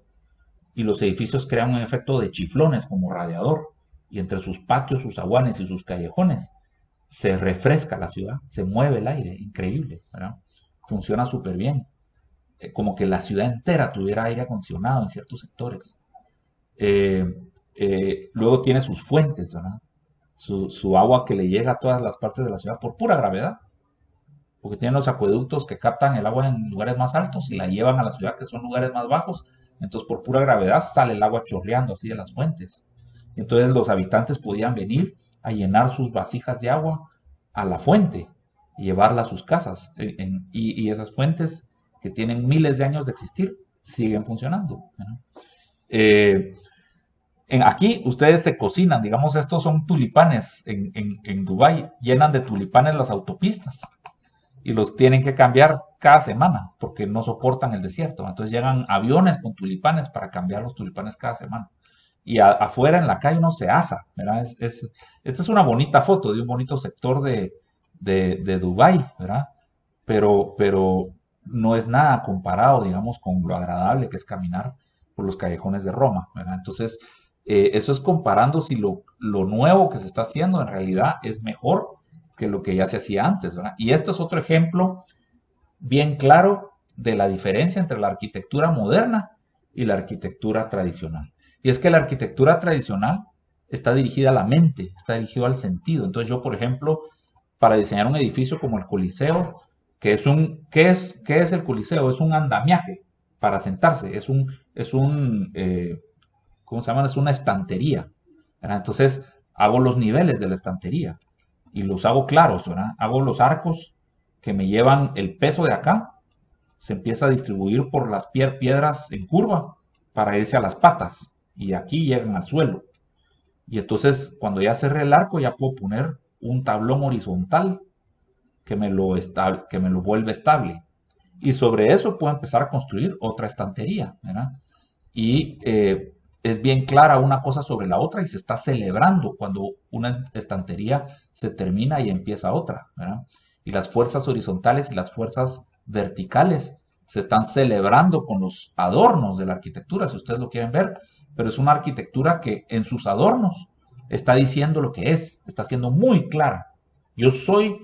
y los edificios crean un efecto de chiflones como radiador, y entre sus patios, sus aguanes y sus callejones se refresca la ciudad, se mueve el aire, increíble, ¿verdad? Funciona súper bien, como que la ciudad entera tuviera aire acondicionado en ciertos sectores. Luego tiene sus fuentes, ¿verdad? Su agua que le llega a todas las partes de la ciudad por pura gravedad, porque tienen los acueductos que captan el agua en lugares más altos y la llevan a la ciudad, que son lugares más bajos. Entonces, por pura gravedad sale el agua chorreando así de las fuentes. Entonces, los habitantes podían venir a llenar sus vasijas de agua a la fuente y llevarla a sus casas. Y esas fuentes, que tienen miles de años de existir, siguen funcionando, ¿no? Aquí ustedes se cocinan, digamos, estos son tulipanes en Dubái, llenan de tulipanes las autopistas y los tienen que cambiar cada semana porque no soportan el desierto. Entonces llegan aviones con tulipanes para cambiar los tulipanes cada semana. Y afuera en la calle uno se asa, ¿verdad? Esta es una bonita foto de un bonito sector de Dubái, ¿verdad? Pero no es nada comparado, digamos, con lo agradable que es caminar por los callejones de Roma, ¿verdad? Entonces, eso es comparando si lo nuevo que se está haciendo en realidad es mejor que lo que ya se hacía antes, ¿verdad? Y esto es otro ejemplo bien claro de la diferencia entre la arquitectura moderna y la arquitectura tradicional. Y es que la arquitectura tradicional está dirigida a la mente, está dirigida al sentido. Entonces yo, por ejemplo, para diseñar un edificio como el Coliseo, ¿qué es el Coliseo? Es un andamiaje para sentarse, ¿cómo se llama? Es una estantería, ¿verdad? Entonces hago los niveles de la estantería y los hago claros, ¿verdad? Hago los arcos que me llevan el peso de acá, se empieza a distribuir por las piedras en curva para irse a las patas y aquí llegan al suelo. Y entonces cuando ya cerré el arco ya puedo poner un tablón horizontal que me lo vuelve estable. Y sobre eso puedo empezar a construir otra estantería, ¿verdad? Y es bien clara una cosa sobre la otra y se está celebrando cuando una estantería se termina y empieza otra, ¿verdad? Y las fuerzas horizontales y las fuerzas verticales se están celebrando con los adornos de la arquitectura, si ustedes lo quieren ver, pero es una arquitectura que en sus adornos está diciendo lo que es, está siendo muy clara. Yo soy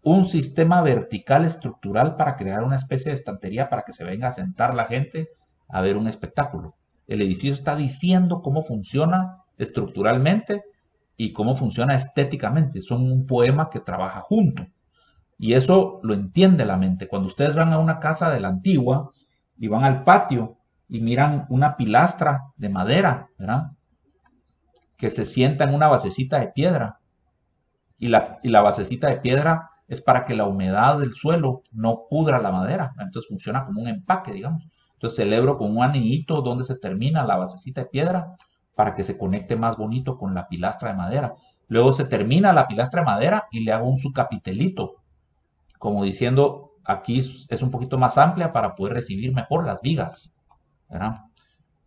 un sistema vertical estructural para crear una especie de estantería para que se venga a sentar la gente a ver un espectáculo. El edificio está diciendo cómo funciona estructuralmente y cómo funciona estéticamente. Son un poema que trabaja junto. Y eso lo entiende la mente. Cuando ustedes van a una casa de la antigua y van al patio y miran una pilastra de madera, ¿verdad? Que se sienta en una basecita de piedra. Y la basecita de piedra es para que la humedad del suelo no pudra la madera. Entonces funciona como un empaque, digamos. Entonces celebro con un anillito donde se termina la basecita de piedra para que se conecte más bonito con la pilastra de madera. Luego se termina la pilastra de madera y le hago un subcapitelito, como diciendo, aquí es un poquito más amplia para poder recibir mejor las vigas, ¿verdad?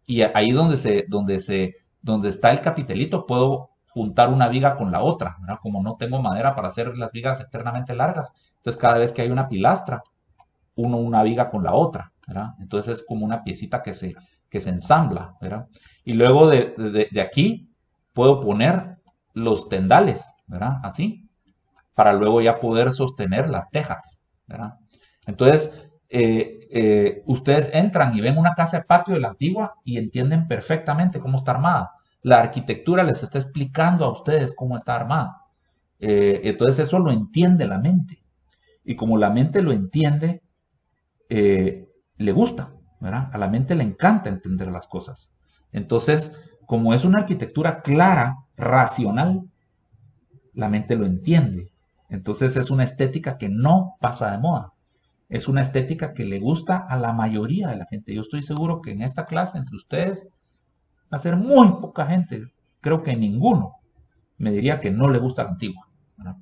Y ahí donde está el capitelito puedo juntar una viga con la otra, ¿verdad? Como no tengo madera para hacer las vigas eternamente largas, entonces cada vez que hay una pilastra, uno una viga con la otra, ¿verdad? Entonces es como una piecita que se ensambla, ¿verdad? Y luego de aquí puedo poner los tendales, ¿verdad? Así, para luego ya poder sostener las tejas, ¿verdad? Entonces, ustedes entran y ven una casa de patio de la antigua y entienden perfectamente cómo está armada. La arquitectura les está explicando a ustedes cómo está armada. Entonces eso lo entiende la mente. Y como la mente lo entiende, le gusta, ¿verdad? A la mente le encanta entender las cosas. Entonces, como es una arquitectura clara, racional, la mente lo entiende. Entonces es una estética que no pasa de moda. Es una estética que le gusta a la mayoría de la gente. Yo estoy seguro que en esta clase, entre ustedes, va a ser muy poca gente. Creo que ninguno me diría que no le gusta la antigua, ¿verdad?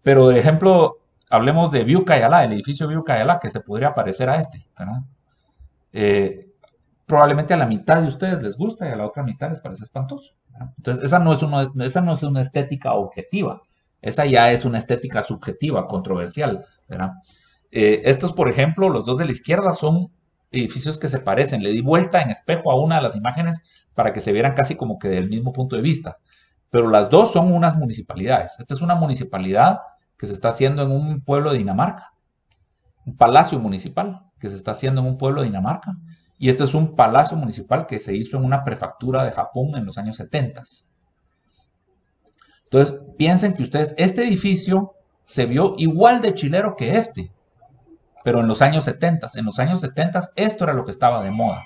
Pero, de ejemplo, hablemos de Viu Cayalá, el edificio Viu Cayalá, que se podría parecer a este, ¿verdad? Probablemente a la mitad de ustedes les gusta y a la otra mitad les parece espantoso, ¿verdad? Entonces, esa no es una estética objetiva. Esa ya es una estética subjetiva, controversial, ¿verdad? Estos, por ejemplo, los dos de la izquierda son edificios que se parecen. Le di vuelta en espejo a una de las imágenes para que se vieran casi como que del mismo punto de vista. Pero las dos son unas municipalidades. Esta es una municipalidad que se está haciendo en un pueblo de Dinamarca. Un palacio municipal que se está haciendo en un pueblo de Dinamarca. Y este es un palacio municipal que se hizo en una prefectura de Japón en los años 70. Entonces, piensen que ustedes, este edificio se vio igual de chilero que este, pero en los años 70. En los años 70 esto era lo que estaba de moda.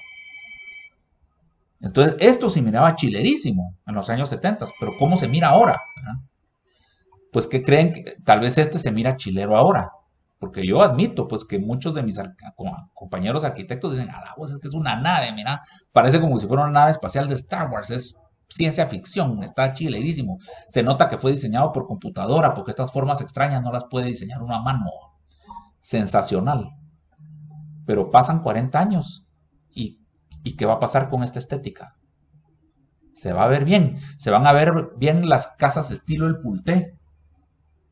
Entonces, esto se miraba chilerísimo en los años 70, pero ¿cómo se mira ahora? ¿Verdad? Pues que creen que tal vez este se mira chilero ahora. Porque yo admito, pues, que muchos de mis compañeros arquitectos dicen, pues es que es una nave, mira, parece como si fuera una nave espacial de Star Wars, es ciencia ficción, está chilerísimo. Se nota que fue diseñado por computadora, porque estas formas extrañas no las puede diseñar una mano. Sensacional. Pero pasan 40 años, ¿y qué va a pasar con esta estética? Se va a ver bien, se van a ver bien las casas estilo El Pulté.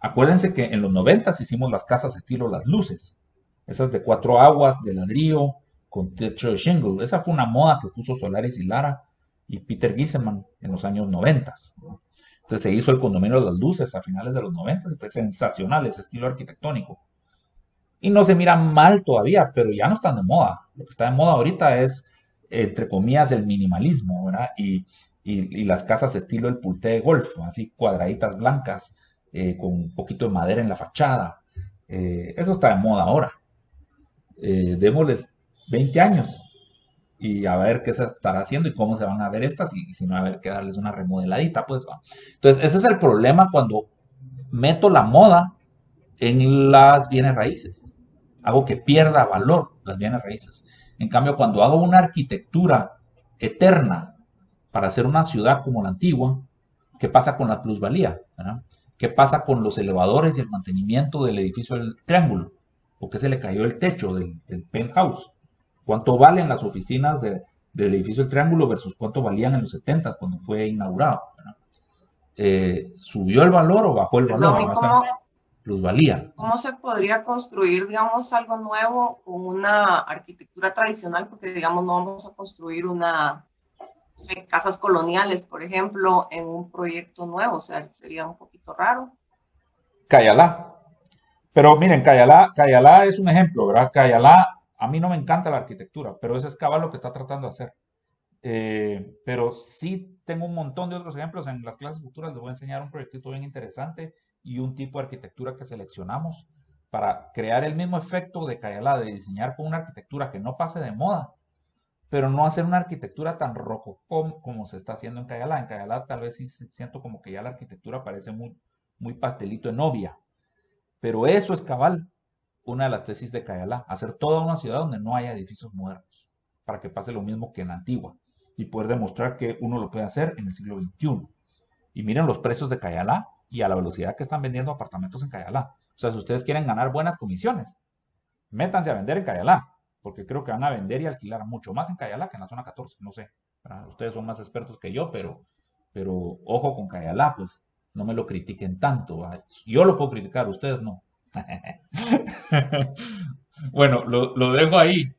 Acuérdense que en los 90 hicimos las casas estilo Las Luces, esas de 4 aguas, de ladrillo, con techo de shingle. Esa fue una moda que puso Solaris y Lara y Peter Giesemann en los años 90. Entonces se hizo el condominio de Las Luces a finales de los 90 y fue sensacional ese estilo arquitectónico. Y no se mira mal todavía, pero ya no están de moda. Lo que está de moda ahorita es, entre comillas, el minimalismo, ¿verdad? Y las casas estilo El Pulté de golf, así cuadraditas blancas, con un poquito de madera en la fachada. Eso está de moda ahora. Démosles 20 años y a ver qué se estará haciendo y cómo se van a ver estas y si no, a ver que darles una remodeladita, pues va. Entonces, ese es el problema cuando meto la moda en las bienes raíces. Hago que pierda valor las bienes raíces. En cambio, cuando hago una arquitectura eterna para hacer una ciudad como la antigua, ¿qué pasa con la plusvalía? ¿Verdad? ¿Qué pasa con los elevadores y el mantenimiento del edificio del Triángulo? ¿Por qué se le cayó el techo del penthouse? ¿Cuánto valen las oficinas del edificio del Triángulo versus cuánto valían en los 70 cuando fue inaugurado? ¿Subió el valor o bajó el valor? Plusvalía. ¿Cómo se podría construir, digamos, algo nuevo con una arquitectura tradicional? Porque, digamos, no vamos a construir casas coloniales, por ejemplo, en un proyecto nuevo, o sea, sería un poquito raro. Cayalá. Pero miren, Cayalá es un ejemplo, ¿verdad? Cayalá, a mí no me encanta la arquitectura, pero ese es cabal lo que está tratando de hacer. Pero sí tengo un montón de otros ejemplos. En las clases futuras les voy a enseñar un proyectito bien interesante y un tipo de arquitectura que seleccionamos para crear el mismo efecto de Cayalá, de diseñar con una arquitectura que no pase de moda, pero no hacer una arquitectura tan rococó como se está haciendo en Cayalá. En Cayalá tal vez sí siento como que ya la arquitectura parece muy pastelito de novia, pero eso es cabal una de las tesis de Cayalá, hacer toda una ciudad donde no haya edificios modernos, para que pase lo mismo que en la antigua, y poder demostrar que uno lo puede hacer en el siglo XXI. Y miren los precios de Cayalá y a la velocidad que están vendiendo apartamentos en Cayalá. O sea, si ustedes quieren ganar buenas comisiones, métanse a vender en Cayalá, porque creo que van a vender y alquilar mucho más en Cayalá que en la zona 14, no sé. ¿Verdad? Ustedes son más expertos que yo, pero ojo con Cayalá, pues no me lo critiquen tanto. ¿verdad? Yo lo puedo criticar, ustedes no. Bueno, lo dejo ahí.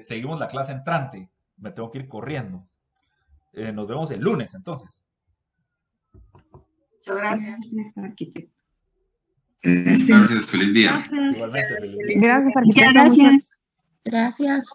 Seguimos la clase entrante. Me tengo que ir corriendo. Nos vemos el lunes, entonces. Muchas gracias. Gracias, arquitecto. Gracias, feliz día. Gracias. Igualmente, feliz día. Gracias, arquitecto. Muchas gracias. Gracias.